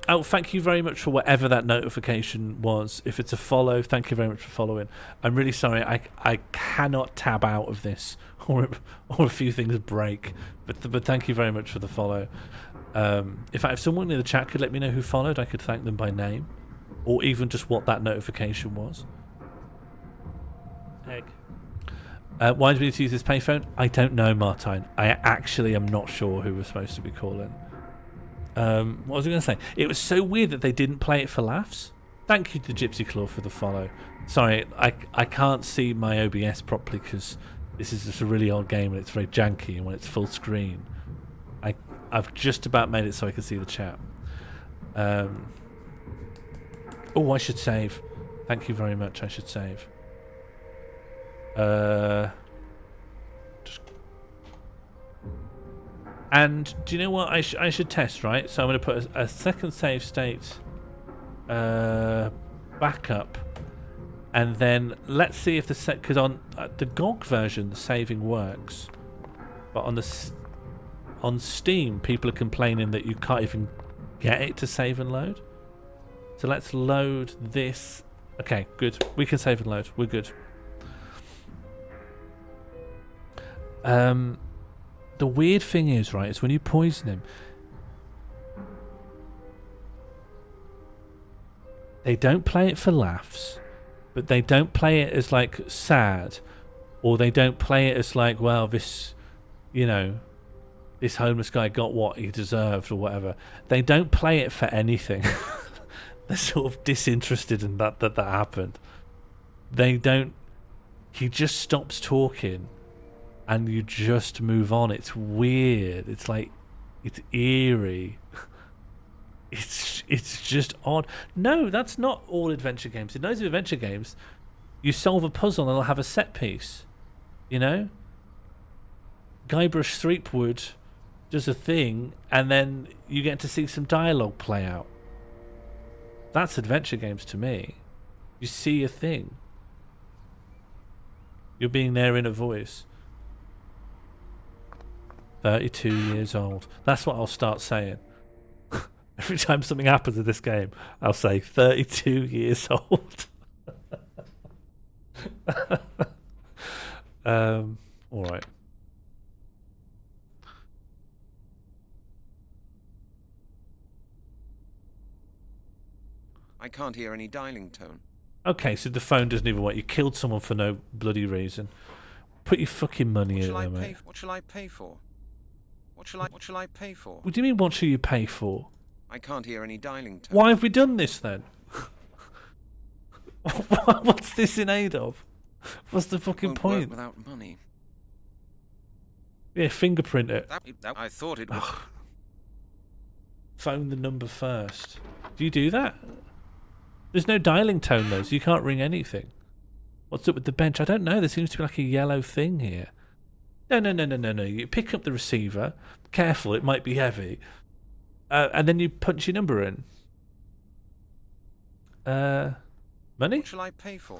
Oh, thank you very much for whatever that notification was. If it's a follow, thank you very much for following. I'm really sorry. I cannot tab out of this, or a few things break. But thank you very much for the follow. In fact, if someone in the chat could let me know who followed, I could thank them by name, or even just what that notification was. Egg. Why do we need to use this payphone? I don't know, Martine. I actually am not sure who we're supposed to be calling. What was I going to say? It was so weird that they didn't play it for laughs. Thank you to Gypsy Claw for the follow. Sorry, I can't see my OBS properly because this is just a really old game and it's very janky, and when it's full screen, I've just about made it so I can see the chat. Oh, I should save. Thank you very much. I should save. And do you know what I should test, right? So I'm going to put a second save state backup, and then let's see if because on the GOG version the saving works, but on Steam people are complaining that you can't even get it to save and load. So let's load this. Okay, good. We can save and load. We're good. The weird thing is, right, is when you poison him, they don't play it for laughs, but they don't play it as like sad, or they don't play it as like, well, this, you know, this homeless guy got what he deserved or whatever. They don't play it for anything. They're sort of disinterested in that happened. They don't. He just stops talking, and you just move on. It's weird. It's like, it's eerie. It's just odd. No, that's not all adventure games. In those adventure games, you solve a puzzle and it'll have a set piece. You know? Guybrush Threepwood does a thing, and then you get to see some dialogue play out. That's adventure games to me. You see a thing. You're being there in a voice. 32 years old. That's what I'll start saying. Every time something happens in this game, I'll say 32 years old. All right. I can't hear any dialing tone. Okay, so the phone doesn't even work. You killed someone for no bloody reason. Put your fucking money in there, mate. What shall I pay for? What shall I pay for? What do you mean, what shall you pay for? I can't hear any dialing tone. Why have we done this then? What's this in aid of? What's the fucking point? Work without money. Yeah, fingerprint it. I thought it was. Phone the number first. Do you do that? There's no dialing tone though, so you can't ring anything. What's up with the bench? I don't know. There seems to be like a yellow thing here. No. You pick up the receiver. Careful, it might be heavy. And then you punch your number in. Money? What shall I pay for?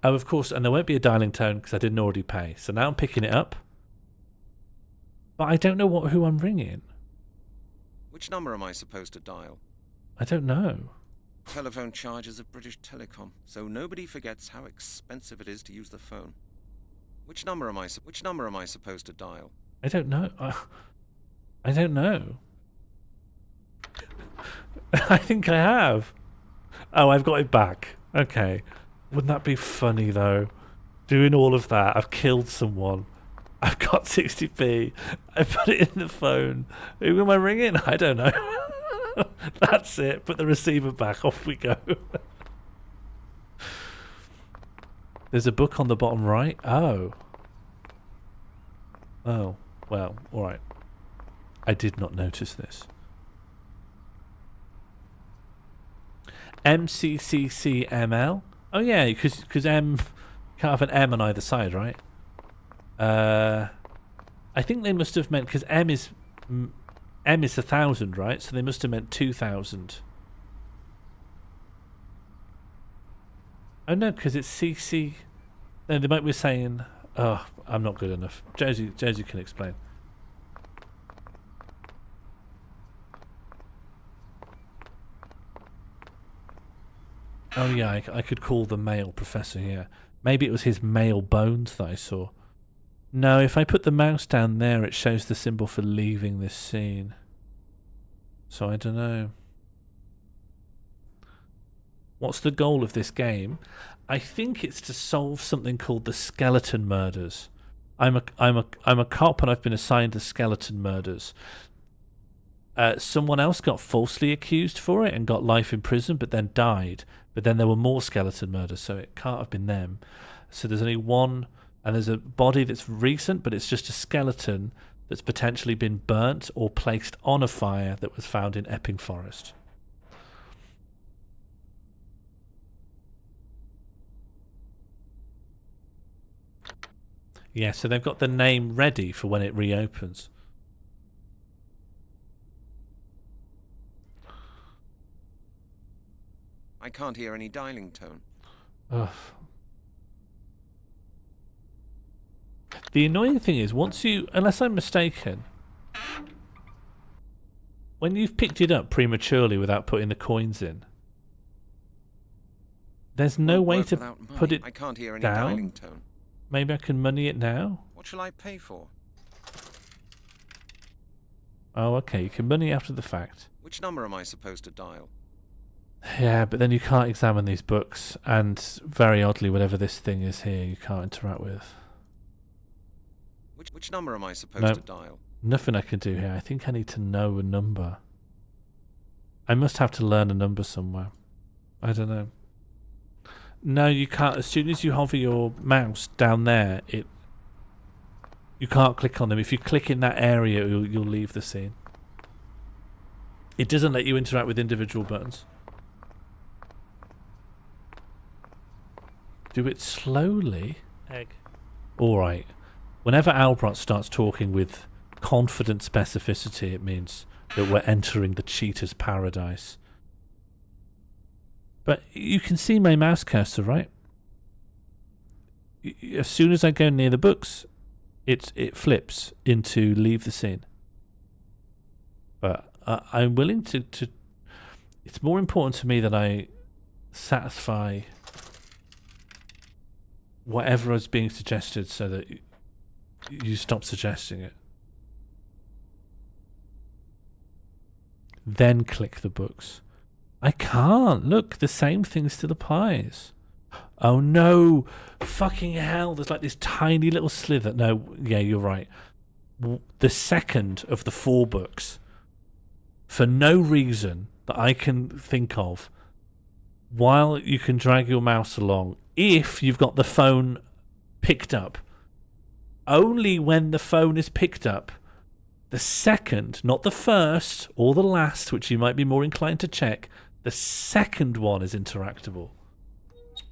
Oh, of course, and there won't be a dialing tone because I didn't already pay. So now I'm picking it up. But I don't know who I'm ringing. Which number am I supposed to dial? I don't know. Telephone charges of British Telecom, so nobody forgets how expensive it is to use the phone. Which number am I supposed to dial? I don't know. I don't know. I think I have. Oh, I've got it back. Okay. Wouldn't that be funny though? Doing all of that. I've killed someone. I've got 60p. I put it in the phone. Who am I ringing? I don't know. That's it. Put the receiver back. Off we go. There's a book on the bottom right. Oh. Oh. Well, alright. I did not notice this. MCCCML? Oh yeah, because M can't have an M on either side, right? I think they must have meant, because M is 1,000, right? So they must have meant 2,000. Oh no, because it's CC. No, they might be saying. Oh, I'm not good enough. Josie can explain. Oh yeah, I could call the male professor here. Maybe it was his male bones that I saw. No, if I put the mouse down there, it shows the symbol for leaving this scene. So I don't know. What's the goal of this game? I think it's to solve something called the skeleton murders. I'm a cop, and I've been assigned the skeleton murders. Someone else got falsely accused for it and got life in prison, but then died. But then there were more skeleton murders, so it can't have been them. So there's only one, and there's a body that's recent, but it's just a skeleton that's potentially been burnt or placed on a fire that was found in Epping Forest. Yeah, so they've got the name ready for when it reopens. I can't hear any dialing tone. Ugh. The annoying thing is, once you, unless I'm mistaken, when you've picked it up prematurely without putting the coins in, there's no way to put it I can't hear any down. dialing tone. Maybe I can money it now? What shall I pay for? Oh, okay, you can money after the fact. Which number am I supposed to dial? Yeah, but then you can't examine these books, and very oddly, whatever this thing is here, you can't interact with. Which number am I supposed to dial? Nothing I can do here. I think I need to know a number. I must have to learn a number somewhere. I don't know. No, you can't. As soon as you hover your mouse down there, you can't click on them. If you click in that area, you'll leave the scene. It doesn't let you interact with individual buttons. Do it slowly. Egg. Alright. Whenever Albert starts talking with confident specificity, it means that we're entering the cheater's paradise. But you can see my mouse cursor, right? As soon as I go near the books, it flips into leave the scene. But I'm willing to... It's more important to me that I satisfy whatever is being suggested so that you stop suggesting it. Then click the books. I can't. Look, the same thing still applies. Oh no! Fucking hell, there's like this tiny little slither. No, yeah, you're right. The second of the 4 books, for no reason that I can think of, while you can drag your mouse along, if you've got the phone picked up, only when the phone is picked up, the second, not the first or the last, which you might be more inclined to check, the second one is interactable.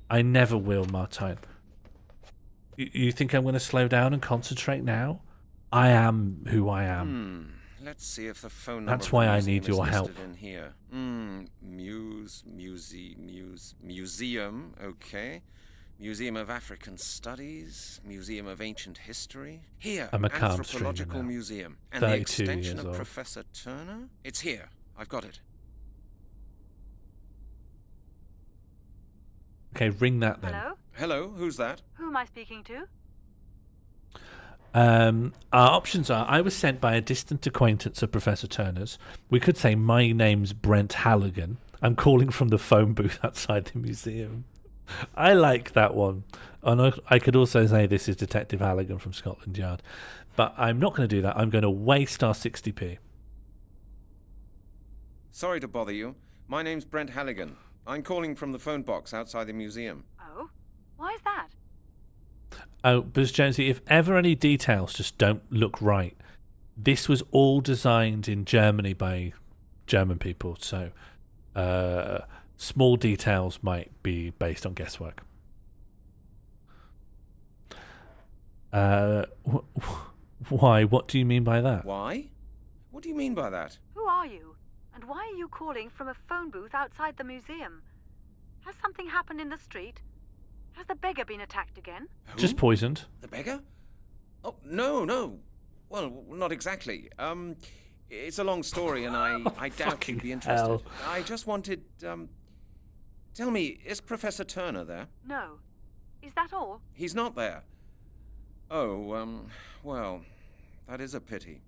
I never will, Martine. You think I'm going to slow down and concentrate now? I am who I am. Let's see if the phone number. That's why I need your help. In here. Museum. Okay. Museum of African Studies, Museum of Ancient History. Here, I'm a calm Anthropological streamer now. Museum. And the extension of Professor Turner? It's here. I've got it. Okay, ring that then. Hello? Hello, who's that? Who am I speaking to? Our options are, I was sent by a distant acquaintance of Professor Turner's. We could say, my name's Brent Halligan. I'm calling from the phone booth outside the museum. I like that one. And I could also say this is Detective Halligan from Scotland Yard. But I'm not going to do that. I'm going to waste our 60p. Sorry to bother you. My name's Brent Halligan. I'm calling from the phone box outside the museum. Oh? Why is that? Oh, Buzz Jonesy, if ever any details just don't look right, this was all designed in Germany by German people, so small details might be based on guesswork. Why? What do you mean by that? Why? What do you mean by that? Who are you? And why are you calling from a phone booth outside the museum? Has something happened in the street? Has the beggar been attacked again? Who? Just poisoned. The beggar? Oh, no. Well, not exactly. It's a long story, and I doubt you'd be interested. Hell. I just wanted, Tell me, is Professor Turner there? No. Is that all? He's not there. Oh, well, that is a pity.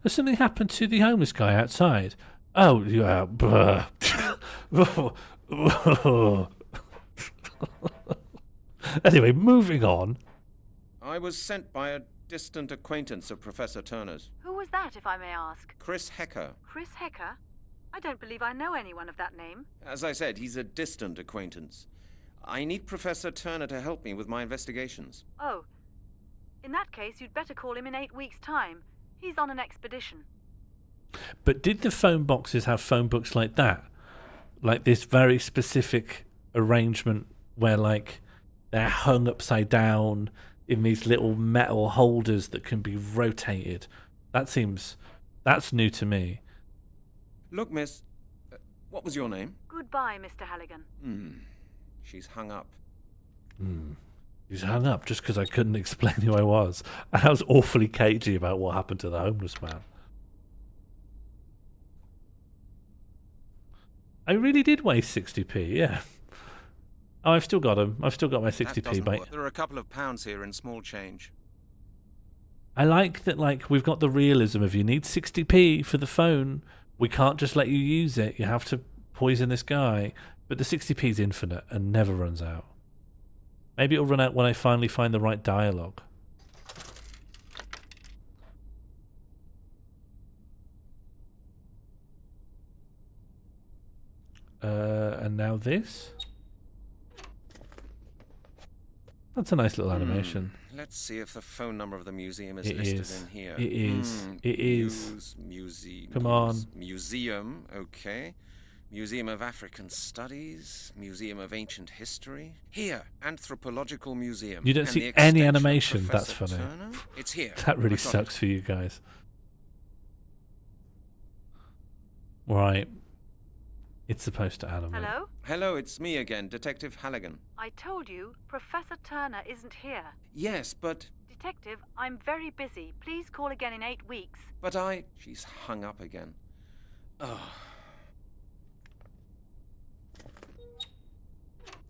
Has something happened to the homeless guy outside? Oh, yeah. Anyway, moving on. I was sent by a distant acquaintance of Professor Turner's. Who was that, if I may ask? Chris Hecker. Chris Hecker? I don't believe I know anyone of that name. As I said, he's a distant acquaintance. I need Professor Turner to help me with my investigations. Oh. In that case, you'd better call him in 8 weeks' time. He's on an expedition. But did the phone boxes have phone books like that? Like this very specific arrangement where, like, they're hung upside down in these little metal holders that can be rotated. That's new to me. Look, miss, what was your name? Goodbye, Mr. Halligan. She's hung up. She's hung up just because I couldn't explain who I was. And I was awfully cagey about what happened to the homeless man. I really did waste 60p, yeah. Oh, I've still got them. I've still got my 60p, mate. There are a couple of pounds here in small change. I like that, like, we've got the realism of you need 60p for the phone. We can't just let you use it. You have to poison this guy. But the 60p is infinite and never runs out. Maybe it'll run out when I finally find the right dialogue. And now this. That's a nice little animation. Let's see if the phone number of the museum is listed in here. It is. It is. Come on. Museum, okay. Museum of African Studies, Museum of Ancient History. Here, Anthropological Museum. You don't see any animation. That's funny. Turner. It's here. That really sucks for you guys. Right. It's supposed to animate. Hello? Hello, it's me again, Detective Halligan. I told you, Professor Turner isn't here. Yes, but... Detective, I'm very busy. Please call again in 8 weeks. But She's hung up again. Oh.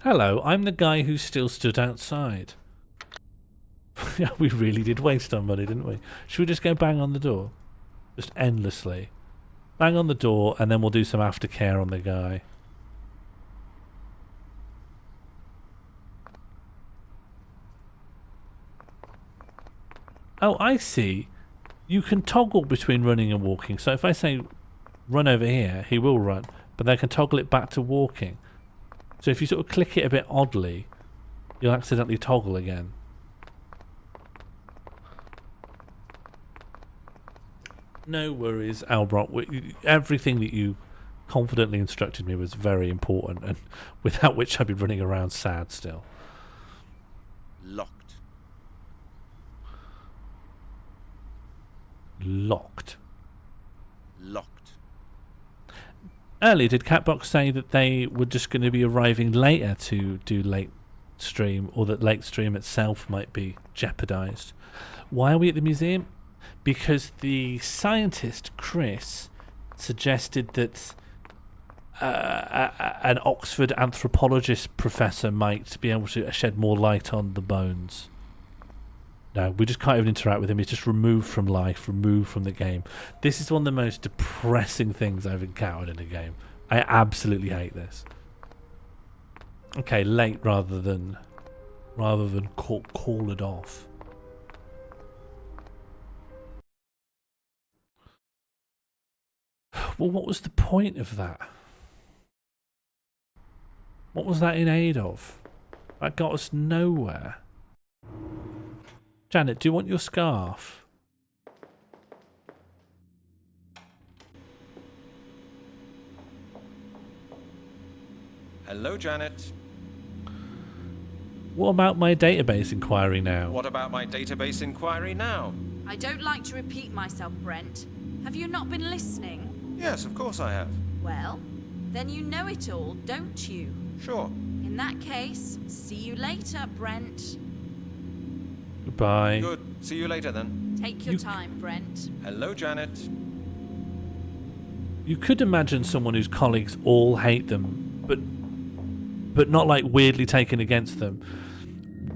Hello, I'm the guy who still stood outside. Yeah, we really did waste our money, didn't we? Should we just go bang on the door? Just endlessly. Bang on the door, and then we'll do some aftercare on the guy. Oh, I see. You can toggle between running and walking. So if I say run over here, he will run. But then I can toggle it back to walking. So if you sort of click it a bit oddly, you'll accidentally toggle again. No worries, Albrock. Everything that you confidently instructed me was very important, and without which I'd be running around sad still. Locked. Locked. Locked. Earlier, did Catbox say that they were just going to be arriving later to do late stream, or that late stream itself might be jeopardized? Why are we at the museum? Because the scientist, Chris, suggested that an Oxford anthropologist professor might be able to shed more light on the bones. No, we just can't even interact with him. He's just removed from life, removed from the game. This is one of the most depressing things I've encountered in a game. I absolutely hate this. Okay, late rather than call it off. Well, what was the point of that? What was that in aid of? That got us nowhere. Janet, do you want your scarf? Hello, Janet. What about my database inquiry now? What about my database inquiry now? I don't like to repeat myself, Brent. Have you not been listening? Yes, of course I have. Well, then you know it all, don't you? Sure. In that case, see you later, Brent. Goodbye. Good. See you later then. Take your time, Brent. Hello, Janet. You could imagine someone whose colleagues all hate them, but not like weirdly taken against them.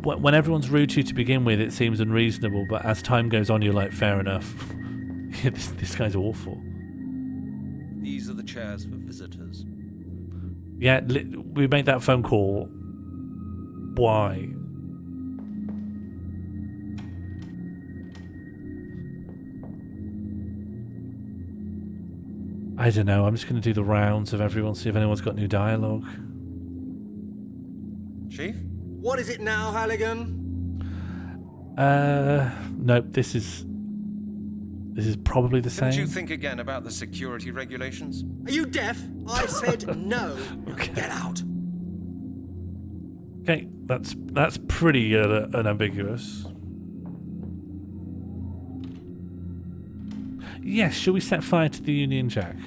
When everyone's rude to you to begin with, it seems unreasonable, but as time goes on, you're like, fair enough. this guy's awful. These are the chairs for visitors. Yeah, we made that phone call. Why? I don't know. I'm just going to do the rounds of everyone, see if anyone's got new dialogue. Chief? What is it now, Halligan? Nope. This is probably the same. Didn't you think again about the security regulations? Are you deaf? I said no. Okay. Get out. Okay, that's pretty unambiguous. Yes, shall we set fire to the Union Jack?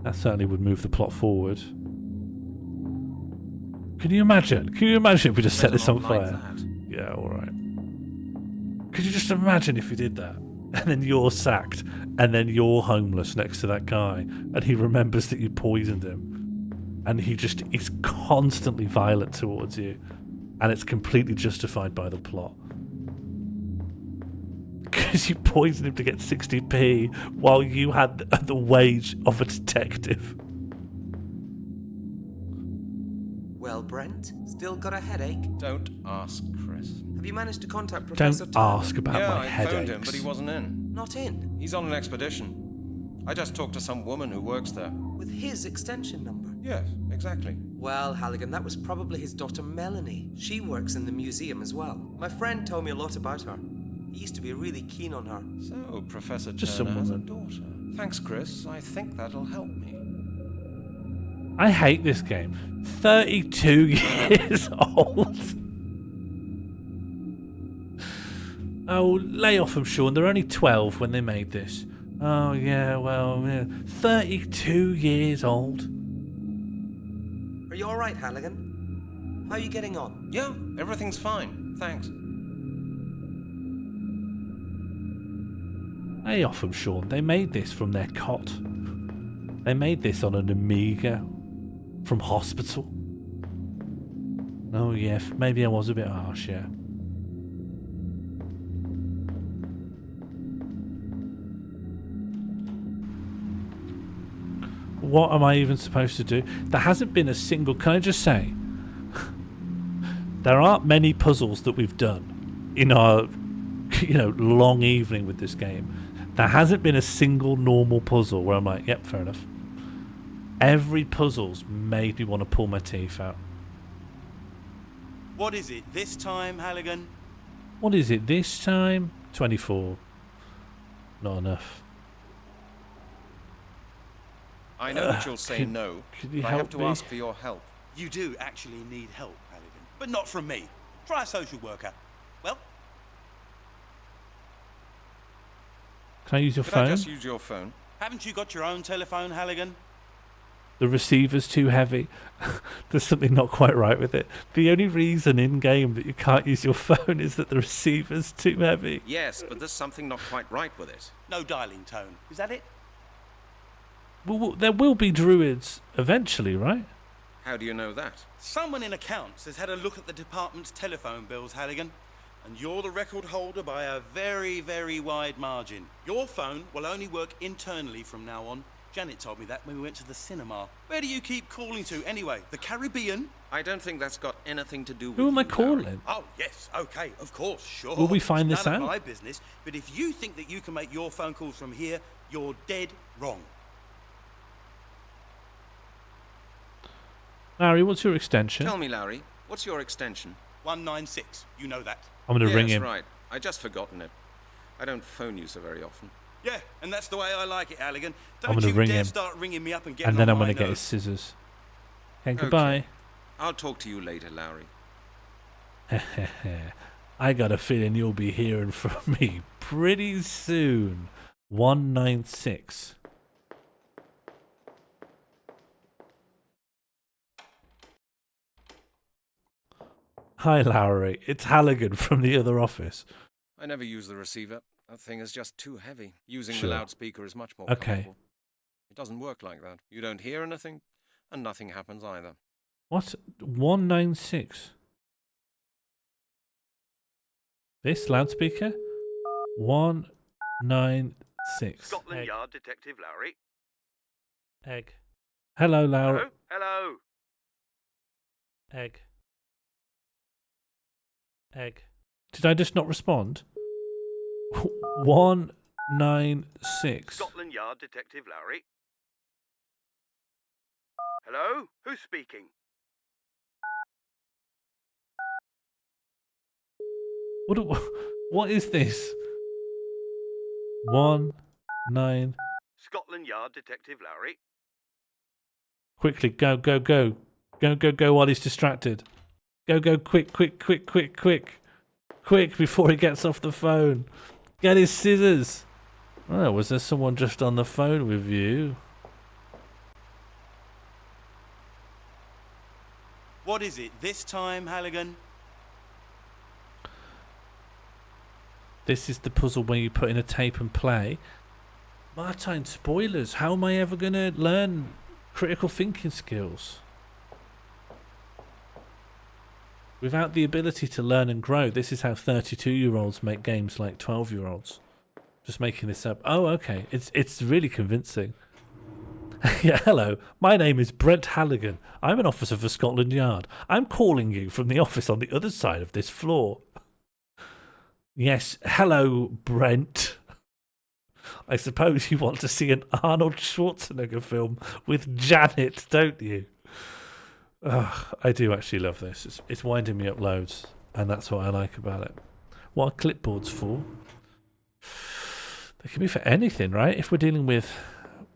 That certainly would move the plot forward. Can you imagine? Can you imagine if we just set this on fire? Yeah, alright. Could you just imagine if you did that? And then you're sacked, and then you're homeless next to that guy, and he remembers that you poisoned him. And he just is constantly violent towards you. And it's completely justified by the plot. Because you poisoned him to get 60p while you had the wage of a detective. Well, Brent, still got a headache? Don't ask, Chris. Have you managed to contact Professor Don't Turner? ask about my I headaches. phoned him, but he wasn't in. Not in? He's on an expedition. I just talked to some woman who works there. With his extension number? Yes, exactly. Well, Halligan, that was probably his daughter Melanie. She works in the museum as well. My friend told me a lot about her. He used to be really keen on her. So, Professor Just Turner some has a woman. daughter. Thanks, Chris. I think that'll help me. I hate this game. 32 years old. Oh, lay off them, Sean. They're only 12 when they made this. Oh, yeah, well, yeah. 32 years old. Are you alright, Halligan? How are you getting on? Yeah, everything's fine. Thanks. Lay off them, Sean. They made this from their cot. They made this on an Amiga from hospital. Oh, yeah, maybe I was a bit harsh, yeah. What am I even supposed to do? There hasn't been a single... Can I just say? There aren't many puzzles that we've done in our, long evening with this game. There hasn't been a single normal puzzle where I'm like, yep, fair enough. Every puzzle's made me want to pull my teeth out. What is it this time, Halligan? What is it this time? 24. Not enough. I know that you'll say no, could you but I have help to me? ask for your help. You do actually need help, Halligan. But not from me. Try a social worker. Well, Can I use your Could phone? I just use your phone? haven't you got your own telephone, Halligan? The receiver's too heavy. There's something not quite right with it. The only reason in-game that you can't use your phone is that the receiver's too heavy. Yes, but there's something not quite right with it. No dialing tone. Is that it? Well, there will be druids eventually, right? How do you know that? Someone in accounts has had a look at the department's telephone bills, Halligan. And you're the record holder by a very, very wide margin. Your phone will only work internally from now on. Janet told me that when we went to the cinema. Where do you keep calling to anyway? The Caribbean? I don't think that's got anything to do with Who am I you, calling? Larry. Oh, yes, okay, of course, sure. Will we find It's this none of out? my business, but if you think that you can make your phone calls from here, you're dead wrong. Larry, what's your extension? Tell me, Larry, what's your extension? 196, you know that. I'm going to ring Yes, him. right. I just forgotten it. I don't phone you so very often. Yeah, and that's the way I like it, Halligan. I'm Don't gonna you ring dare him. start ringing me up and getting And then on I'm my going to get his nerves. scissors. Okay, goodbye. I'll talk to you later, Larry. I got a feeling you'll be hearing from me pretty soon. 196. Hi, Lowry. It's Halligan from the other office. I never use the receiver. That thing is just too heavy. Using Sure. the loudspeaker is much more Okay. comfortable. It doesn't work like that. You don't hear anything, and nothing happens either. What? 196? This loudspeaker? 196. Scotland Yard Detective Lowry. Egg. Hello, Laura. Hello. Egg. Egg. Did I just not respond? 196. Scotland Yard Detective Lowry. Hello? Who's speaking? What is this? 19. Scotland Yard Detective Lowry. Quickly, go, go, go. Go, go, go while he's distracted. Go, go, quick, quick, quick, quick, quick. Quick, before he gets off the phone. Get his scissors. Oh, was there someone just on the phone with you? What is it this time, Halligan? This is the puzzle where you put in a tape and play. Martine, spoilers. How am I ever going to learn critical thinking skills? Without the ability to learn and grow, this is how 32-year-olds make games like 12-year-olds. Just making this up. Oh, okay. It's really convincing. Yeah, hello. My name is Brent Halligan. I'm an officer for Scotland Yard. I'm calling you from the office on the other side of this floor. Yes, hello, Brent. I suppose you want to see an Arnold Schwarzenegger film with Janet, don't you? Ugh, I do actually love this. It's winding me up loads, and that's what I like about it. What are clipboards for? They can be for anything, right? If we're dealing with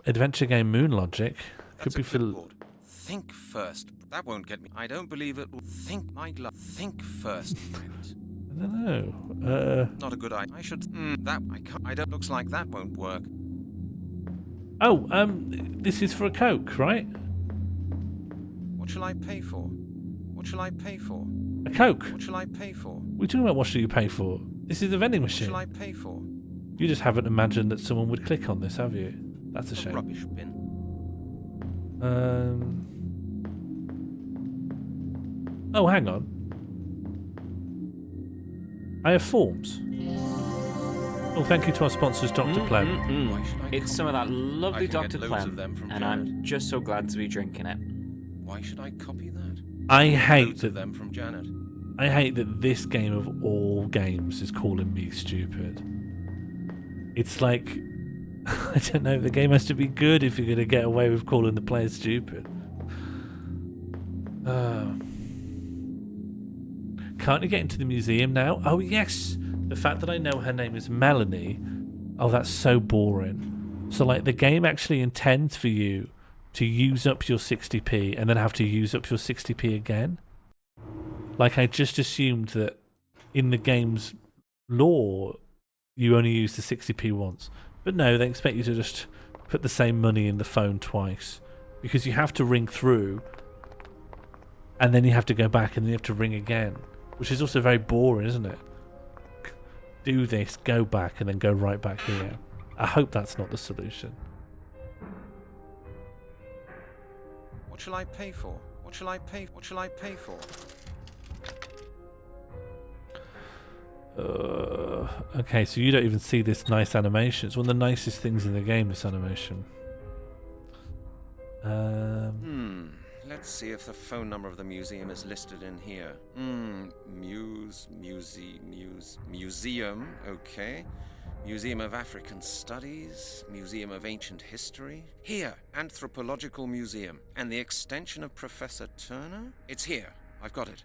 adventure game moon logic, could be for... Think first. That won't get me. I don't believe it will. Think, my love. Think first, Brent. I don't know. Not a good idea. I should... that... I can't... I don't... Looks like that won't work. Oh, this is for a Coke, right? What shall I pay for? What shall I pay for? A Coke? What shall I pay for? We're talking about what shall you pay for? This is a vending machine. What shall I pay for? You just haven't imagined that someone would click on this, have you? That's a shame. Rubbish bin. Oh, hang on. I have forms. Oh, thank you to our sponsors, Dr. Plem. It's some of that lovely Dr. Plem, and Janet. I'm just so glad to be drinking it. Why should I copy that? I hate Loads of them from Janet. I hate that this game of all games is calling me stupid. It's like, I don't know, the game has to be good if you're going to get away with calling the player stupid. Can't you get into the museum now? Oh, yes! The fact that I know her name is Melanie. Oh, that's so boring. So, like, the game actually intends for you to use up your 60p and then have to use up your 60p again? Like, I just assumed that in the game's lore, you only use the 60p once. But no, they expect you to just put the same money in the phone twice. Because you have to ring through, and then you have to go back and then you have to ring again. Which is also very boring, isn't it? Do this, go back, and then go right back here. I hope that's not the solution. What shall I pay for? What shall I pay? What shall I pay for? Okay, so you don't even see this nice animation. It's one of the nicest things in the game, this animation. Let's see if the phone number of the museum is listed in here. Museum, okay. Museum of African Studies, Museum of Ancient History. Here, Anthropological Museum. And the extension of Professor Turner? It's here. I've got it.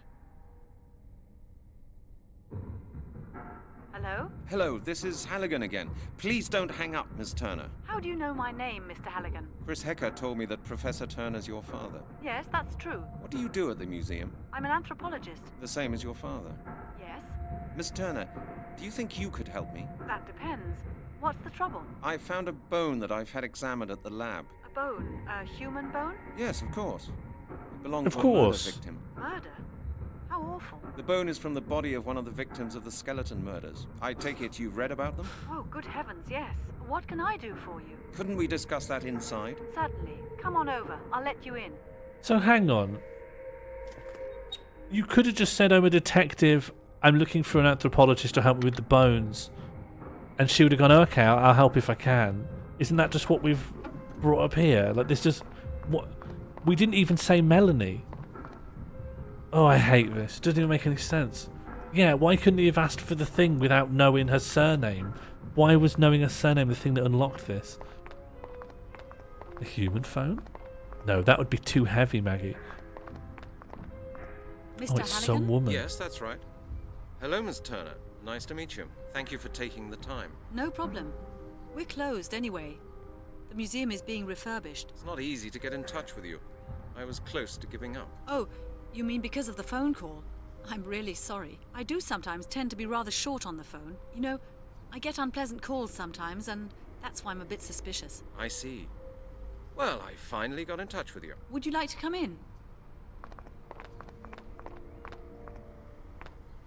Hello? Hello, this is Halligan again. Please don't hang up, Miss Turner. How do you know my name, Mr. Halligan? Chris Hecker told me that Professor Turner's your father. Yes, that's true. What do you do at the museum? I'm an anthropologist. The same as your father. Yes? Miss Turner, do you think you could help me? That depends. What's the trouble? I found a bone that I've had examined at the lab. A bone? A human bone? Yes, of course. It belonged Of to a course. murder victim. Murder? How awful. The bone is from the body of one of the victims of the skeleton murders. I take it you've read about them? Oh, good heavens, yes. What can I do for you? Couldn't we discuss that inside? Certainly. Come on over. I'll let you in. So hang on. You could have just said, I'm a detective. I'm looking for an anthropologist to help me with the bones. And she would have gone, okay, I'll help if I can. Isn't that just what we've brought up here? Like, this just What? We didn't even say Melanie. Oh, I hate this. It doesn't even make any sense. Yeah, why couldn't he have asked for the thing without knowing her surname? Why was knowing her surname the thing that unlocked this? A human phone? No, that would be too heavy, Maggie. Mr. Oh, it's Halligan? some woman. Yes, that's right. Hello, Miss Turner. Nice to meet you. Thank you for taking the time. No problem. We're closed anyway. The museum is being refurbished. It's not easy to get in touch with you. I was close to giving up. Oh, you mean because of the phone call? I'm really sorry. I do sometimes tend to be rather short on the phone. You know, I get unpleasant calls sometimes, and that's why I'm a bit suspicious. I see. Well, I finally got in touch with you. Would you like to come in?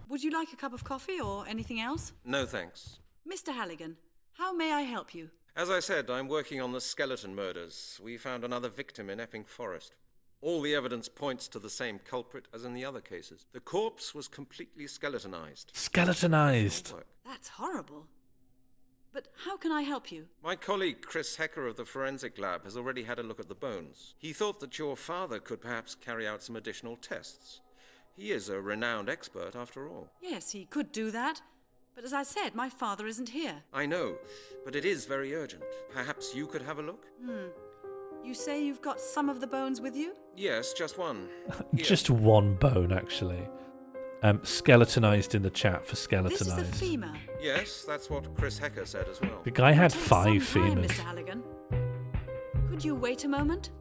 Would you like a cup of coffee or anything else? No, thanks. Mr. Halligan, how may I help you? As I said, I'm working on the skeleton murders. We found another victim in Epping Forest. All the evidence points to the same culprit as in the other cases. The corpse was completely skeletonized. Skeletonized? That's horrible. But how can I help you? My colleague Chris Hecker of the Forensic Lab has already had a look at the bones. He thought that your father could perhaps carry out some additional tests. He is a renowned expert, after all. Yes, he could do that. But as I said, my father isn't here. I know, but it is very urgent. Perhaps you could have a look? You say you've got some of the bones with you? Yes, just one. Just one bone, actually. Skeletonized in the chat for skeletonized. This is a femur. Yes, that's what Chris Hecker said as well. The guy had Take 5 some time, femurs. Mr. Halligan. Could you wait a moment?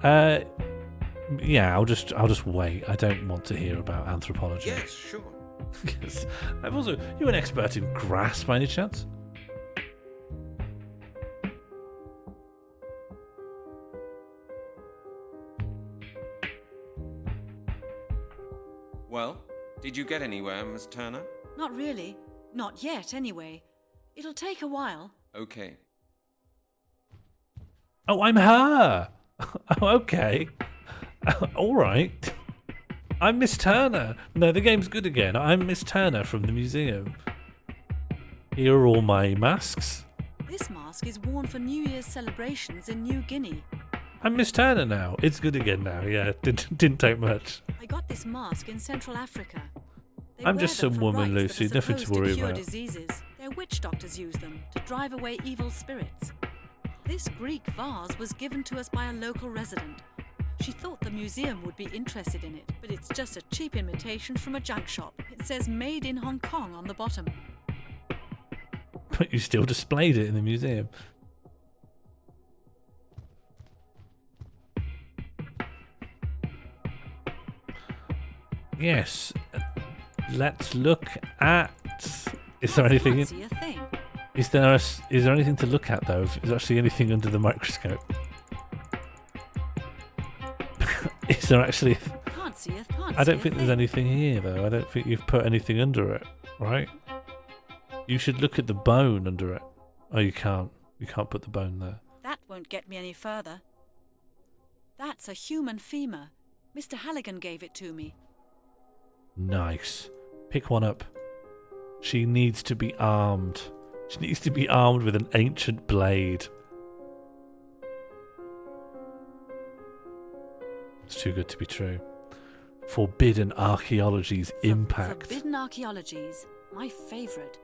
Yeah, I'll just wait. I don't want to hear about anthropology. Yes, sure. Yes. I've also, you're an expert in grass by any chance? Well, did you get anywhere, Miss Turner? Not really. Not yet, anyway. It'll take a while. Okay. Oh, I'm her. Oh, okay. All right. I'm Miss Turner. No, the game's good again. I'm Miss Turner from the museum. Here are all my masks. This mask is worn for New Year's celebrations in New Guinea. I'm Miss Turner now. It's good again now. Yeah, didn't take much. I got this mask in Central Africa. They I'm wear just them some for woman, rites that Lucy. are Nothing to supposed worry cure about. Diseases. Their witch doctors use them to drive away evil spirits. This Greek vase was given to us by a local resident. She thought the museum would be interested in it, but it's just a cheap imitation from a junk shop. It says made in Hong Kong on the bottom. But you still displayed it in the museum. Yes. Let's look at. Is there anything? Can't see a thing. Is there anything to look at though? Is there actually anything under the microscope? Is there actually? Can't see a I don't think there's anything here though. I don't think you've put anything under it, right? You should look at the bone under it. Oh, you can't. You can't put the bone there. That won't get me any further. That's a human femur. Mr. Halligan gave it to me. Nice. Pick one up. She needs to be armed. She needs to be armed with an ancient blade. It's too good to be true. Forbidden Archaeology's impact. Forbidden Archaeologies. My favourite.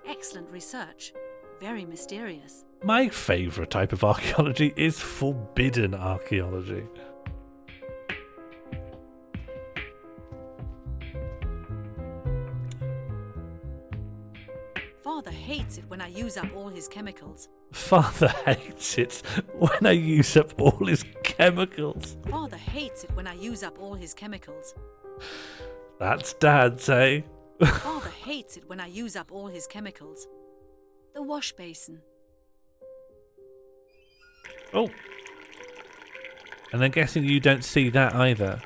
Excellent research. Very mysterious. My favourite type of archaeology is forbidden archaeology. Father hates it when I use up all his chemicals. Father hates it when I use up all his chemicals. Father hates it when I use up all his chemicals. That's Dad's, eh? Father hates it when I use up all his chemicals. The wash basin. Oh. And I'm guessing you don't see that either.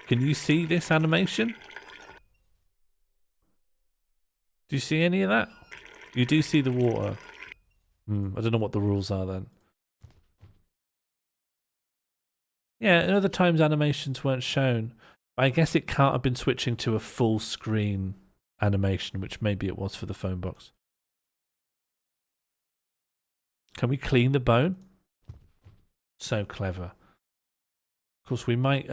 Can you see this animation? Do you see any of that? You do see the water. I don't know what the rules are then. Yeah, in other times animations weren't shown. I guess it can't have been switching to a full screen animation, which maybe it was for the phone box. Can we clean the bone? So clever. Of course, we might...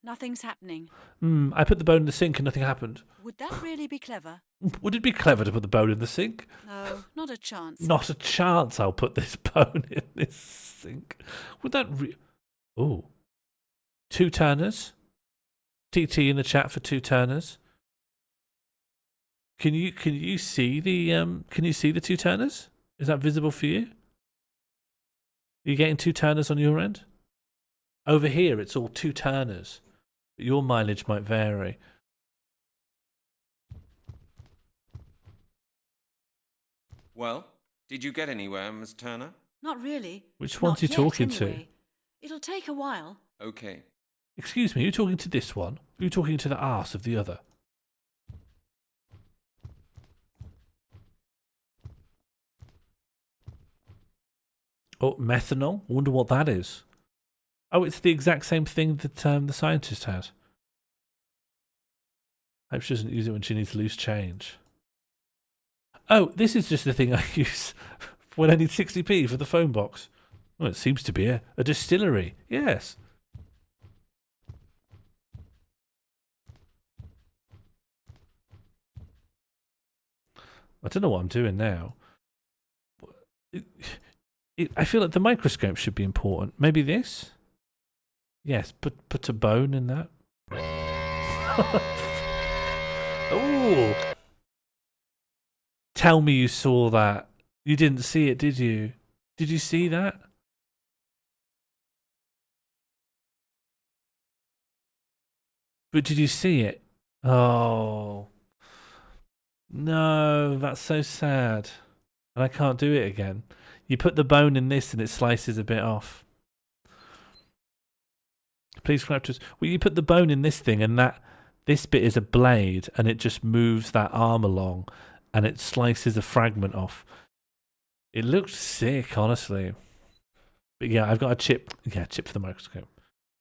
Nothing's happening. I put the bone in the sink and nothing happened. Would that really be clever? Would it be clever to put the bone in the sink? No, not a chance. Not a chance I'll put this bone in this sink. Would that... Oh. 2 turners. TT in the chat for 2 turners. Can you see the 2 turners? Is that visible for you? Are you getting 2 turners on your end? Over here it's all 2 turners. But your mileage might vary. Well, did you get anywhere, Miss Turner? Not really. Which one's Not he talking yet, anyway. It'll take a while. Okay. Excuse me, are you talking to this one? Are you talking to the arse of the other? Oh, methanol? I wonder what that is. Oh, it's the exact same thing that the scientist had. I hope she doesn't use it when she needs loose change. Oh, this is just the thing I use when I need 60p for the phone box. Well, it seems to be a distillery. Yes. I don't know what I'm doing now. I feel like the microscope should be important. Maybe this? Yes, put a bone in that. Oh! Tell me you saw that. You didn't see it, did you? Did you see that? But did you see it? Oh. No, that's so sad. And I can't do it again. You put the bone in this and it slices a bit off. Please subscribe to us. Well, you put the bone in this thing and this bit is a blade and it just moves that arm along and it slices a fragment off. It looked sick, honestly. But yeah, I've got a chip. Yeah, chip for the microscope.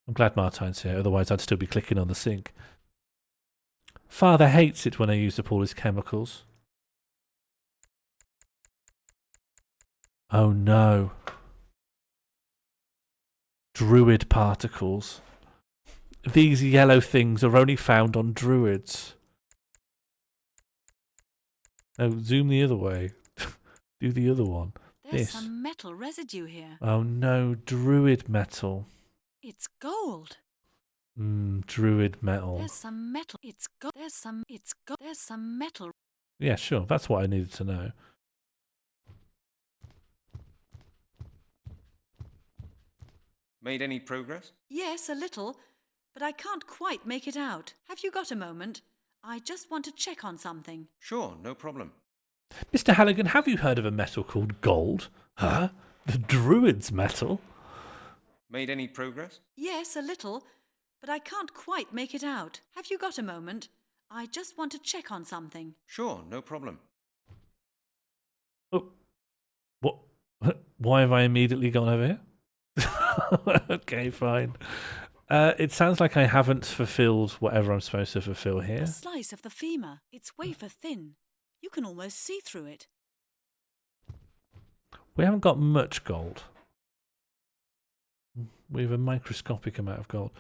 I'm glad Martine's here, otherwise I'd still be clicking on the sink. Father hates it when I use up all his chemicals. Oh no. Druid particles. These yellow things are only found on druids. Oh, zoom the other way. Do the other one. There's some metal residue here. Oh no, druid metal. It's gold. Druid metal. There's some metal. There's some metal. Yeah, sure. That's what I needed to know. Made any progress? Yes, a little, but I can't quite make it out. Have you got a moment? I just want to check on something. Sure, no problem. Mr. Halligan, have you heard of a metal called gold? Huh? The Druids metal? Made any progress? Yes, a little, but I can't quite make it out. Have you got a moment? I just want to check on something. Sure, no problem. Oh, what? Why have I immediately gone over here? Okay, fine. It sounds like I haven't fulfilled whatever I'm supposed to fulfill here. A slice of the femur. It's wafer thin. You can almost see through it. We haven't got much gold. We have a microscopic amount of gold.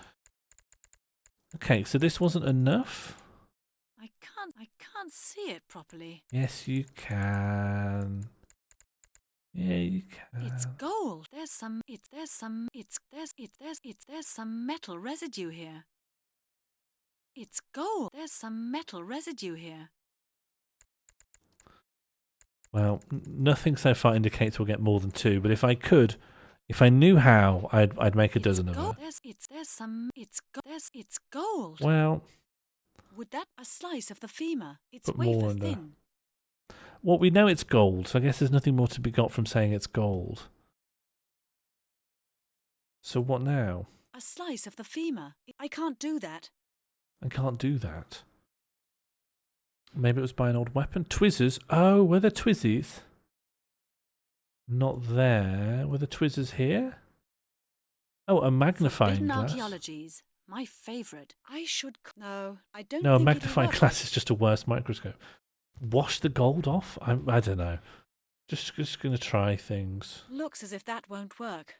Okay, so this wasn't enough? I can't see it properly. Yes, you can. Yeah, you can. It's gold. There's some metal residue here. It's gold. There's some metal residue here. Well, nothing so far indicates we'll get more than 2, but if I knew how, I'd make a dozen of them. It's gold. Well, would that a slice of the femur? It's put wafer more in thin. Well, we know it's gold, so I guess there's nothing more to be got from saying it's gold. So what now? A slice of the femur. I can't do that. I can't do that. Maybe it was by an old weapon. Twizzers. Oh, were there twizzies? Not there. Were the twizzers here? Oh, a magnifying Forbidden glass. archaeologies. My favourite. I should... No, I don't No, a think magnifying it'll work. glass is just a worse microscope. Wash the gold off? I don't know. Just gonna try things. Looks as if that won't work.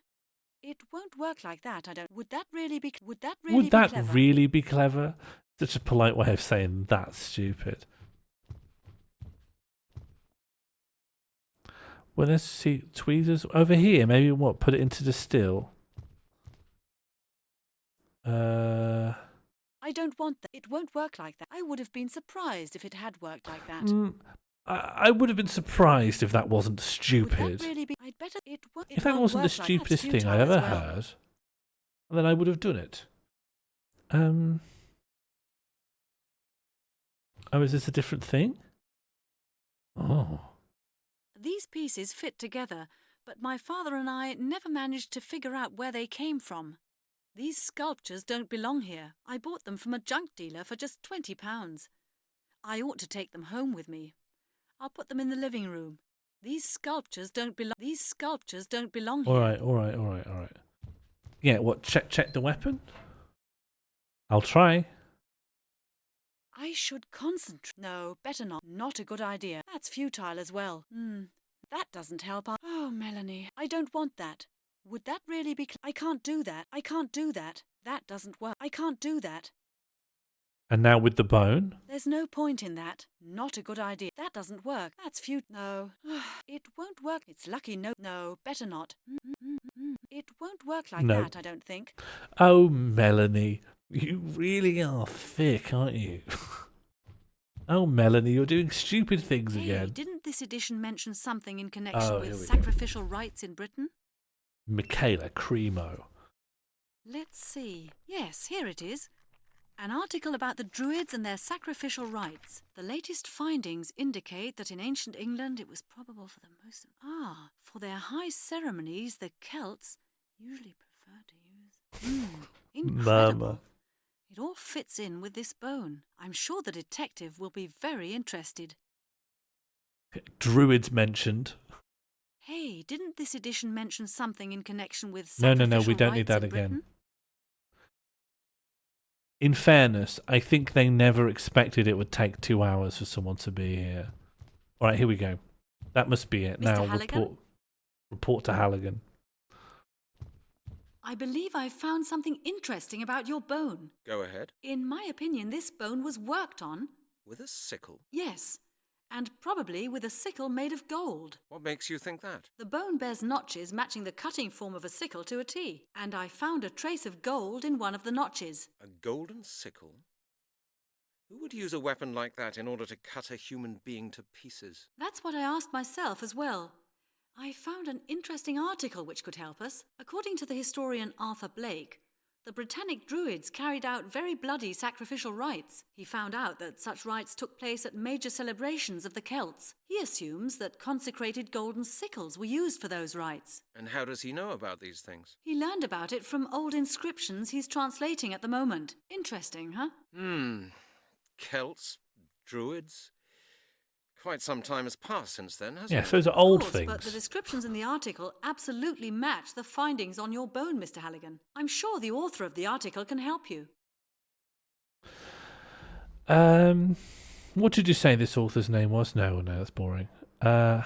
It won't work like that. I don't. Would that really be? Would that Really be clever? Such a polite way of saying that's stupid. Well, let's see. Tweezers over here. Maybe what? Put it into distill. I don't want that. It won't work like that. I would have been surprised if it had worked like that. I would have been surprised if that wasn't stupid. Would that really be? I'd better. If that wasn't the stupidest thing I ever heard, then I would have done it. Oh, is this a different thing? Oh. These pieces fit together, but my father and I never managed to figure out where they came from. These sculptures don't belong here. I bought them from a junk dealer for just £20. I ought to take them home with me. I'll put them in the living room. These sculptures don't belong. These sculptures don't belong here. All right. Yeah, what? Check the weapon. I'll try. I should concentrate. No, better not. Not a good idea. That's futile as well. That doesn't help. Oh, Melanie, I don't want that. Would that really be? I can't do that. I can't do that. That doesn't work. I can't do that. And now with the bone. There's no point in that. Not a good idea. That doesn't work. That's No. It won't work. It's lucky. No, better not. It won't work like that, I don't think. Oh, Melanie, you really are thick, aren't you? Oh, Melanie, you're doing stupid things again. Didn't this edition mention something in connection with here we sacrificial rites in Britain? Michaela Cremo. Let's see. Yes, here it is. An article about the Druids and their sacrificial rites. The latest findings indicate that in ancient England it was probable for the most... for their high ceremonies, the Celts usually preferred to use... Incredible. Mama. It all fits in with this bone. I'm sure the detective will be very interested. Druids mentioned. Hey, didn't this edition mention something in connection with No, sacrificial we don't rites need that in again. Britain? In fairness, I think they never expected it would take 2 hours for someone to be here. All right, here we go. That must be it. Mr. Now Halligan? report to Halligan. I believe I've found something interesting about your bone. Go ahead. In my opinion, this bone was worked on. With a sickle? Yes, and probably with a sickle made of gold. What makes you think that? The bone bears notches matching the cutting form of a sickle to a T, and I found a trace of gold in one of the notches. A golden sickle? Who would use a weapon like that in order to cut a human being to pieces? That's what I asked myself as well. I found an interesting article which could help us. According to the historian Arthur Blake, the Britannic Druids carried out very bloody sacrificial rites. He found out that such rites took place at major celebrations of the Celts. He assumes that consecrated golden sickles were used for those rites. And how does he know about these things? He learned about it from old inscriptions he's translating at the moment. Interesting, huh? Celts, Druids. Quite some time has passed since then, hasn't it? Yes, those are old Of course, things. but the descriptions in the article absolutely match the findings on your bone, Mr. Halligan. I'm sure the author of the article can help you. What did you say this author's name was? No, that's boring. I'm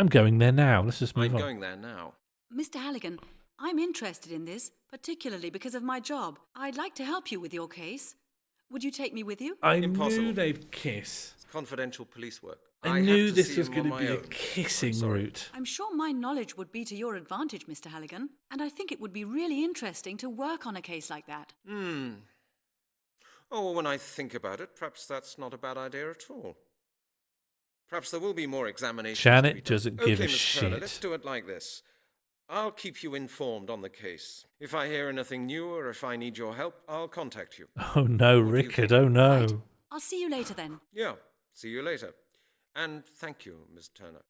going there now. Let's just move I'm on. going there now. Mr. Halligan, I'm interested in this, particularly because of my job. I'd like to help you with your case. Would you take me with you? I Impossible. knew they'd kiss. It's confidential police work. I have knew to this see was him going on to be my a own. kissing I'm route. I'm sure my knowledge would be to your advantage, Mr. Halligan, and I think it would be really interesting to work on a case like that. Oh, well, when I think about it, perhaps that's not a bad idea at all. Perhaps there will be more examinations. Janet doesn't give a Miss Turner, shit. let's do it like this. I'll keep you informed on the case. If I hear anything new or if I need your help, I'll contact you. Oh no, Rickard, oh no. Right. I'll see you later then. Yeah, see you later. And thank you, Miss Turner.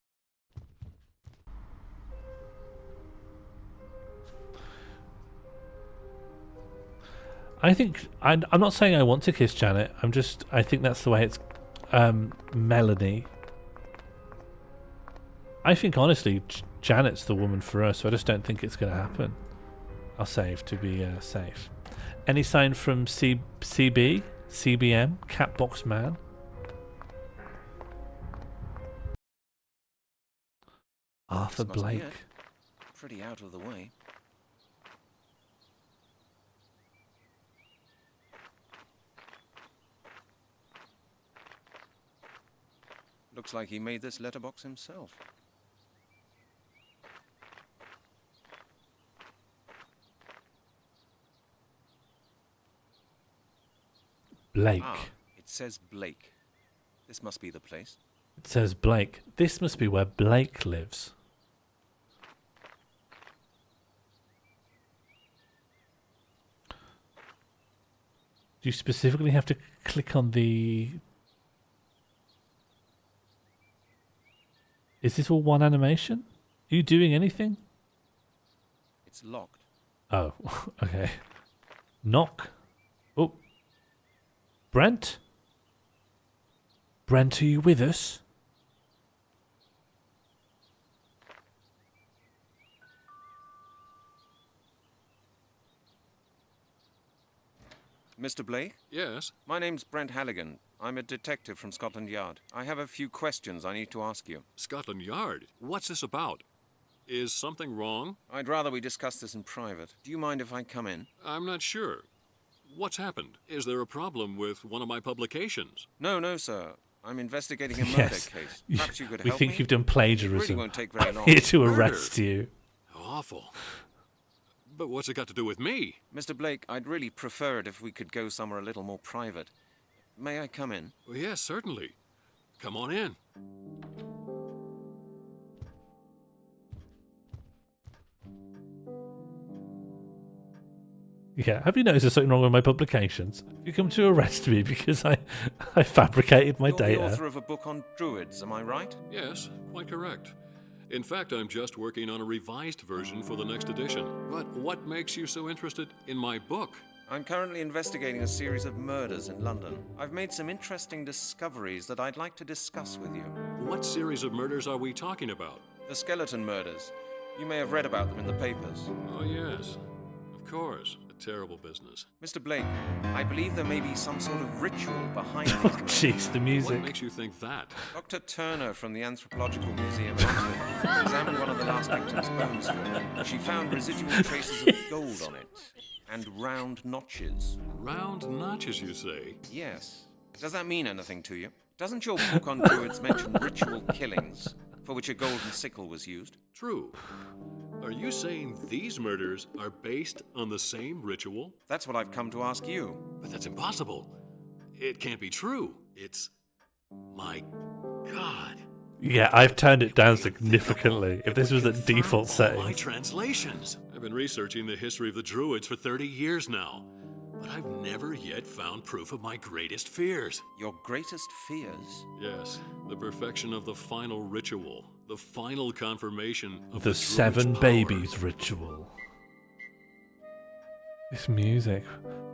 I think I'm not saying I want to kiss Janet. I think that's the way it's. Melanie. I think honestly, Janet's the woman for us. So I just don't think it's going to happen. I'll save to be safe. Any sign from CBM, Catbox Man? Arthur This must be Blake. it. Pretty out of the way. Looks like he made this letterbox himself. Blake. Ah, it says Blake. This must be the place. It says Blake. This must be where Blake lives. Do you specifically have to click on the... Is this all one animation? Are you doing anything? It's locked. Oh, okay. Knock. Oh. Brent? Brent, are you with us? Mr. Blake? Yes? My name's Brent Halligan. I'm a detective from Scotland Yard. I have a few questions I need to ask you. Scotland Yard? What's this about? Is something wrong? I'd rather we discuss this in private. Do you mind if I come in? I'm not sure. What's happened? Is there a problem with one of my publications? No, sir. I'm investigating a murder Yes. case. Perhaps you could We help think me? you've done It plagiarism. really won't take very I'm long. here to Murder? arrest you. Awful. But what's it got to do with me? Mr. Blake, I'd really prefer it if we could go somewhere a little more private. May I come in? Well, yes, certainly. Come on in. Yeah, have you noticed there's something wrong with my publications? You come to arrest me because I fabricated my You're data. the author of a book on Druids, am I right? Yes, quite correct. In fact, I'm just working on a revised version for the next edition. But what makes you so interested in my book? I'm currently investigating a series of murders in London. I've made some interesting discoveries that I'd like to discuss with you. What series of murders are we talking about? The skeleton murders. You may have read about them in the papers. Oh, yes. Of course. A terrible business. Mr. Blake, I believe there may be some sort of ritual behind these Oh, murders. jeez, the music. What makes you think that? Dr. Turner from the Anthropological Museum in Oxford examined one of the last victim's bones for me. She found residual traces of gold on it and round notches. Round notches, you say? Yes. Does that mean anything to you? Doesn't your book on Druids mention ritual killings for which a golden sickle was used? True. Are you saying these murders are based on the same ritual? That's what I've come to ask you. But that's impossible. It can't be true. It's... My God. Yeah, I've turned it down significantly. If this was at default My settings. translations. I've been researching the history of the Druids for 30 years now, but I've never yet found proof of my greatest fears. Your greatest fears? Yes, the perfection of the final ritual, the final confirmation of The Druids' seven power. babies ritual. This music.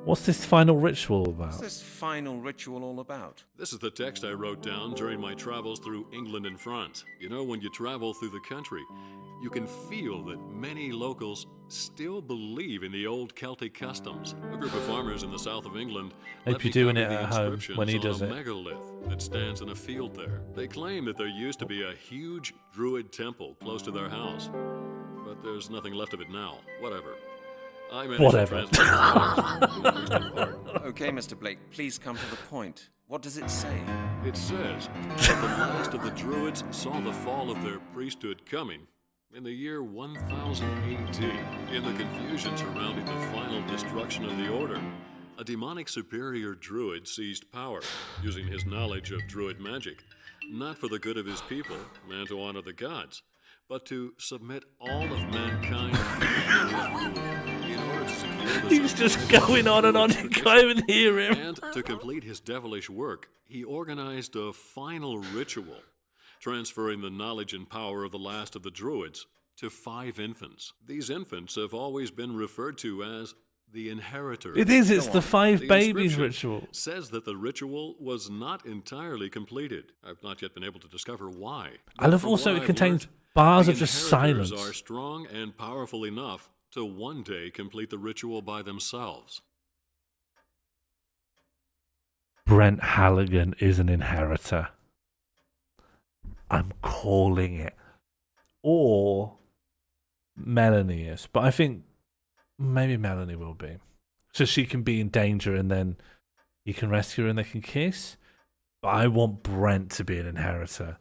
What's this final ritual about? What's this final ritual all about? This is the text I wrote down during my travels through England and France. You know, when you travel through the country, you can feel that many locals still believe in the old Celtic customs. A group of farmers in the south of England Hope let you're me doing cover it the at home inscriptions when he on does a it. megalith that stands in a field there. They claim that there used to be a huge Druid temple close to their house, but there's nothing left of it now. Whatever. I managed Whatever. to translate the text for the interesting part. Okay, Mr. Blake, please come to the point. What does it say? It says that the last of the Druids saw the fall of their priesthood coming in the year 1000 AD. In the confusion surrounding the final destruction of the Order, a demonic superior Druid seized power, using his knowledge of Druid magic, not for the good of his people and to honor the gods, but to submit all of mankind to his rule. In order to secure the He's just success going on and on, you can't even hear him. And to complete his devilish work, he organized a final ritual, transferring the knowledge and power of the last of the Druids to 5 infants. These infants have always been referred to as the inheritors. It is, it's the 5 The babies inscription ritual. says that the ritual was not entirely completed. I've not yet been able to discover why. I love From also what it I've contains learned, bars the of just inheritors silence. are strong and powerful enough to one day complete the ritual by themselves. Brent Halligan is an inheritor. I'm calling it. or Melanie is. But I think maybe Melanie will be. So she can be in danger and then you can rescue her and they can kiss. But I want Brent to be an inheritor.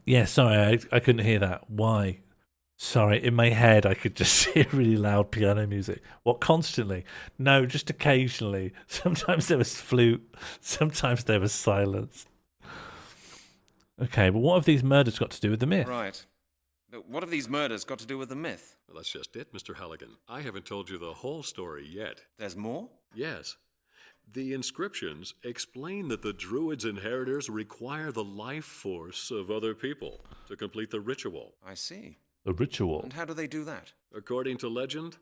Yeah, sorry, I couldn't hear that. Why? Sorry, in my head I could just hear really loud piano music. What, constantly? No, just occasionally. Sometimes there was flute, sometimes there was silence. Okay, but what have these murders got to do with the myth? Right. But what have these murders got to do with the myth? Well, that's just it, Mr. Halligan. I haven't told you the whole story yet. There's more? Yes. The inscriptions explain that the Druids' inheritors require the life force of other people to complete the ritual. I see. The ritual? And how do they do that? According to legend,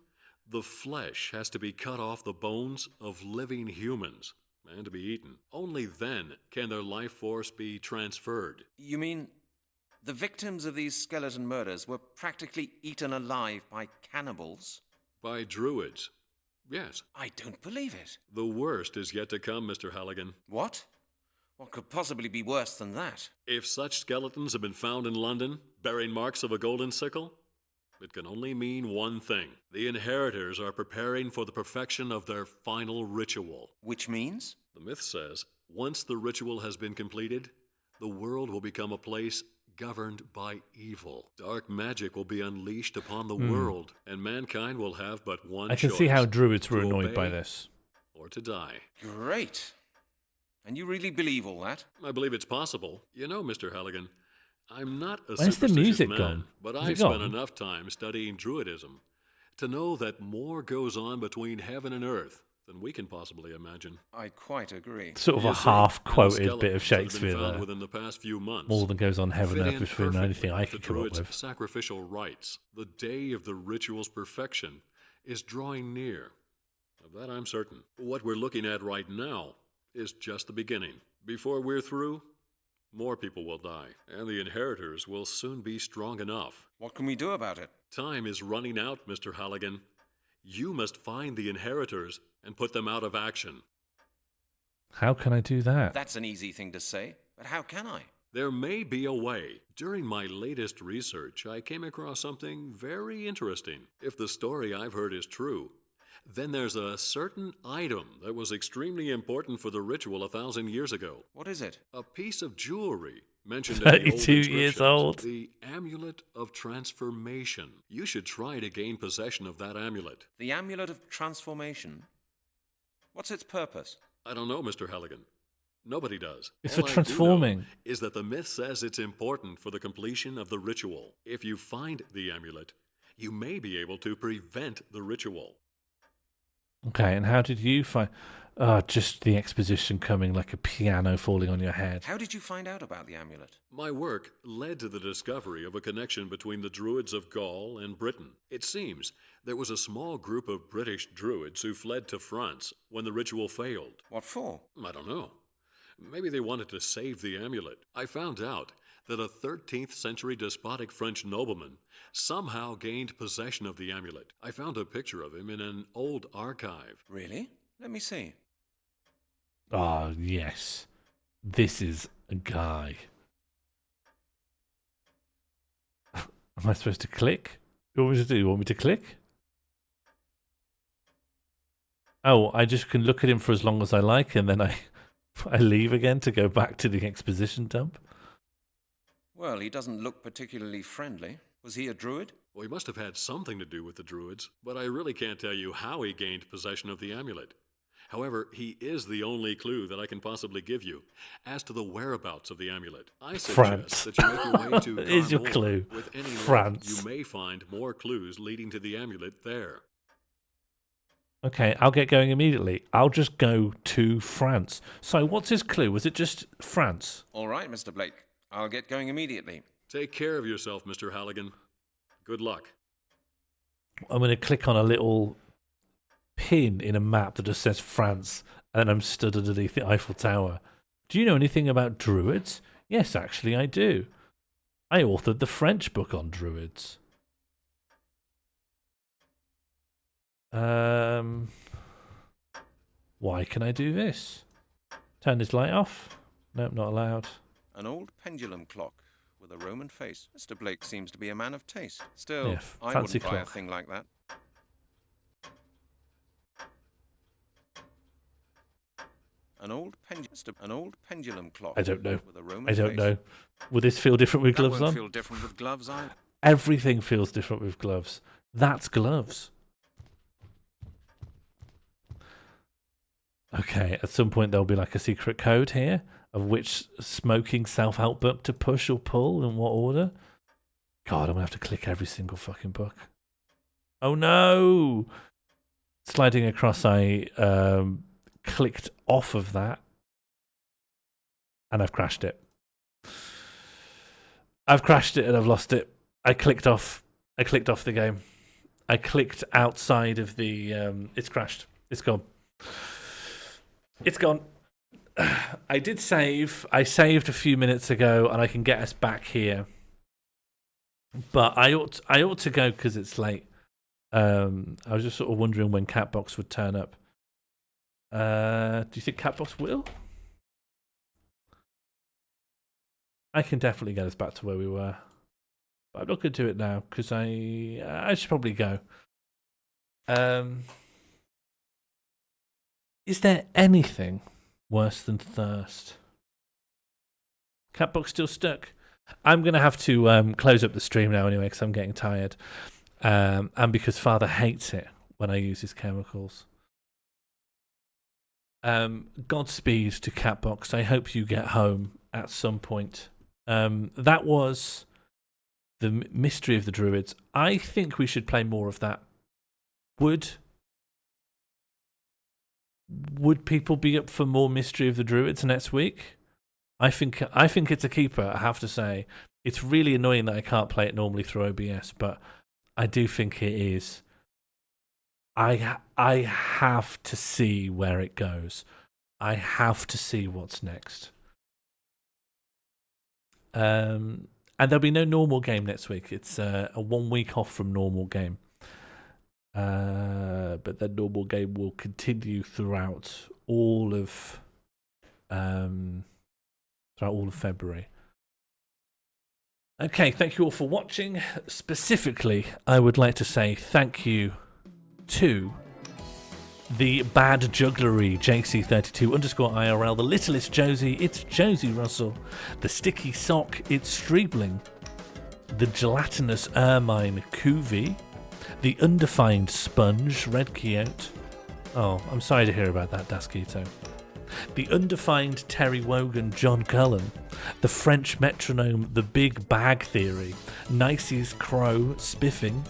the flesh has to be cut off the bones of living humans and to be eaten. Only then can their life force be transferred. You mean the victims of these skeleton murders were practically eaten alive by cannibals? By Druids. Yes. I don't believe it. The worst is yet to come, Mr. Halligan. What? What could possibly be worse than that? If such skeletons have been found in London, bearing marks of a golden sickle, it can only mean one thing. The inheritors are preparing for the perfection of their final ritual. Which means? The myth says, once the ritual has been completed, the world will become a place governed by evil. Dark magic will be unleashed upon the world, and mankind will have but one choice. I can see how Druids were to annoyed by obey this. Or to die. Great. And you really believe all that? I believe it's possible. You know, Mr. Halligan, I'm not a Where's the superstitious music man, gone? but Is I've it spent gone? enough time studying Druidism to know that more goes on between heaven and earth than we can possibly imagine. I quite agree. Sort of You a see, half-quoted and the bit of skeletons that have been Shakespeare found there. within the past few months More than goes on heaven fit and in earth between perfectly anything I with could the come up Druids' with. sacrificial rites. The day of the ritual's perfection is drawing near. Of that I'm certain. What we're looking at right now is just the beginning. Before we're through, more people will die, and the inheritors will soon be strong enough. What can we do about it? Time is running out, Mr. Halligan. You must find the inheritors and put them out of action. How can I do that? That's an easy thing to say, but how can I? There may be a way. During my latest research, I came across something very interesting. If the story I've heard is true, then there's a certain item that was extremely important for the ritual 1,000 years ago. What is it? A piece of jewelry mentioned in the old 32 years inscriptions, old. the Amulet of Transformation. You should try to gain possession of that amulet. The Amulet of Transformation? What's its purpose? I don't know, Mr. Halligan. Nobody does. It's All for I do transforming. know is that the myth says it's important for the completion of the ritual. If you find the amulet, you may be able to prevent the ritual. Okay, and how did you find... just the exposition coming like a piano falling on your head. How did you find out about the amulet? My work led to the discovery of a connection between the Druids of Gaul and Britain. It seems there was a small group of British Druids who fled to France when the ritual failed. What for? I don't know. Maybe they wanted to save the amulet. I found out that a 13th century despotic French nobleman somehow gained possession of the amulet. I found a picture of him in an old archive. Really? Let me see. Ah, yes. This is a guy. Am I supposed to click? What want me to do? You want me to click? Oh, I just can look at him for as long as I like, and then I leave again to go back to the exposition dump. Well, he doesn't look particularly friendly. Was he a druid? Well, he must have had something to do with the Druids, but I really can't tell you how he gained possession of the amulet. However, he is the only clue that I can possibly give you as to the whereabouts of the amulet. I suggest France. that you make your way to Is your Carmore. clue. With any luck, France. you may find more clues leading to the amulet there. Okay, I'll get going immediately. I'll just go to France. So what's his clue? Was it just France? All right, Mr. Blake. I'll get going immediately. Take care of yourself, Mr. Halligan. Good luck. I'm going to click on a little pin in a map that just says France, and I'm stood underneath the Eiffel Tower. Do you know anything about Druids? Yes, actually, I do. I authored the French book on Druids. Why can I do this? Turn this light off? Nope, not allowed. An old pendulum clock with a Roman face. Mr. Blake seems to be a man of taste. Still, Yeah, I fancy wouldn't buy a clock. thing like that. An old pendulum clock. I don't know. With a Roman I don't face. know. Would this feel different with That gloves won't on? feel different with gloves either. Everything feels different with gloves. That's gloves. Okay, at some point there'll be like a secret code here of which smoking self-help book to push or pull in what order. God, I'm going to have to click every single fucking book. Oh no! Sliding across, I clicked off of that and I've crashed it. I've crashed it and I've lost it. I clicked off the game. I clicked outside of the it's crashed. It's gone. It's gone. I did save. I saved a few minutes ago and I can get us back here. But I ought to go because it's late. I was just sort of wondering when Catbox would turn up. Do you think Catbox will? I can definitely get us back to where we were. But I'm not going to do it now because I should probably go. Is there anything worse than thirst? Catbox still stuck. I'm going to have to close up the stream now anyway because I'm getting tired. And because Father hates it when I use his chemicals. Godspeed to Catbox. I hope you get home at some point. That was the Mystery of the Druids. I think we should play more of that. Would people be up for more Mystery of the Druids next week? I think it's a keeper, I have to say. It's really annoying that I can't play it normally through OBS, but I do think it is. I have to see where it goes. I have to see what's next. And there'll be no normal game next week. It's a 1 week off from normal game. But the normal game will continue throughout all of February. Okay, thank you all for watching. Specifically, I would like to say thank you to the Bad Jugglery, JC32_IRL, the Littlest Josie, it's Josie Russell, the Sticky Sock, it's Streebling, the Gelatinous Ermine, Kuvi, the Undefined Sponge, Red Quixote. Oh, I'm sorry to hear about that, Daskito. The Undefined Terry Wogan, John Cullen, the French Metronome, the Big Bag Theory, Nicey's Crow, Spiffing,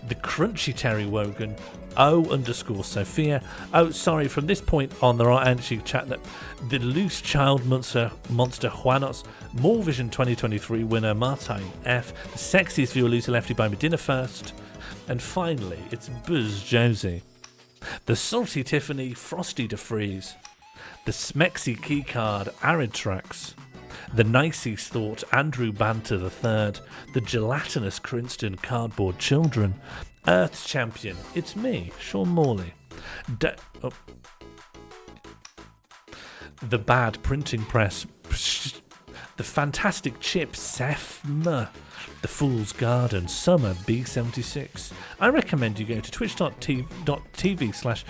the Crunchy Terry Wogan, O_Sophia. Oh, sorry, from this point on, there are actually chatting. The Loose Child Monster Juanos, More Vision 2023 winner Martin F, the Sexiest Viewer Loser Lefty by Medina First, and finally, it's Buzz Josie, the Salty Tiffany, Frosty DeFreeze, the Smexy Keycard, Arid Tracks, the Nicey's Thought, Andrew Banter III, the Gelatinous Crinston Cardboard Children, Earth Champion, it's me, Sean Morley, the Bad Printing Press, the Fantastic Chip, Sefma, the Fool's Garden, Summer B76. I recommend you go to twitch.tv/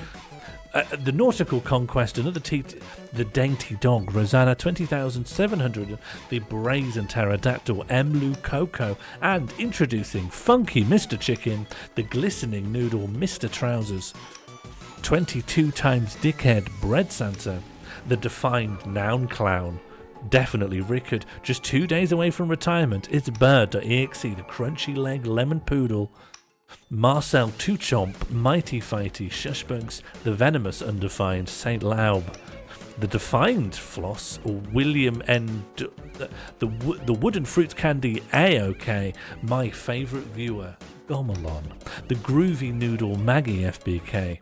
the Nautical Conquest, another the Dainty Dog, Rosanna 20,700, the Brazen Pterodactyl, Emlu Coco, and introducing Funky Mr. Chicken, the Glistening Noodle, Mr. Trousers, 22 times Dickhead, Bread Santa, the Defined Noun Clown, definitely Rickard, just 2 days away from retirement, it's Bird.exe, the Crunchy Leg Lemon Poodle, Marcel Tuchomp, Mighty Fighty, Shushbugs, the Venomous Undefined, Saint Laub, the Defined Floss, William N. The Wooden Fruit Candy A-OK, my favourite viewer, Gomalon, the Groovy Noodle, Maggie FBK.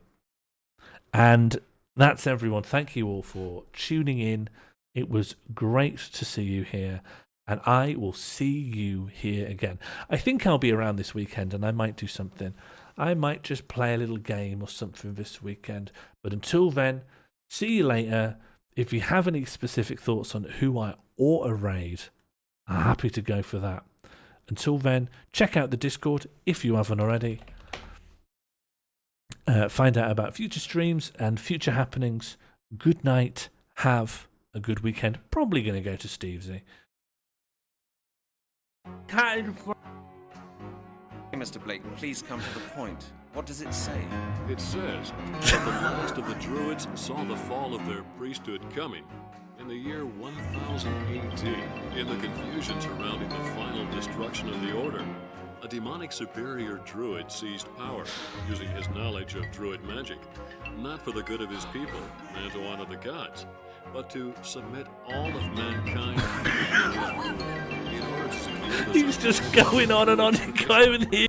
And that's everyone. Thank you all for tuning in. It was great to see you here. And I will see you here again. I think I'll be around this weekend and I might do something. I might just play a little game or something this weekend. But until then, see you later. If you have any specific thoughts on who I ought to raid, I'm happy to go for that. Until then, check out the Discord if you haven't already. Find out about future streams and future happenings. Good night. Have a good weekend. Probably going to go to Stevesy. Hey, Mr. Blake, please come to the point. What does it say? It says that the last of the Druids saw the fall of their priesthood coming in the year 1000 AD. In the confusion surrounding the final destruction of the Order, a demonic superior Druid seized power, using his knowledge of Druid magic, not for the good of his people and to honor the gods, but to submit all of mankind to his rule. In order to secure the He's just going on and on. He can't even hear.